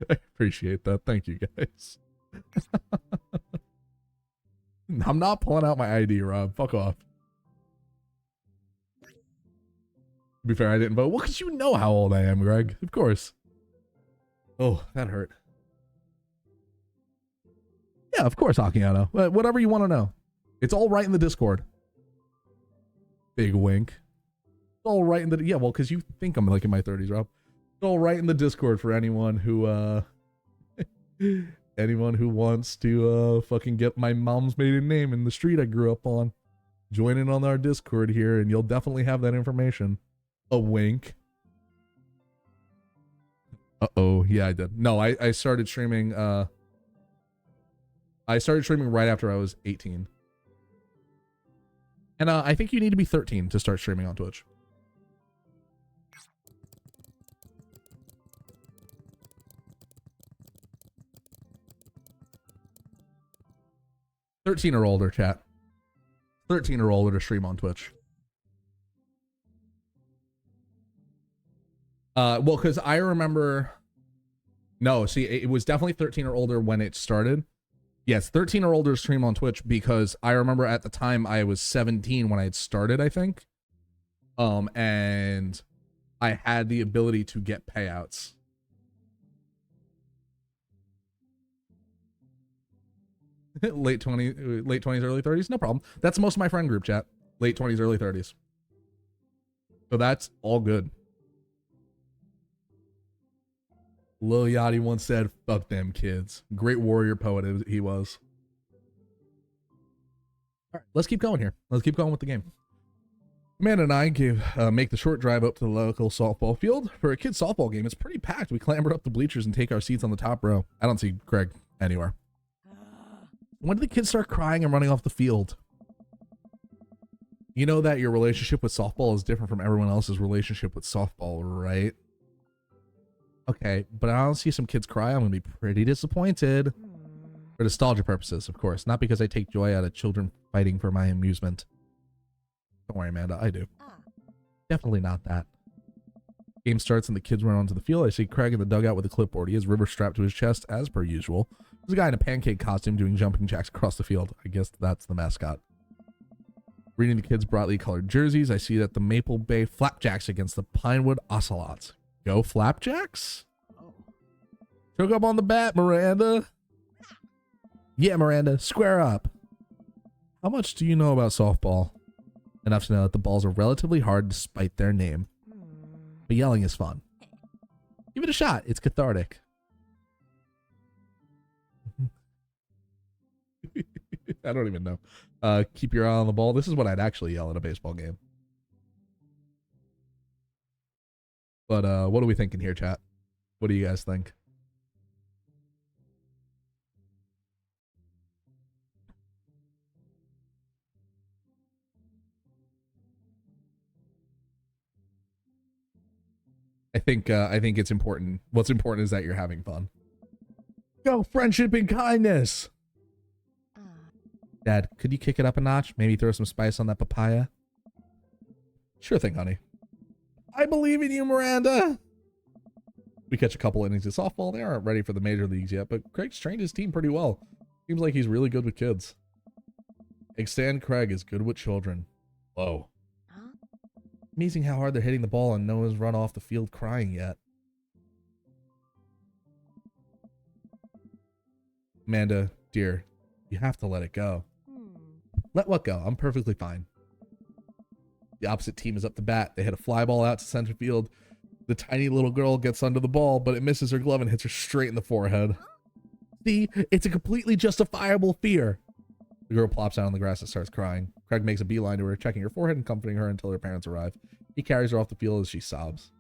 I appreciate that. Thank you, guys. I'm not pulling out my ID, Rob. Fuck off. To be fair, I didn't vote. Well, because you know how old I am, Greg. Of course. Oh, that hurt. Yeah, of course, Akiano. Whatever you want to know. It's all right in the Discord. Big wink. It's all right in the... Yeah, well, because you think I'm like in my 30s, Rob. It's all right in the Discord for anyone who, anyone who wants to, fucking get my mom's maiden name in the street I grew up on. Join in on our Discord here, and you'll definitely have that information. A wink. Uh-oh. Yeah, I did. No, I started streaming, I started streaming right after I was 18. And I think you need to be 13 to start streaming on Twitch. "13 or older, chat. 13 or older to stream on Twitch." Well, because I remember... No, see, it was definitely 13 or older when it started. Yes, 13 or older stream on Twitch, because I remember at the time I was 17 when I had started, I think. And I had the ability to get payouts. late 20s, early 30s, no problem. That's most of my friend group, chat. Late 20s, early 30s. So that's all good. Lil Yachty once said, "Fuck them kids." Great warrior poet he was. All right, let's keep going here. Let's keep going with the game. Amanda and I make the short drive up to the local softball field. For a kid's softball game, it's pretty packed. We clamber up the bleachers and take our seats on the top row. I don't see Greg anywhere. When did the kids start crying and running off the field? You know that your relationship with softball is different from everyone else's relationship with softball, right? Okay, but I don't see some kids cry. I'm going to be pretty disappointed. For nostalgia purposes, of course. Not because I take joy out of children fighting for my amusement. Don't worry, Amanda, I do. Definitely not that. Game starts and the kids run onto the field. I see Craig in the dugout with a clipboard. He has River strapped to his chest, as per usual. There's a guy in a pancake costume doing jumping jacks across the field. I guess that's the mascot. Reading the kids' brightly colored jerseys, I see that the Maple Bay Flapjacks against the Pinewood Ocelots. Go Flapjacks? Choke up on the bat, Miranda. Yeah, Miranda, square up. How much do you know about softball? Enough to know that the balls are relatively hard despite their name. But yelling is fun. Give it a shot. It's cathartic. I don't even know. Keep your eye on the ball. This is what I'd actually yell at a baseball game. But what are we thinking here, chat? What do you guys think? I think it's important. What's important is that you're having fun. Go friendship and kindness. Ah. Dad, could you kick it up a notch? Maybe throw some spice on that papaya? Sure thing, honey. I believe in you, Miranda. We catch a couple innings of softball. They aren't ready for the major leagues yet, but Craig's trained his team pretty well. Seems like he's really good with kids. Extend Craig is good with children. Whoa. Huh? Amazing how hard they're hitting the ball and no one's run off the field crying yet. Amanda, dear, you have to let it go. Let what go? I'm perfectly fine. The opposite team is up to bat. They hit a fly ball out to center field. The tiny little girl gets under the ball, but it misses her glove and hits her straight in the forehead. See, it's a completely justifiable fear. The girl plops down on the grass and starts crying. Craig makes a beeline to her, checking her forehead and comforting her until her parents arrive. He carries her off the field as she sobs.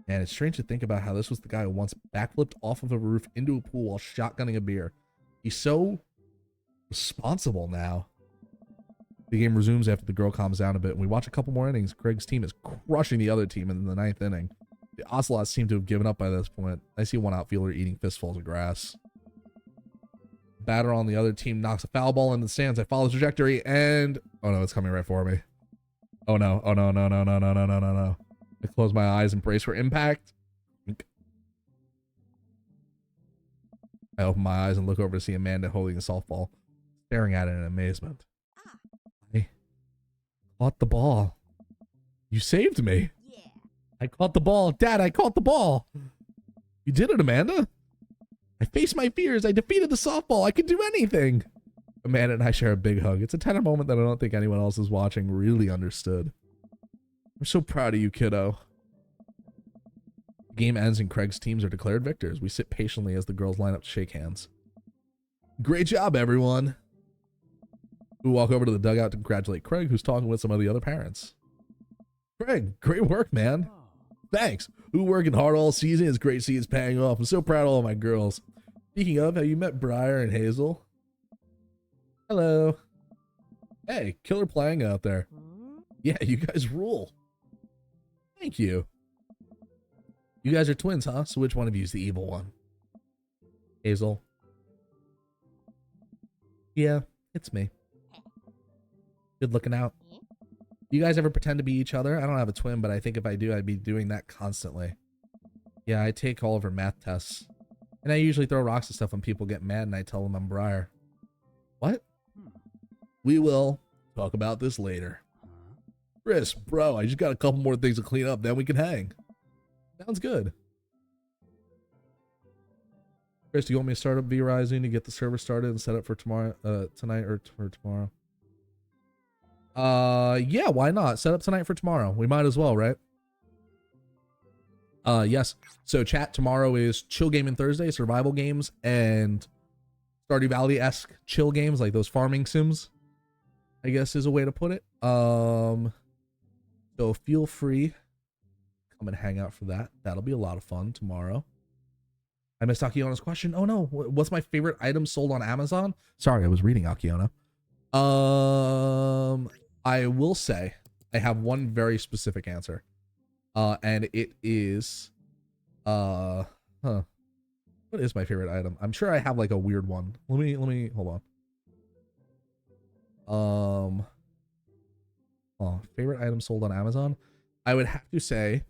Man, it's strange to think about how this was the guy who once backflipped off of a roof into a pool while shotgunning a beer. He's so responsible now. The game resumes after the girl calms down a bit, and we watch a couple more innings. Craig's team is crushing the other team in the 9th inning. The Ocelots seem to have given up by this point. I see one outfielder eating fistfuls of grass. Batter on the other team knocks a foul ball into the stands. I follow the trajectory, and oh no, it's coming right for me. Oh no, oh no, no, no, no, no, no, no, no, no. I close my eyes and brace for impact. I open my eyes and look over to see Amanda holding a softball, staring at it in amazement. I caught the ball. You saved me. Yeah. I caught the ball. Dad, I caught the ball. You did it, Amanda. I faced my fears. I defeated the softball. I could do anything. Amanda and I share a big hug. It's a tender moment that I don't think anyone else is watching really understood. I'm so proud of you, kiddo. The game ends and Craig's teams are declared victors. We sit patiently as the girls line up to shake hands. Great job, everyone. We walk over to the dugout to congratulate Craig, who's talking with some of the other parents. Craig, great work, man. Thanks. We're working hard all season. It's great to see it's paying off. I'm so proud of all my girls. Speaking of, have you met Briar and Hazel? Hello. Hey, killer playing out there. Yeah, you guys rule. Thank you. You guys are twins, huh? So which one of you is the evil one? Hazel. Yeah, it's me. Good looking out. You guys ever pretend to be each other? I don't have a twin, but I think if I do, I'd be doing that constantly. Yeah, I take all of her math tests. And I usually throw rocks and stuff when people get mad and I tell them I'm Briar. What? We will talk about this later. Chris, bro, I just got a couple more things to clean up, then we can hang. Sounds good. Chris, do you want me to start up V-Rising to get the server started and set up for tomorrow, tonight or for tomorrow? Yeah, why not? Set up tonight for tomorrow. We might as well, right? Yes. So chat, tomorrow is chill gaming Thursday, survival games, and Stardew Valley-esque chill games, like those farming sims, I guess is a way to put it. So feel free, come and hang out for that. That'll be a lot of fun tomorrow. I missed Akiona's question. Oh no, what's my favorite item sold on Amazon? Sorry, I was reading Akiona. I will say I have one very specific answer. And it is, what is my favorite item? I'm sure I have like a weird one. Let me, hold on. Favorite item sold on Amazon? I would have to say,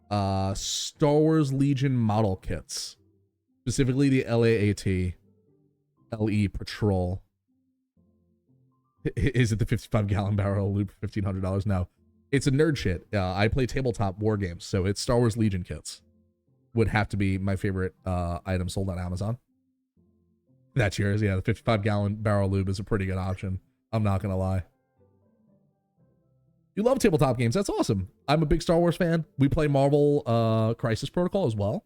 Star Wars Legion model kits. Specifically the LAAT LE Patrol. Is it the 55-gallon barrel loop for $1,500? No. It's a nerd shit. I play tabletop war games, so it's Star Wars Legion kits. Would have to be my favorite item sold on Amazon. That's yours. Yeah, the 55-gallon barrel lube is a pretty good option. I'm not going to lie. You love tabletop games. That's awesome. I'm a big Star Wars fan. We play Marvel Crisis Protocol as well.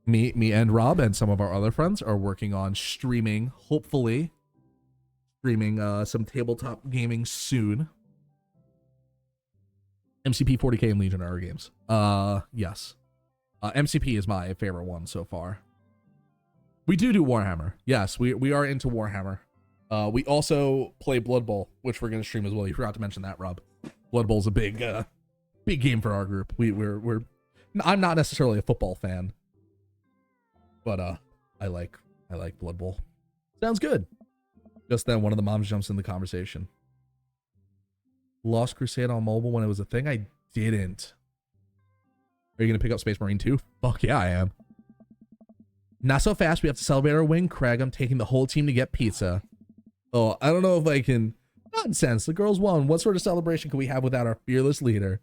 Me and Rob and some of our other friends are working on streaming, hopefully, some tabletop gaming soon. MCP, 40K, and Legion are games. Yes. MCP is my favorite one so far. We do Warhammer. Yes, we are into Warhammer. We also play Blood Bowl, which we're gonna stream as well. You forgot to mention that, Rob. Blood Bowl's a big game for our group. I'm not necessarily a football fan, but I like Blood Bowl. Sounds good. Just then, one of the moms jumps in the conversation. Lost Crusade on mobile when it was a thing? I didn't. Are you gonna pick up Space Marine 2? Fuck yeah, I am. Not so fast. We have to celebrate our win, Craig. I'm taking the whole team to get pizza. Oh, I don't know if I can. Nonsense. The girls won. What sort of celebration can we have without our fearless leader?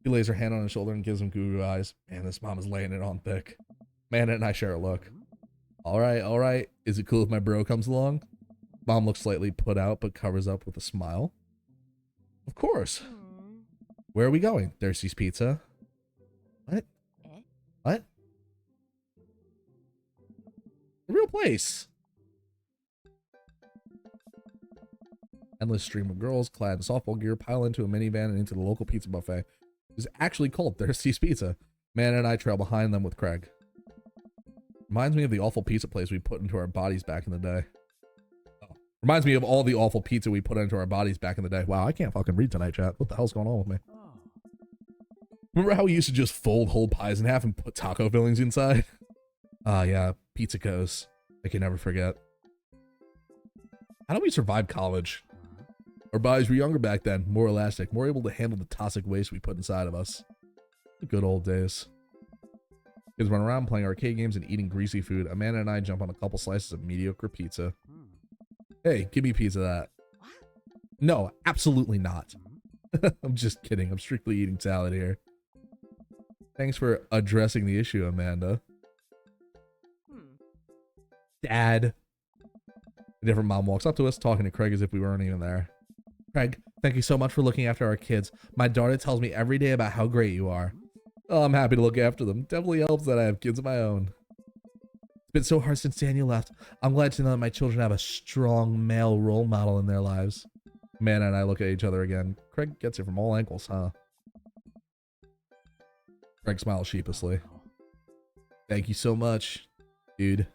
He lays her hand on his shoulder and gives him goo eyes. Man, this mom is laying it on thick. Amanda and I share a look. All right, all right. Is it cool if my bro comes along? Mom looks slightly put out, but covers up with a smile. Of course. Where are we going? Darcy's Pizza. What? What? A real place. Endless stream of girls clad in softball gear pile into a minivan and into the local pizza buffet. It's actually called Darcy's Pizza. Man and I trail behind them with Craig. Reminds me of the awful pizza place we put into our bodies back in the day. Oh. Reminds me of all the awful pizza we put into our bodies back in the day. Wow, I can't fucking read tonight, chat. What the hell's going on with me? Remember how we used to just fold whole pies in half and put taco fillings inside? Yeah, pizza goes. I can never forget. How do we survive college? Our bodies were younger back then, more elastic, more able to handle the toxic waste we put inside of us. The good old days. Kids run around playing arcade games and eating greasy food. Amanda and I jump on a couple slices of mediocre pizza. Hey, give me a piece of that. No, absolutely not. I'm just kidding. I'm strictly eating salad here. Thanks for addressing the issue, Amanda. Dad. A different mom walks up to us, talking to Craig as if we weren't even there. Craig, thank you so much for looking after our kids. My daughter tells me every day about how great you are. Oh, I'm happy to look after them. Definitely helps that I have kids of my own. It's been so hard since Daniel left. I'm glad to know that my children have a strong male role model in their lives. Amanda and I look at each other again. Craig gets it from all angles, huh? Craig smiles sheepishly. Thank you so much, dude.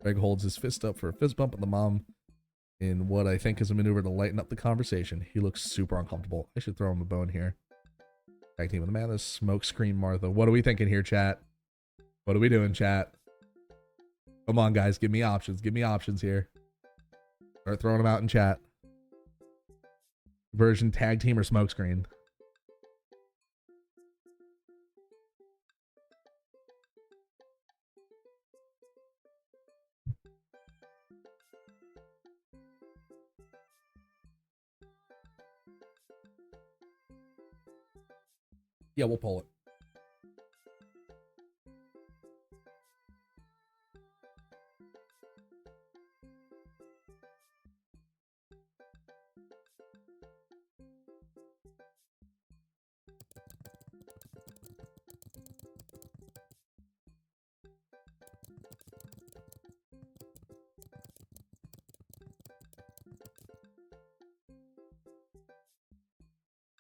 Craig holds his fist up for a fist bump at the mom in what I think is a maneuver to lighten up the conversation. He looks super uncomfortable. I should throw him a bone here. Tag team with Amanda, smoke screen Martha. What are we thinking here, chat? What are we doing, chat? Come on, guys. Give me options. Give me options here. Start throwing them out in chat. Version tag team or smoke screen? Yeah, we'll pull it.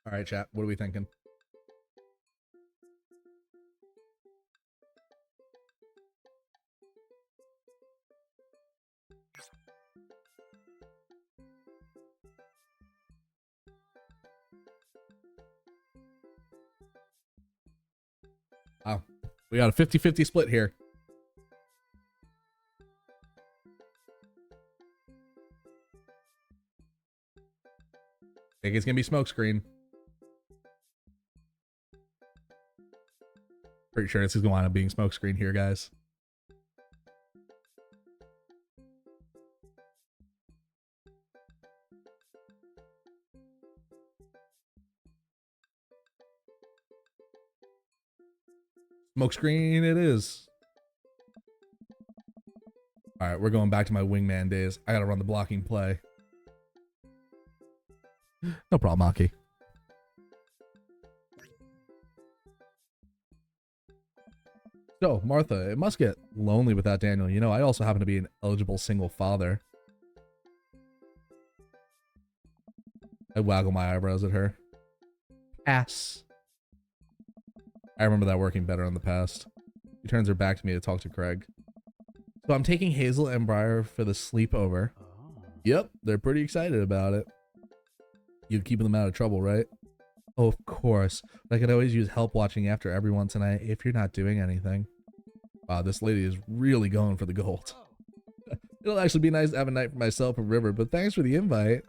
All right, chat. What are we thinking? Wow. We got a 50-50 split here. Think it's gonna be smokescreen. Pretty sure this is gonna wind up being smokescreen here, guys. Smokescreen it is. All right, we're going back to my wingman days. I gotta run the blocking play. No problem, Aki. So, Martha, it must get lonely without Daniel. You know, I also happen to be an eligible single father. I waggle my eyebrows at her. Pass. I remember that working better in the past. She turns her back to me to talk to Craig. So I'm taking Hazel and Briar for the sleepover. Oh. Yep, they're pretty excited about it. You're keeping them out of trouble, right? Oh, of course. But I could always use help watching after everyone tonight if you're not doing anything. Wow, this lady is really going for the gold. It'll actually be nice to have a night for myself and River, but thanks for the invite.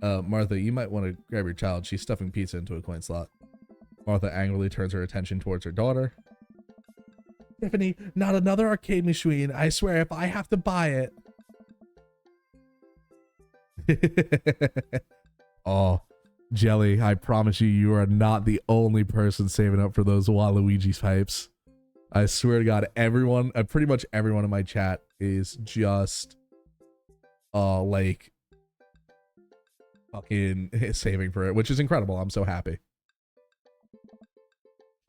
Martha, you might want to grab your child. She's stuffing pizza into a coin slot. Martha angrily turns her attention towards her daughter. Tiffany, not another arcade machine. I swear, if I have to buy it. Oh, Jelly, I promise you are not the only person saving up for those Waluigi's pipes. I swear to God, everyone, pretty much everyone in my chat is just, like, fucking saving for it, which is incredible. I'm so happy.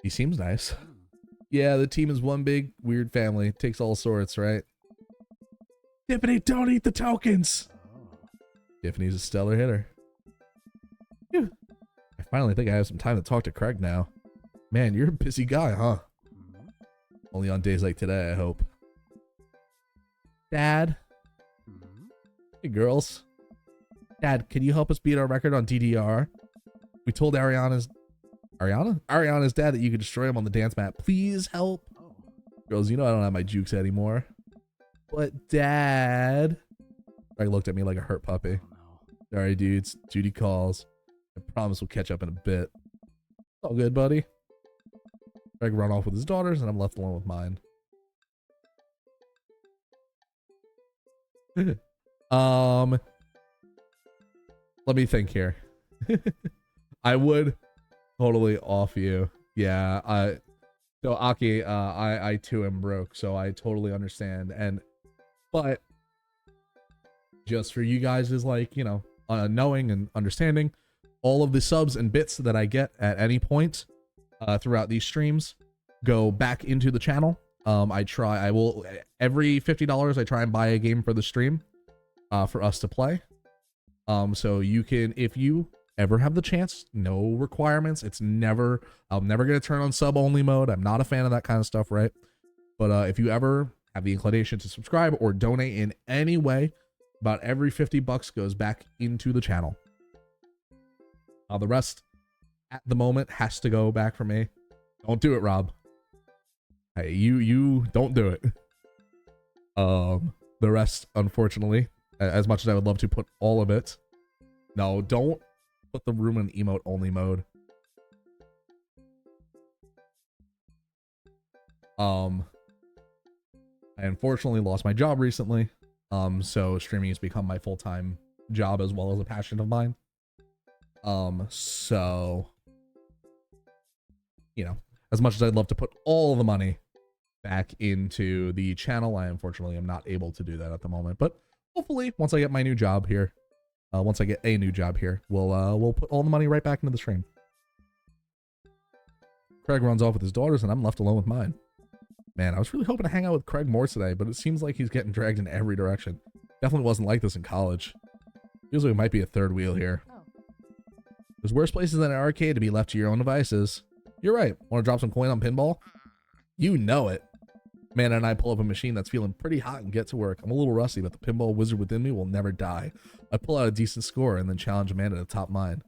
He seems nice. Yeah, the team is one big weird family. It takes all sorts, right? Tiffany, don't eat the tokens. Tiffany's a stellar hitter. Phew. I finally think I have some time to talk to Craig now. Man, you're a busy guy, huh? Only on days like today, I hope. Dad? Hey, girls. Dad, can you help us beat our record on DDR? We told Ariana's dad that you could destroy him on the dance mat. Please help. Girls, you know I don't have my jukes anymore. But Dad... Greg looked at me like a hurt puppy. Sorry, dudes. Duty calls. I promise we'll catch up in a bit. All good, buddy. Greg run off with his daughters, and I'm left alone with mine. Let me think here. I would totally off you. Yeah, so Aki, I too am broke, so I totally understand. But just for you guys is like, you know, knowing and understanding all of the subs and bits that I get at any point throughout these streams go back into the channel. I will every $50 I try and buy a game for the stream for us to play. So you can, if you ever have the chance, no requirements. I'm never going to turn on sub only mode. I'm not a fan of that kind of stuff, right? But if you ever have the inclination to subscribe or donate in any way, about every $50 goes back into the channel. The rest at the moment has to go back for me. Don't do it, Rob. Hey, you don't do it. The rest, unfortunately, as much as I would love to put all of it, no, don't put the room in emote only mode. I unfortunately lost my job recently. So streaming has become my full-time job as well as a passion of mine. So, you know, as much as I'd love to put all the money back into the channel, I unfortunately am not able to do that at the moment. But hopefully, once I get my new job here, we'll put all the money right back into the stream. Craig runs off with his daughters, and I'm left alone with mine. Man, I was really hoping to hang out with Craig more today, but it seems like he's getting dragged in every direction. Definitely wasn't like this in college. Feels like it might be a third wheel here. There's worse places than an arcade to be left to your own devices. You're right. Want to drop some coin on pinball? You know it. Man and I pull up a machine that's feeling pretty hot and get to work. I'm a little rusty, but the pinball wizard within me will never die. I pull out a decent score and then challenge Amanda to top mine.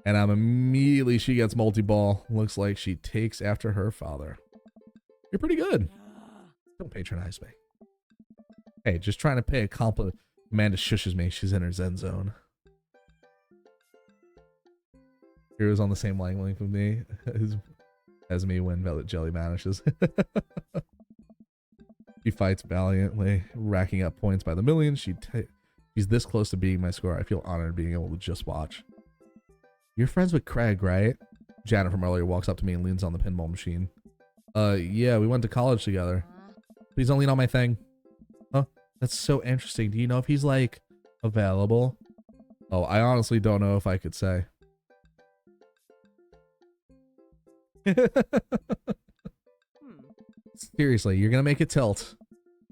And she gets multi-ball. Looks like she takes after her father. You're pretty good. Don't patronize me. Hey, just trying to pay a compliment. Amanda shushes me. She's in her zen zone. Hero's on the same wavelength with me as me when Velvet Jelly vanishes. She fights valiantly, racking up points by the millions. She's this close to beating my score. I feel honored being able to just watch. You're friends with Craig, right? Janet from earlier walks up to me and leans on the pinball machine. Yeah, we went to college together. Please don't lean on my thing. Huh? That's so interesting. Do you know if he's, like, available? Oh, I honestly don't know if I could say. Seriously, you're gonna make it tilt.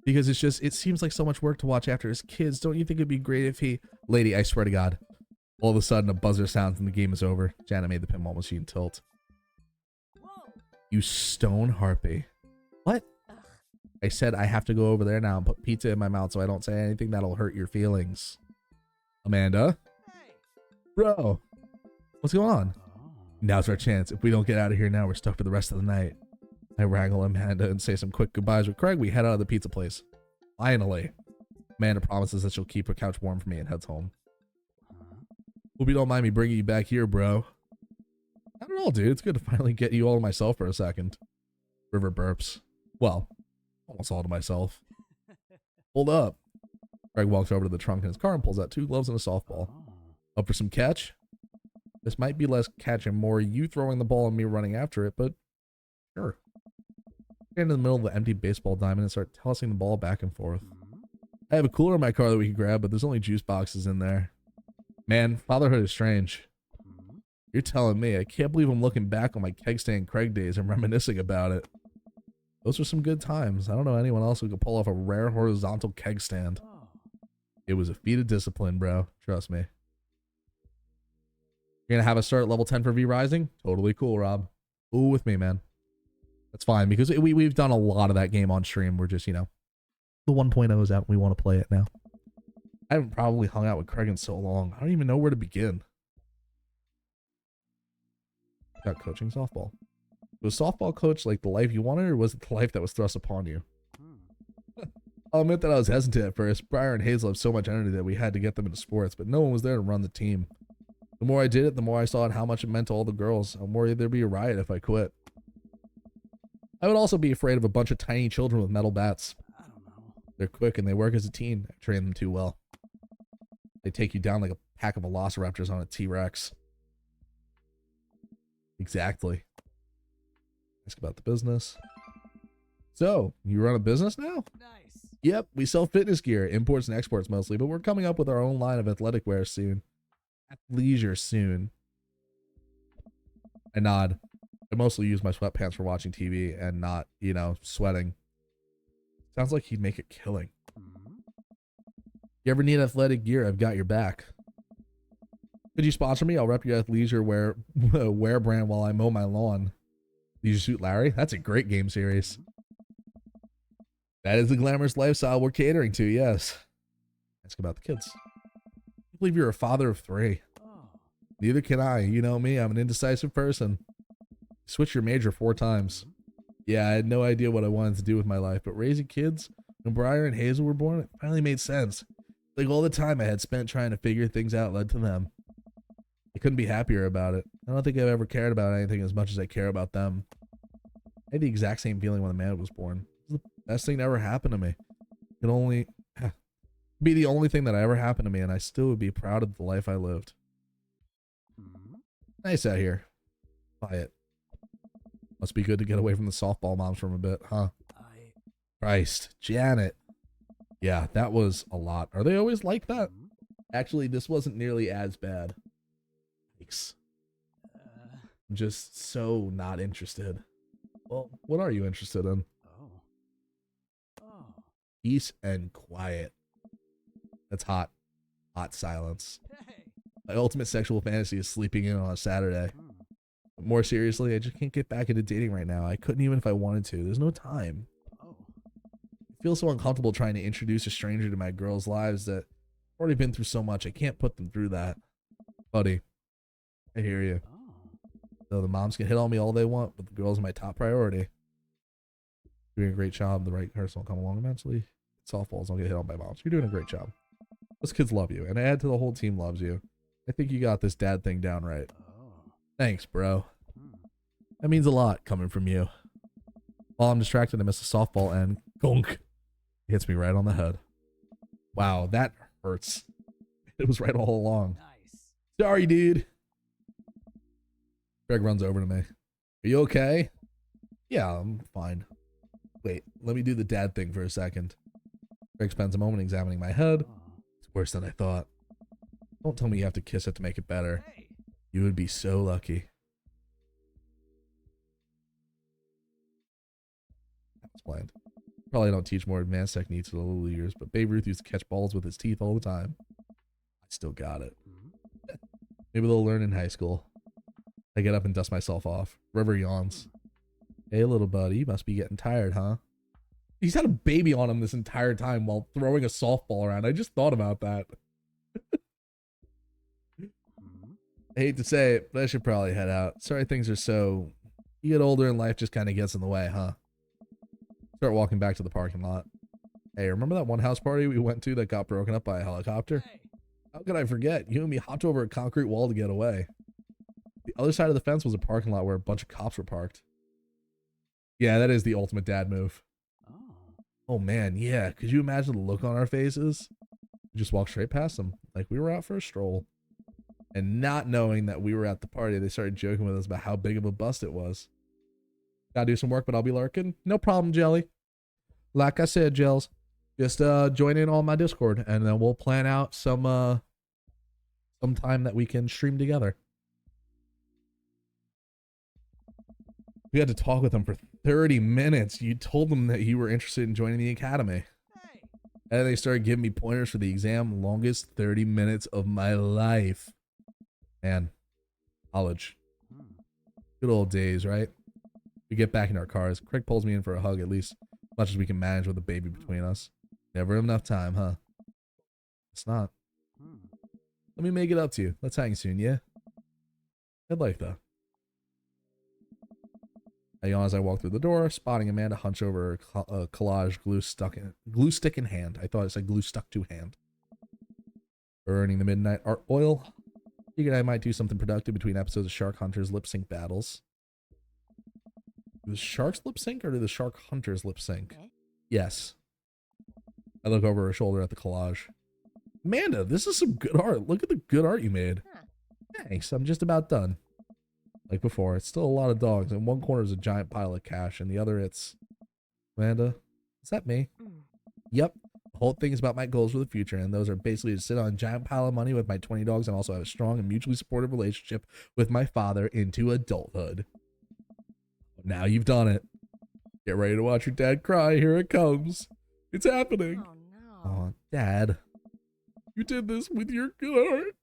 Because it seems like so much work to watch after his kids. Don't you think it'd be great if he Lady, I swear to God. All of a sudden, a buzzer sounds and the game is over. Janet made the pinball machine tilt. Whoa. You stone harpy. What? Ugh. I said I have to go over there now and put pizza in my mouth so I don't say anything that'll hurt your feelings. Amanda? Bro. What's going on? Oh. Now's our chance. If we don't get out of here now, we're stuck for the rest of the night. I wrangle Amanda and say some quick goodbyes with Craig. We head out of the pizza place. Finally. Amanda promises that she'll keep her couch warm for me and heads home. Huh? Hope you don't mind me bringing you back here, bro. Not at all, dude. It's good to finally get you all to myself for a second. River burps. Well, almost all to myself. Hold up. Greg walks over to the trunk in his car and pulls out 2 gloves and a softball. Oh. Up for some catch? This might be less catch and more you throwing the ball and me running after it, but sure. Get into the middle of the empty baseball diamond and start tossing the ball back and forth. Hmm? I have a cooler in my car that we can grab, but there's only juice boxes in there. Man, fatherhood is strange. Hmm? You're telling me. I can't believe I'm looking back on my keg stand Craig days and reminiscing about it. Those were some good times. I don't know anyone else who could pull off a rare horizontal keg stand. Oh. It was a feat of discipline, bro. Trust me. You're gonna have us start at level 10 for V Rising? Totally cool, Rob. Cool with me, man. That's fine, because we've done a lot of that game on stream. We're just, you know, the 1.0 is out and we want to play it now. I haven't probably hung out with Craig in so long. I don't even know where to begin. Got coaching softball. Was softball coach like the life you wanted, or was it the life that was thrust upon you? Hmm. I'll admit that I was hesitant at first. Briar and Hazel have so much energy that we had to get them into sports, but no one was there to run the team. The more I did it, the more I saw how much it meant to all the girls. I'm worried there'd be a riot if I quit. I would also be afraid of a bunch of tiny children with metal bats. I don't know. They're quick and they work as a team. I train them too well. They take you down like a pack of velociraptors on a T-Rex. Exactly. Ask about the business. So, you run a business now? Nice. Yep, we sell fitness gear, imports and exports mostly, but we're coming up with our own line of athletic wear soon. Athleisure soon. I nod. I mostly use my sweatpants for watching TV and not, you know, sweating. Sounds like he'd make a killing. Hmm? You ever need athletic gear? I've got your back. Could you sponsor me? I'll rep your athleisure wear brand while I mow my lawn. Leisure Suit Larry? That's a great game series. That is the glamorous lifestyle we're catering to, yes. Ask about the kids. I believe you're a father of 3. Oh. Neither can I. You know me, I'm an indecisive person. Switch your major 4 times. Yeah, I had no idea what I wanted to do with my life, but raising kids, when Briar and Hazel were born, it finally made sense. Like all the time I had spent trying to figure things out led to them. I couldn't be happier about it. I don't think I've ever cared about anything as much as I care about them. I had the exact same feeling when Amanda was born. It was the best thing that ever happened to me. It could only be the only thing that ever happened to me, and I still would be proud of the life I lived. Hmm? Nice out here. Quiet. Must be good to get away from the softball moms for a bit, huh? Christ. Janet. Yeah, that was a lot. Are they always like that? Hmm? Actually, this wasn't nearly as bad. Yikes. I'm just so not interested. Well, what are you interested in? Oh. Oh. Peace and quiet. That's hot. Hot silence. Hey. My ultimate sexual fantasy is sleeping in on a Saturday. Hmm. But more seriously, I just can't get back into dating right now. I couldn't even if I wanted to. There's no time. Oh. I feel so uncomfortable trying to introduce a stranger to my girls' lives that I've already been through so much. I can't put them through that. Buddy, I hear you. Oh. So the moms can hit on me all they want, but the girls are my top priority. Doing a great job. The right person will come along eventually. Softballs don't get hit on by moms. You're doing a great job. Those kids love you, and I add to the whole team loves you. I think you got this dad thing down right. Oh. Thanks, bro. Hmm. That means a lot coming from you. While I'm distracted, I miss a softball and gunk. It hits me right on the head. Wow, that hurts. It was right all along. Nice. Sorry, dude. Greg runs over to me. Are you okay? Yeah, I'm fine. Wait, let me do the dad thing for a second. Greg spends a moment examining my head. Oh. It's worse than I thought. Don't tell me you have to kiss it to make it better. Hey. You would be so lucky. That's planned. Probably don't teach more advanced techniques for the little years, but Babe Ruth used to catch balls with his teeth all the time. I still got it. Hmm? Maybe they'll learn in high school. I get up and dust myself off. River yawns. Hey, little buddy, you must be getting tired, huh? He's had a baby on him this entire time while throwing a softball around. I just thought about that. Hmm? I hate to say it, but I should probably head out. Sorry things are so... You get older and life just kind of gets in the way, huh? Start walking back to the parking lot. Hey, remember that one house party we went to that got broken up by a helicopter? Hey. How could I forget? You and me hopped over a concrete wall to get away. The other side of the fence was a parking lot where a bunch of cops were parked. Yeah, that is the ultimate dad move. Oh. Oh man, yeah. Could you imagine the look on our faces? We just walked straight past them, like we were out for a stroll. And not knowing that we were at the party, they started joking with us about how big of a bust it was. Gotta do some work, but I'll be lurking. No problem, Jelly. Like I said, Gels, just join in on my Discord, and then we'll plan out some time that we can stream together. We had to talk with them for 30 minutes. You told them that you were interested in joining the academy. Hey. And they started giving me pointers for the exam. Longest 30 minutes of my life. Man, college. Hmm. Good old days, right? We get back in our cars. Craig pulls me in for a hug, at least as much as we can manage with a baby between us. Never enough time, huh? It's not. Hmm. Let me make it up to you. Let's hang soon, yeah? I'd like that. I yawn as I walk through the door, spotting Amanda hunch over a collage glue stick in hand. I thought it said glue stuck to hand. Burning the midnight art oil. Figured I might do something productive between episodes of Shark Hunters lip sync battles. Do the sharks lip sync or do the shark hunters lip sync? Eh? Yes. I look over her shoulder at the collage. Amanda, this is some good art. Look at the good art you made. Huh. Thanks, I'm just about done. Like before, it's still a lot of dogs. In one corner is a giant pile of cash, and the other it's... Amanda, is that me? Mm. Yep. The whole thing is about my goals for the future, and those are basically to sit on a giant pile of money with my 20 dogs and also have a strong and mutually supportive relationship with my father into adulthood. Now you've done it. Get ready to watch your dad cry. Here it comes. It's happening. Oh no. Oh, Dad. You did this with your good art.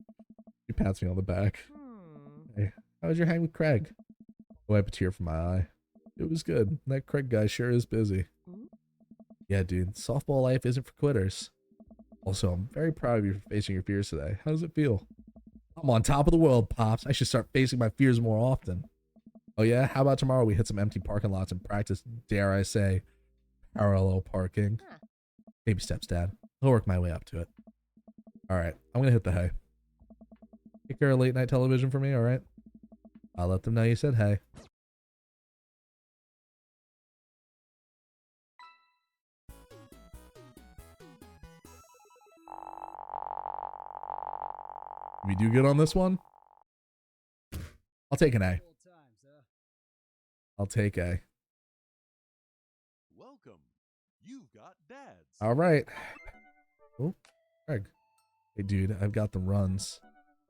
He pats me on the back. Hey, how was your hang with Craig? I wipe a tear from my eye. It was good. That Craig guy sure is busy. Hmm? Yeah, dude. Softball life isn't for quitters. Also, I'm very proud of you for facing your fears today. How does it feel? I'm on top of the world, Pops. I should start facing my fears more often. Oh yeah? How about tomorrow we hit some empty parking lots and practice, dare I say, parallel parking? Huh. Baby steps, Dad. I'll work my way up to it. Alright, I'm gonna hit the hay. Take care of late night television for me, alright? I'll let them know you said hey. We do good on this one? I'll take an A. Old times, huh? I'll take A. Welcome. You've got dads. Alright. Oh, Craig. Hey, dude, I've got the runs.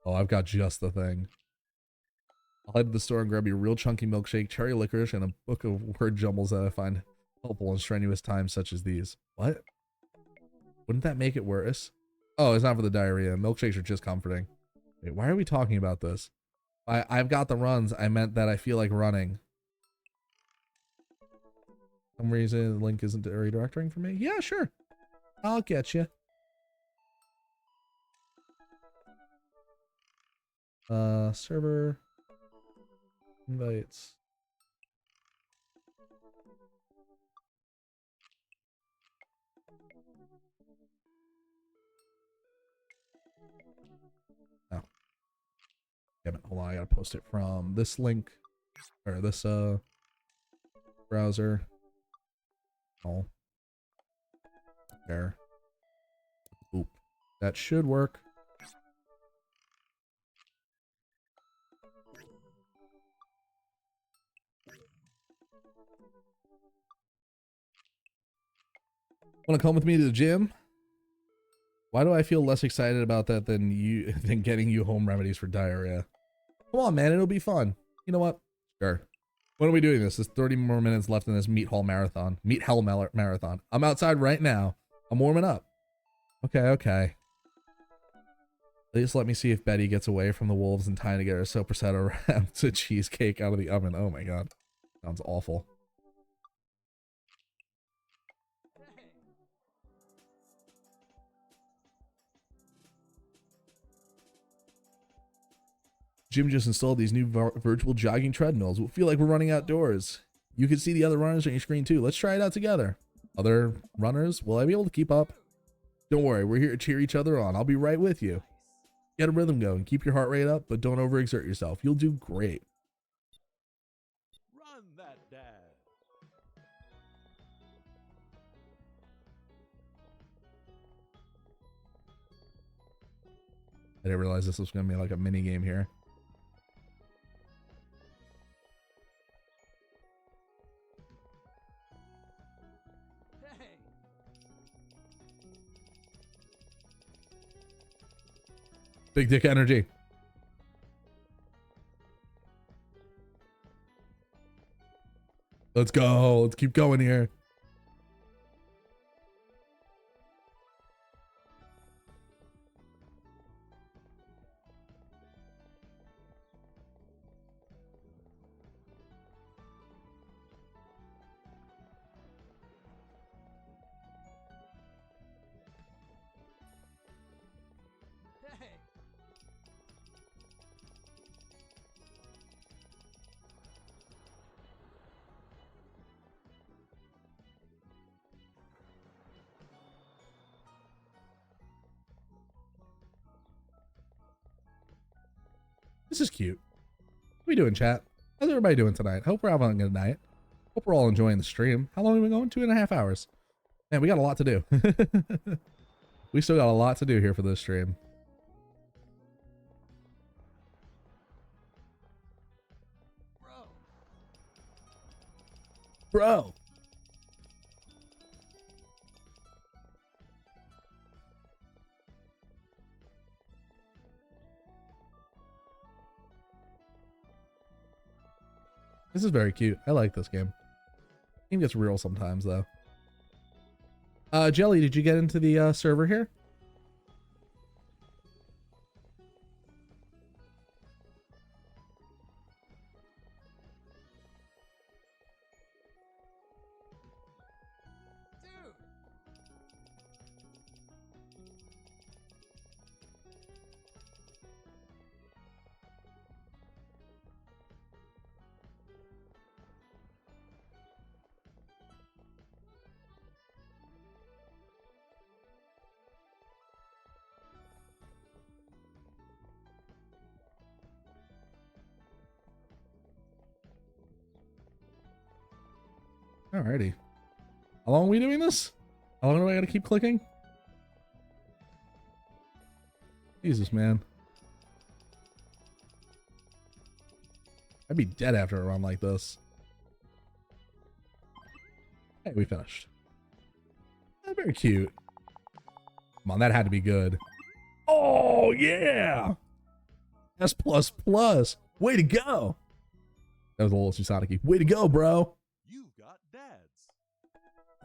Oh, I've got just the thing. I'll head to the store and grab you a real chunky milkshake, cherry licorice, and a book of word jumbles that I find helpful in strenuous times such as these. What? Wouldn't that make it worse? Oh, it's not for the diarrhea. Milkshakes are just comforting. Wait, why are we talking about this? I've got the runs. I meant that I feel like running. For some reason the link isn't redirecting for me. Yeah, sure. I'll get you. Server invites. Oh. Damn it. Hold on. I gotta post it from this link or this browser. Oh. There. Oop. That should work. Want to come with me to the gym? Why do I feel less excited about that than getting you home remedies for diarrhea? Come on, man, it'll be fun. You know what? Sure. When are we doing this? There's 30 more minutes left in this Meat Hell marathon. I'm outside right now. I'm warming up. Okay. Please let me see if Betty gets away from the wolves in time to get her sopressata wrapped to cheesecake out of the oven. Oh my god. Sounds awful. Jim just installed these new virtual jogging treadmills. We'll feel like we're running outdoors. You can see the other runners on your screen too. Let's try it out together. Other runners, will I be able to keep up? Don't worry, we're here to cheer each other on. I'll be right with you. Get a rhythm going. Keep your heart rate up, but don't overexert yourself. You'll do great. Run that dad. I didn't realize this was going to be like a mini game here. Big dick energy. Let's go. Let's keep going here. This is cute. What are we doing, chat? How's everybody doing tonight? Hope we're having a good night. Hope we're all enjoying the stream. How long have we been going? 2.5 hours. Man, we got a lot to do. We still got a lot to do here for this stream. Bro. This is very cute. I like this game. Game gets real sometimes, though. Jelly, did you get into the server here? Alrighty. How long are we doing this? How long do I gotta keep clicking? Jesus, man. I'd be dead after a run like this. Hey, we finished. Very cute. Come on, that had to be good. Oh, yeah! S++. Way to go! That was a little too Sonic-y. Way to go, bro! You've got dads.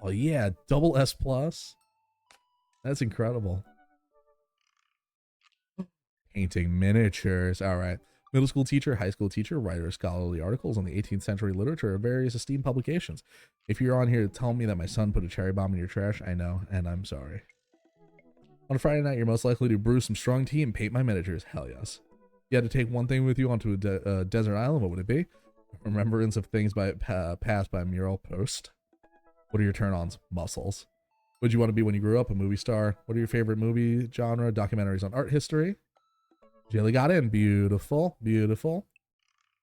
Oh yeah, double S+. That's incredible. Painting miniatures. All right. Middle school teacher, high school teacher, writer of scholarly articles on the 18th century literature of various esteemed publications. If you're on here to tell me that my son put a cherry bomb in your trash, I know, and I'm sorry. On a Friday night, you're most likely to brew some strong tea and paint my miniatures. Hell yes. You had to take one thing with you onto a desert island, what would it be? Remembrance of things passed by a mural post. What are your turn-ons? Muscles. What did you want to be when you grew up? A movie star. What are your favorite movie genre? Documentaries on art history. Jilly got in. Beautiful. Beautiful.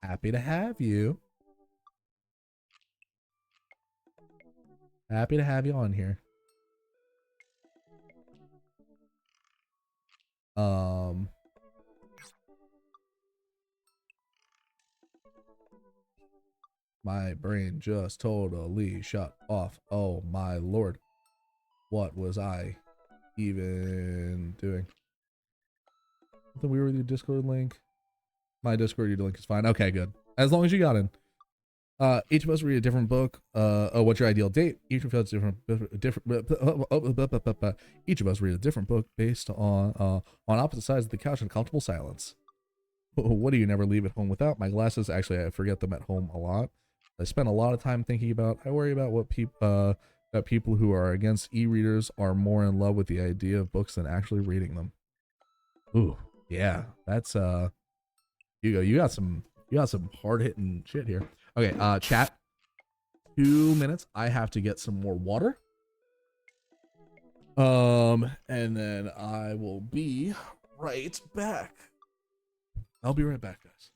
Happy to have you. Happy to have you on here. My brain just totally shut off. Oh my lord. What was I even doing? I thought we were with your Discord link. My Discord link is fine. Okay, good. As long as you got in. Each of us read a different book. Oh, what's your ideal date? Each of us each of us read a different book based on opposite sides of the couch in comfortable silence. What do you never leave at home without? My glasses. Actually, I forget them at home a lot. I spend a lot of time thinking about. I worry about what people that people who are against e-readers are more in love with the idea of books than actually reading them. Ooh, yeah, that's Hugo, you got some hard hitting shit here. Okay, chat. 2 minutes. I have to get some more water. And then I will be right back. I'll be right back, guys.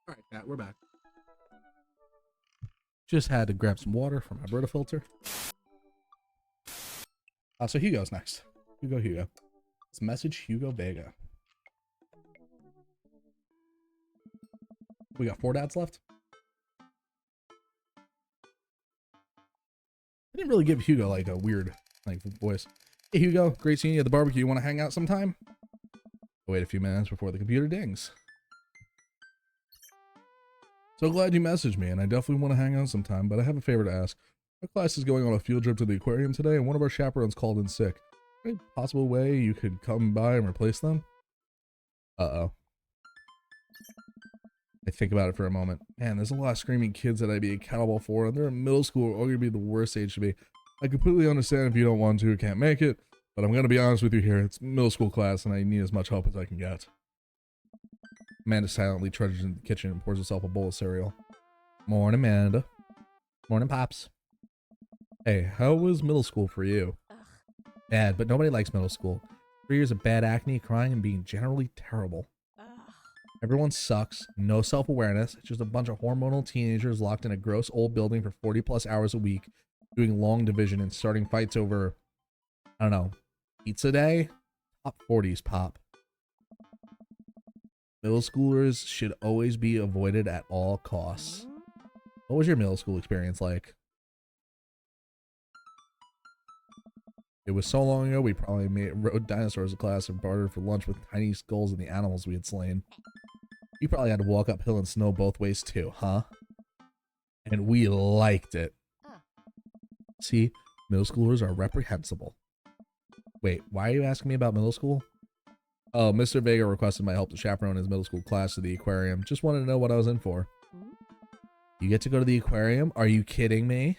All right, Matt, we're back. Just had to grab some water from my Brita filter. So Hugo's next. Hugo. Let's message Hugo Vega. We got 4 dads left. I didn't really give Hugo like a weird voice. Hey Hugo, great seeing you at the barbecue. You want to hang out sometime? I'll wait a few minutes before the computer dings. So glad you messaged me, and I definitely want to hang out sometime, but I have a favor to ask. Our class is going on a field trip to the aquarium today, and one of our chaperones called in sick. Any possible way you could come by and replace them? Uh-oh. I think about it for a moment. Man, there's a lot of screaming kids that I'd be accountable for, and they're in middle school, or gonna be the worst age to be. I completely understand if you don't want to, can't make it, but I'm gonna be honest with you here. It's middle school class, and I need as much help as I can get. Amanda silently trudges into the kitchen and pours herself a bowl of cereal. Morning, Amanda. Morning, Pops. Hey, how was middle school for you? Bad, but nobody likes middle school. 3 years of bad acne, crying, and being generally terrible. Everyone sucks, no self-awareness. It's just a bunch of hormonal teenagers locked in a gross old building for 40+ hours a week, doing long division and starting fights over, I don't know, pizza day? Top 40s pop. Middle schoolers should always be avoided at all costs. What was your middle school experience like? It was so long ago, we probably rode dinosaurs in class and bartered for lunch with tiny skulls and the animals we had slain. You probably had to walk uphill in snow both ways too, huh? And we liked it. See, middle schoolers are reprehensible. Wait, why are you asking me about middle school? Oh, Mr. Vega requested my help to chaperone his middle school class to the aquarium. Just wanted to know what I was in for. You get to go to the aquarium? Are you kidding me?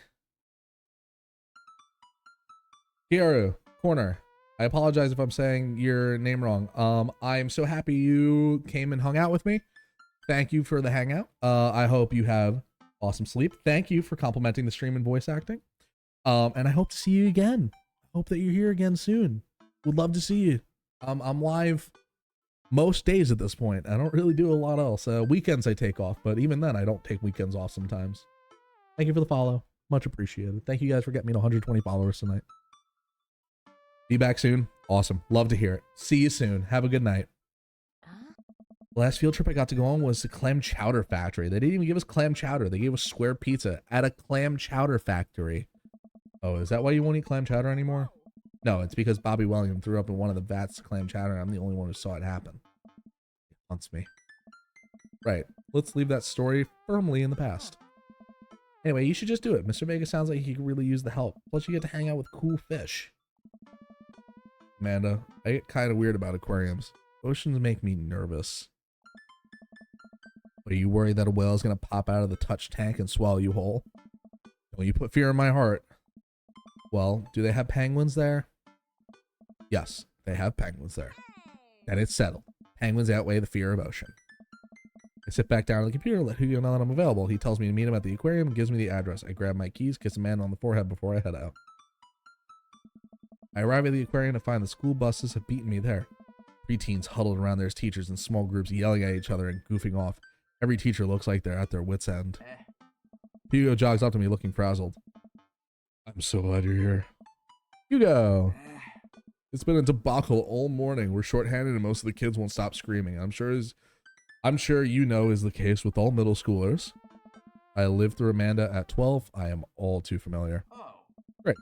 Kiaru, corner. I apologize if I'm saying your name wrong. I'm so happy you came and hung out with me. Thank you for the hangout. I hope you have awesome sleep. Thank you for complimenting the stream and voice acting. And I hope to see you again. I hope that you're here again soon. Would love to see you. I'm live most days at this point. I don't really do a lot else. Weekends I take off, but even then I don't take weekends off sometimes. Thank you for the follow. Much appreciated. Thank you guys for getting me to 120 followers tonight. Be back soon. Awesome. Love to hear it. See you soon. Have a good night. Last field trip I got to go on was the clam chowder factory. They didn't even give us clam chowder. They gave us square pizza at a clam chowder factory. Oh, is that why you won't eat clam chowder anymore? No, it's because Bobby Wellingham threw up in one of the vats of clam chowder and I'm the only one who saw it happen. It haunts me. Right. Let's leave that story firmly in the past. Anyway, you should just do it. Mr. Vega sounds like he could really use the help. Plus you get to hang out with cool fish. Amanda, I get kind of weird about aquariums. Oceans make me nervous. Are you worried that a whale is going to pop out of the touch tank and swallow you whole? Well, you put fear in my heart. Well, do they have penguins there? Yes, they have penguins there. And it's settled. Penguins outweigh the fear of ocean. I sit back down on the computer, let Hugo know that I'm available. He tells me to meet him at the aquarium and gives me the address. I grab my keys, kiss Amanda on the forehead before I head out. I arrive at the aquarium to find the school buses have beaten me there. Preteens huddled around their teachers in small groups yelling at each other and goofing off. Every teacher looks like they're at their wits' end. Hugo jogs up to me looking frazzled. I'm so glad you're here. Hugo! It's been a debacle all morning. We're shorthanded and most of the kids won't stop screaming. I'm sure you know is the case with all middle schoolers. I lived through Amanda at 12. I am all too familiar. Great.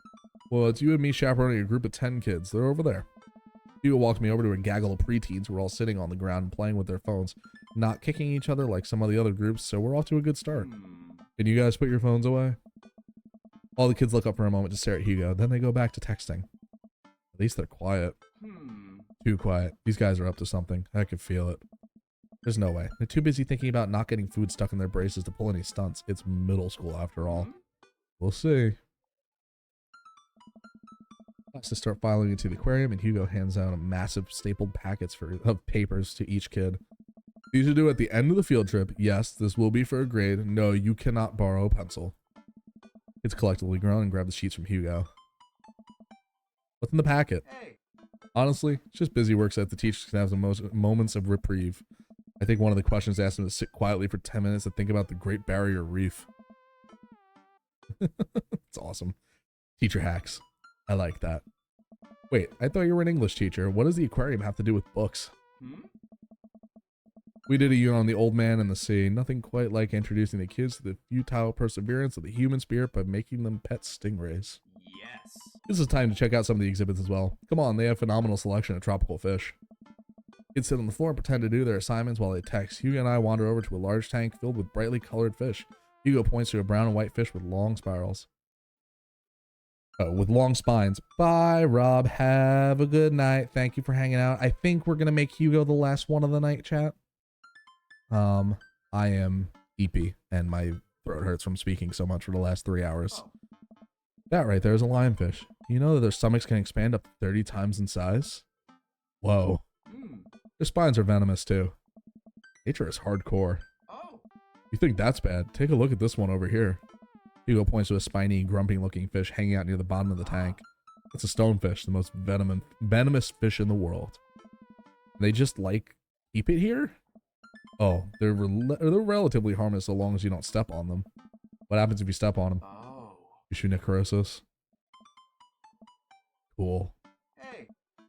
Well, it's you and me chaperoning a group of 10 kids. They're over there. Hugo walked me over to a gaggle of preteens who were all sitting on the ground and playing with their phones, not kicking each other like some of the other groups, so we're off to a good start. Can you guys put your phones away? All the kids look up for a moment to stare at Hugo, then they go back to texting. At least they're quiet. Too quiet. These guys are up to something. I can feel it. There's no way. They're too busy thinking about not getting food stuck in their braces to pull any stunts. It's middle school after all. We'll see. To start filing into the aquarium, and Hugo hands out a massive stapled packets of papers to each kid. These are due at the end of the field trip. Yes, this will be for a grade. No, you cannot borrow a pencil. Kids collectively groan and grab the sheets from Hugo. What's in the packet? Honestly, it's just busy work so that the teachers can have the most moments of reprieve. I think one of the questions asked them to sit quietly for 10 minutes to think about the Great Barrier Reef. It's awesome. Teacher hacks. I like that. Wait, I thought you were an English teacher. What does the aquarium have to do with books? We did a unit on the old man and the sea. Nothing quite like introducing the kids to the futile perseverance of the human spirit by making them pet stingrays. Yes. This is time to check out some of the exhibits as well. Come on, they have phenomenal selection of tropical fish. Kids sit on the floor and pretend to do their assignments while they text. Hugo and I wander over to a large tank filled with brightly colored fish. Hugo points to a brown and white fish with long spirals. With long spines. Bye, Rob. Have a good night. Thank you for hanging out. I think we're going to make Hugo the last one of the night, chat. I am eepy, and my throat hurts from speaking so much for the last 3 hours. That right there is a lionfish. You know that their stomachs can expand up to 30 times in size? Whoa. Their spines are venomous, too. Nature is hardcore. You think that's bad? Take a look at this one over here. Hugo points to a spiny, grumpy-looking fish hanging out near the bottom of the tank. It's a stonefish, the most venomous fish in the world. They just, keep it here? Oh, they're relatively harmless so long as you don't step on them. What happens if you step on them? Issue necrosis. Cool.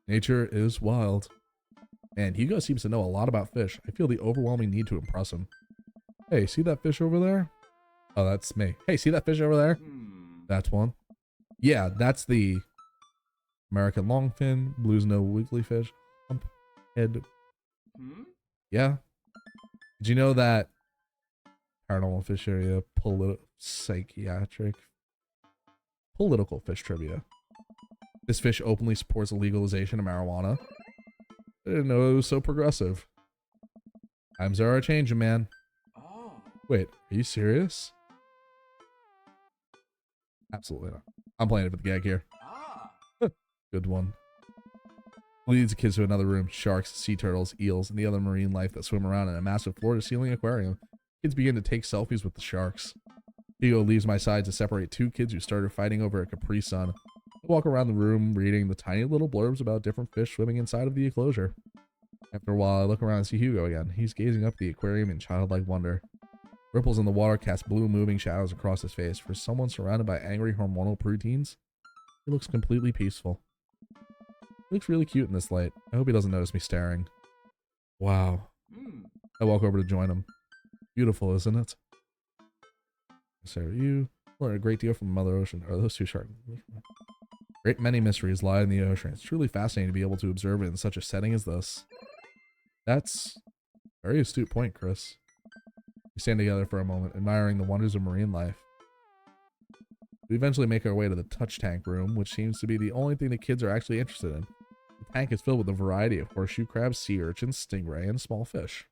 Nature is wild. And Hugo seems to know a lot about fish. I feel the overwhelming need to impress him. Hey, see that fish over there? Oh, that's me. Hey, see that fish over there? That's one. Yeah, that's the American longfin, blues no wigglyfish, humphead. Yeah. Did you know that paranormal fish area, political fish trivia? This fish openly supports the legalization of marijuana. I didn't know it was so progressive. Times are changing, man. Wait, are you serious? Absolutely not. I'm playing it for the gag here. Good one. Leads the kids to another room. Sharks, sea turtles, eels, and the other marine life that swim around in a massive floor-to-ceiling aquarium. Kids begin to take selfies with the sharks. Hugo leaves my side to separate two kids who started fighting over a Capri Sun. I walk around the room reading the tiny little blurbs about different fish swimming inside of the enclosure. After a while, I look around and see Hugo again. He's gazing up at the aquarium in childlike wonder. Ripples in the water cast blue moving shadows across his face. For someone surrounded by angry hormonal preteens, he looks completely peaceful. He looks really cute in this light. I hope he doesn't notice me staring. Wow. I walk over to join him. Beautiful, isn't it? So you learn a great deal from Mother Ocean. Are those two sharks? Great many mysteries lie in the ocean. It's truly fascinating to be able to observe it in such a setting as this. That's a very astute point, Chris. We stand together for a moment, admiring the wonders of marine life. We eventually make our way to the touch tank room, which seems to be the only thing the kids are actually interested in. The tank is filled with a variety of horseshoe crabs, sea urchins, stingray, and small fish.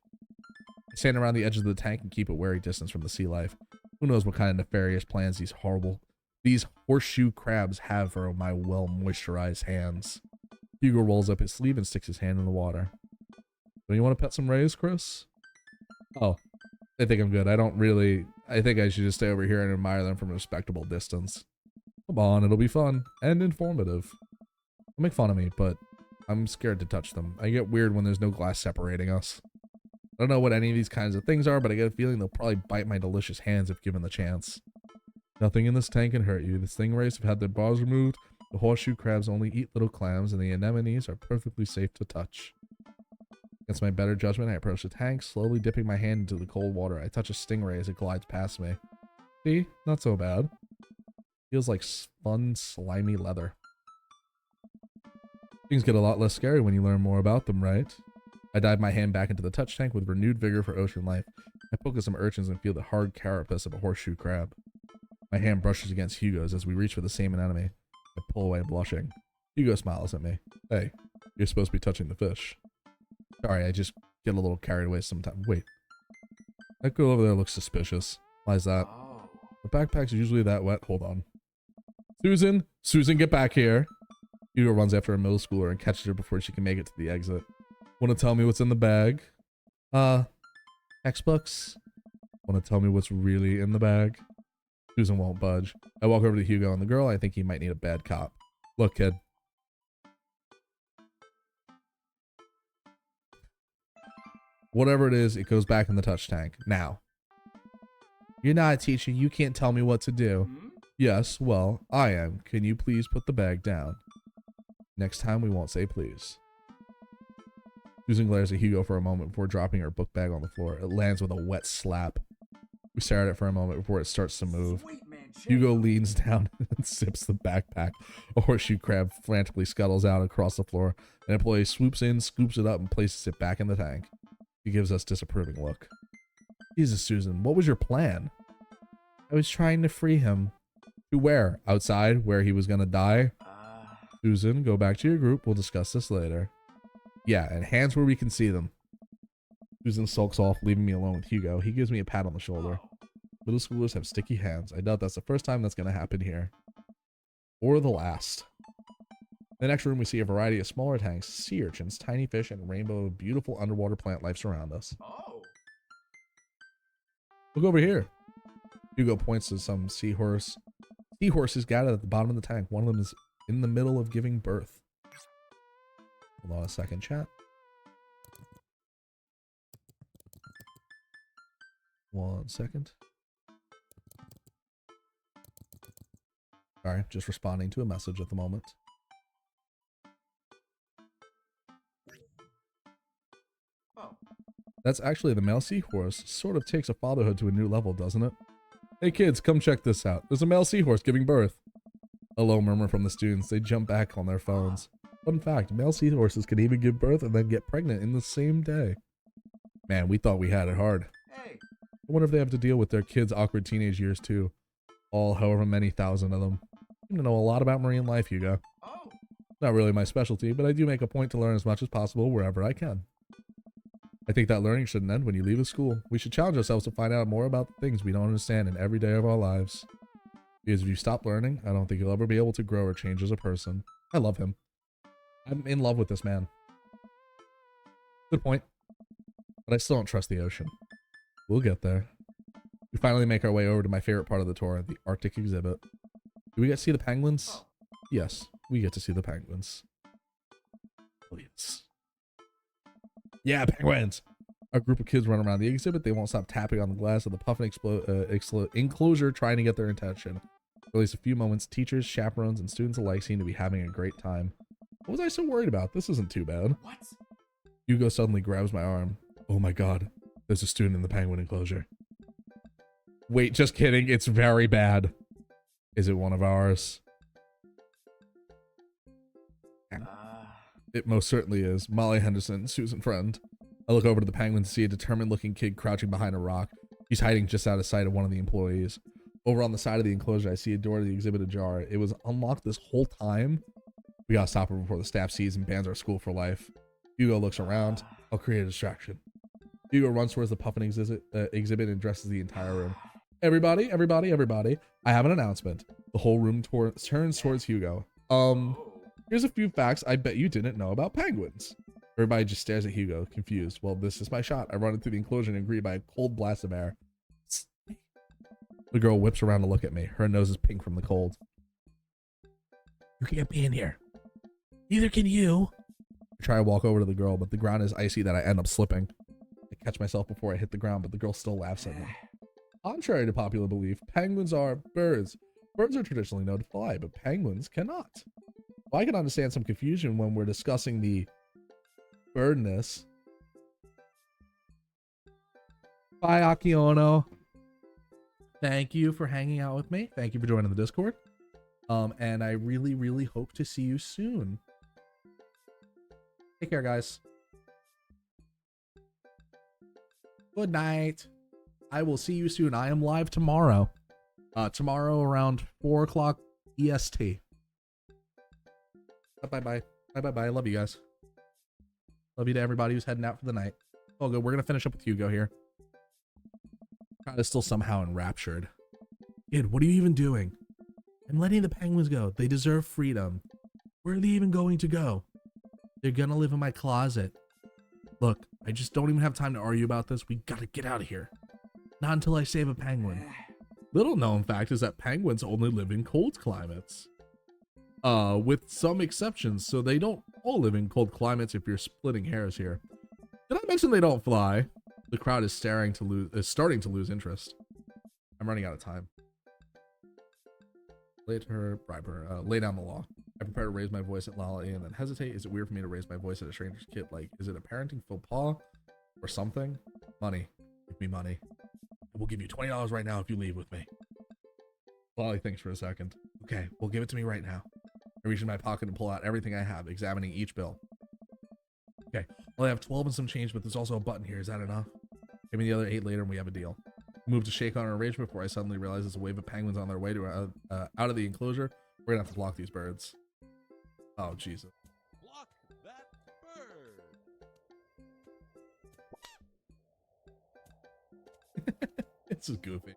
I stand around the edges of the tank and keep a wary distance from the sea life. Who knows what kind of nefarious plans these horseshoe crabs have for my well-moisturized hands. Hugo rolls up his sleeve and sticks his hand in the water. Don't you want to pet some rays, Chris? Oh, I think I'm good. I think I should just stay over here and admire them from a respectable distance. Come on, it'll be fun and informative. Don't make fun of me, but I'm scared to touch them. I get weird when there's no glass separating us. I don't know what any of these kinds of things are, but I get a feeling they'll probably bite my delicious hands if given the chance. Nothing in this tank can hurt you. The stingrays have had their bars removed, the horseshoe crabs only eat little clams, and the anemones are perfectly safe to touch. Against my better judgment, I approach the tank, slowly dipping my hand into the cold water. I touch a stingray as it glides past me. See? Not so bad. Feels like fun, slimy leather. Things get a lot less scary when you learn more about them, right? I dive my hand back into the touch tank with renewed vigor for ocean life. I poke at some urchins and feel the hard carapace of a horseshoe crab. My hand brushes against Hugo's as we reach for the same anemone. I pull away blushing. Hugo smiles at me. Hey, you're supposed to be touching the fish. Sorry, I just get a little carried away sometimes. Wait. That girl over there looks suspicious. Why is that? The backpack's usually that wet. Hold on. Susan! Susan, get back here! Hugo runs after a middle schooler and catches her before she can make it to the exit. Want to tell me what's in the bag? Textbooks? Want to tell me what's really in the bag? Susan won't budge. I walk over to Hugo and the girl. I think he might need a bad cop. Look, kid. Whatever it is, it goes back in the touch tank. Now. You're not a teacher. You can't tell me what to do. Yes, well, I am. Can you please put the bag down? Next time we won't say please. Susan glares at Hugo for a moment before dropping her book bag on the floor. It lands with a wet slap. We stare at it for a moment before it starts to move. Hugo leans down and sips the backpack. A horseshoe crab frantically scuttles out across the floor. An employee swoops in, scoops it up, and places it back in the tank. He gives us a disapproving look. Jesus, Susan, what was your plan? I was trying to free him. To where? Outside, where he was gonna die? Susan, go back to your group. We'll discuss this later. Yeah, and hands where we can see them. Susan sulks off, leaving me alone with Hugo. He gives me a pat on the shoulder. Middle schoolers have sticky hands. I doubt that's the first time that's going to happen here. Or the last. In the next room, we see a variety of smaller tanks, sea urchins, tiny fish, and a rainbow of beautiful underwater plant life surround us. Look over here. Hugo points to some seahorse. Seahorses gathered at the bottom of the tank. One of them is in the middle of giving birth. Hold on a second, chat. One second. Sorry, just responding to a message at the moment. That's actually the male seahorse. Sort of takes a fatherhood to a new level, doesn't it? Hey kids, come check this out. There's a male seahorse giving birth. A low murmur from the students. They jump back on their phones. Fun fact, male seahorses can even give birth and then get pregnant in the same day. Man, we thought we had it hard. I wonder if they have to deal with their kids' awkward teenage years too. All however many thousand of them. You know a lot about marine life, Hugo. Not really my specialty, but I do make a point to learn as much as possible wherever I can. I think that learning shouldn't end when you leave a school. We should challenge ourselves to find out more about the things we don't understand in every day of our lives. Because if you stop learning, I don't think you'll ever be able to grow or change as a person. I love him. I'm in love with this man. Good point. But I still don't trust the ocean. We'll get there. We finally make our way over to my favorite part of the tour, the Arctic exhibit. Do we get to see the penguins? Yes, we get to see the penguins. Oh, yes. Yeah, penguins! A group of kids run around the exhibit. They won't stop tapping on the glass of the puffin enclosure, trying to get their attention. For at least a few moments, teachers, chaperones, and students alike seem to be having a great time. What was I so worried about? This isn't too bad. What? Hugo suddenly grabs my arm. Oh my god, there's a student in the penguin enclosure. Wait, just kidding. It's very bad. Is it one of ours? It most certainly is. Molly Henderson, Susan Friend. I look over to the penguin to see a determined-looking kid crouching behind a rock. He's hiding just out of sight of one of the employees. Over on the side of the enclosure, I see a door to the exhibit ajar. It was unlocked this whole time. We gotta stop it before the staff sees and bans our school for life. Hugo looks around. I'll create a distraction. Hugo runs towards the puffin exhibit and addresses the entire room. Everybody, everybody, everybody. I have an announcement. The whole room turns towards Hugo. Here's a few facts I bet you didn't know about penguins. Everybody just stares at Hugo, confused. Well, this is my shot. I run into the enclosure and greeted by a cold blast of air. The girl whips around to look at me. Her nose is pink from the cold. You can't be in here. Neither can you. I try to walk over to the girl, but the ground is icy that I end up slipping. I catch myself before I hit the ground, but the girl still laughs at me. Contrary to popular belief, penguins are birds. Birds are traditionally known to fly, but penguins cannot. Well, I can understand some confusion when we're discussing the birdness. Bye, Akiono. Thank you for hanging out with me. Thank you for joining the Discord. And I really, really hope to see you soon. Take care, guys. Good night. I will see you soon. I am live tomorrow. Tomorrow around 4 o'clock EST. Bye-bye. Bye-bye-bye. I love you guys. Love you to everybody who's heading out for the night. Oh, good. We're going to finish up with Hugo here. Crowd is still somehow enraptured. Kid, what are you even doing? I'm letting the penguins go. They deserve freedom. Where are they even going to go? They're going to live in my closet. Look, I just don't even have time to argue about this. We got to get out of here. Not until I save a penguin. Little known fact is that penguins only live in cold climates. With some exceptions, so they don't all live in cold climates if you're splitting hairs here. Did I mention they don't fly? The crowd is starting to lose interest. I'm running out of time. Later, bribe her. Lay down the law. I prepare to raise my voice at Lala and then hesitate. Is it weird for me to raise my voice at a stranger's kid? Like, is it a parenting faux pas or something? Money. Give me money. I will give you $20 right now if you leave with me. Lolly thinks for a second. Okay, well, give it to me right now. I reach in my pocket and pull out everything I have, examining each bill. Okay, well, I have 12 and some change, but there's also a button here. Is that enough? Give me the other 8 later and we have a deal. Move to shake on an arrangement before I suddenly realize there's a wave of penguins on their way to out of the enclosure. We're gonna have to block these birds. Oh, Jesus. Block that bird. This is goofy.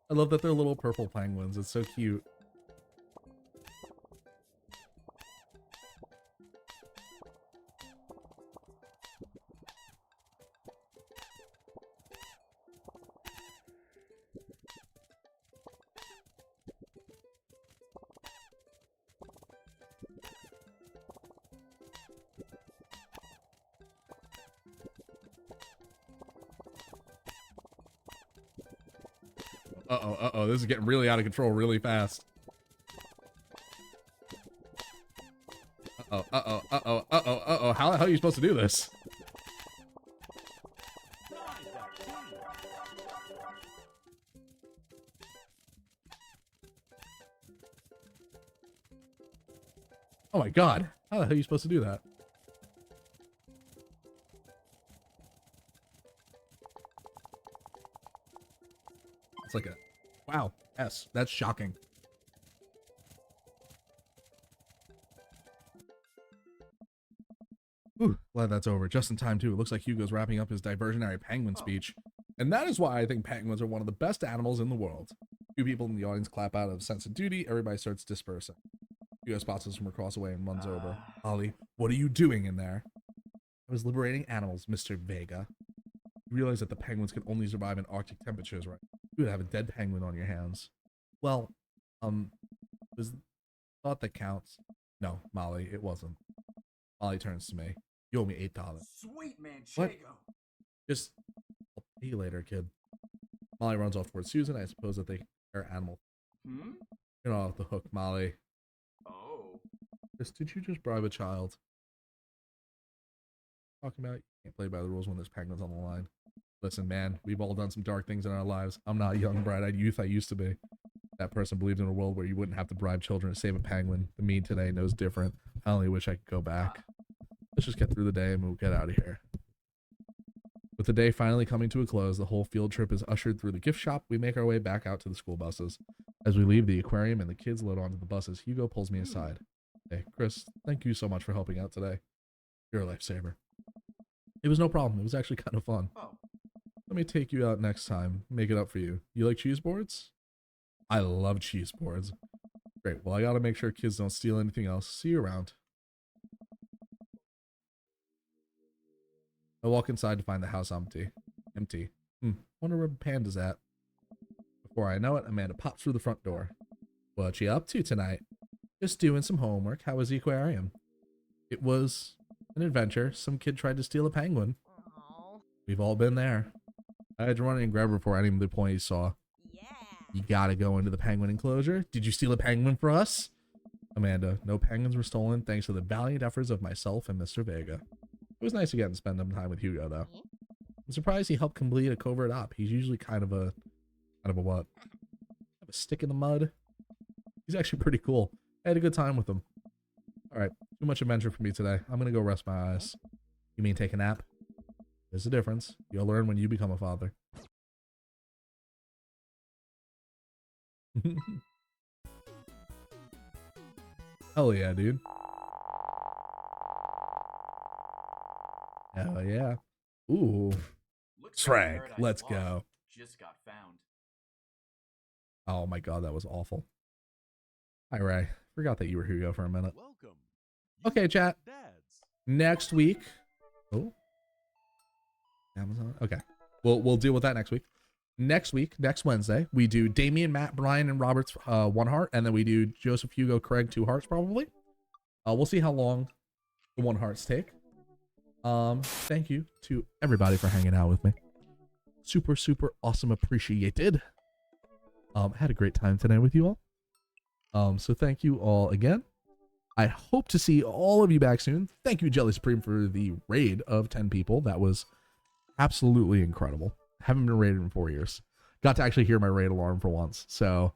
I love that they're little purple penguins. It's so cute. Uh-oh, this is getting really out of control really fast. Uh-oh. How are you supposed to do this? Oh my god. How the hell are you supposed to do that? It's like a... Wow. S. That's shocking. Whew, glad that's over. Just in time, too. It looks like Hugo's wrapping up his diversionary penguin speech. And that is why I think penguins are one of the best animals in the world. Two people in the audience clap out of sense of duty. Everybody starts dispersing. Hugo spots us from across the way and runs over. Ollie, what are you doing in there? I was liberating animals, Mr. Vega. You realize that the penguins can only survive in Arctic temperatures, right? You would have a dead penguin on your hands. Well, was thought that counts. No, Molly, it wasn't. Molly turns to me. You owe me $8. Sweet man, What? Chago. Just, I'll pay you later, kid. Molly runs off towards Susan. I suppose that they are animal. Hmm? You're not off the hook, Molly. Oh. Chris, did you just bribe a child? Talking about you can't play by the rules when there's penguins on the line. Listen, man, we've all done some dark things in our lives. I'm not young, bright-eyed youth I used to be. That person believed in a world where you wouldn't have to bribe children to save a penguin. The me today knows different. I only wish I could go back. Let's just get through the day and we'll get out of here. With the day finally coming to a close, the whole field trip is ushered through the gift shop. We make our way back out to the school buses. As we leave the aquarium and the kids load onto the buses, Hugo pulls me aside. Hey, Chris, thank you so much for helping out today. You're a lifesaver. It was no problem. It was actually kind of fun. Oh. Let me take you out next time. Make it up for you. You like cheese boards? I love cheese boards. Great. Well, I gotta make sure kids don't steal anything else. See you around. I walk inside to find the house empty. Wonder where Panda's at. Before I know it, Amanda pops through the front door. What you up to tonight? Just doing some homework. How was the aquarium? It was an adventure. Some kid tried to steal a penguin. Oh, We've all been there. I had to run in and grab her before any of the ponies saw. yeah. You gotta go into the penguin enclosure. Did you steal a penguin for us? Amanda, no penguins were stolen thanks to the valiant efforts of myself and Mr. Vega. It was nice to get and spend some time with Hugo, though. I'm surprised he helped complete a covert op. He's usually kind of a what? Have a stick in the mud. He's actually pretty cool. I had a good time with him. Alright, too much adventure for me today. I'm gonna go rest my eyes. You mean take a nap? There's a difference. You'll learn when you become a father. Hell yeah, dude. Hell yeah. Ooh. Looks like Shrek, Paradise let's Lost go. Just got found. Oh my god, that was awful. Hi, Ray. Forgot that you were Hugo for a minute. Welcome. Okay, chat. Dads. Next week. Oh. Amazon. Okay. We'll deal with that next week. Next week, next Wednesday, we do Damien, Matt, Brian, and Robert's 1 heart, and then we do Joseph, Hugo, Craig 2 hearts probably. We'll see how long the 1 hearts take. Thank you to everybody for hanging out with me. Super, super awesome appreciated. Had a great time today with you all. So thank you all again. I hope to see all of you back soon. Thank you, Jelly Supreme, for the raid of 10 people. That was absolutely incredible. Haven't been raided in 4 years. Got to actually hear my raid alarm for once. So,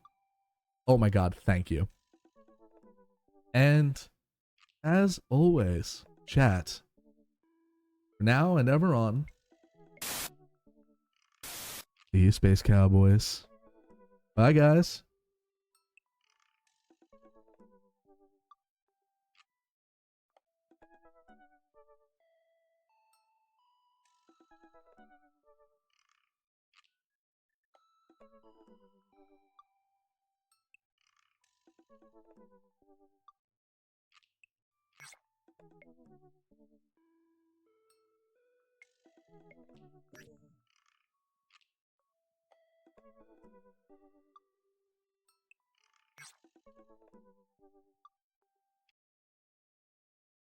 oh my god, thank you. And as always, chat, from now and ever on, see you, Space Cowboys. Bye, guys.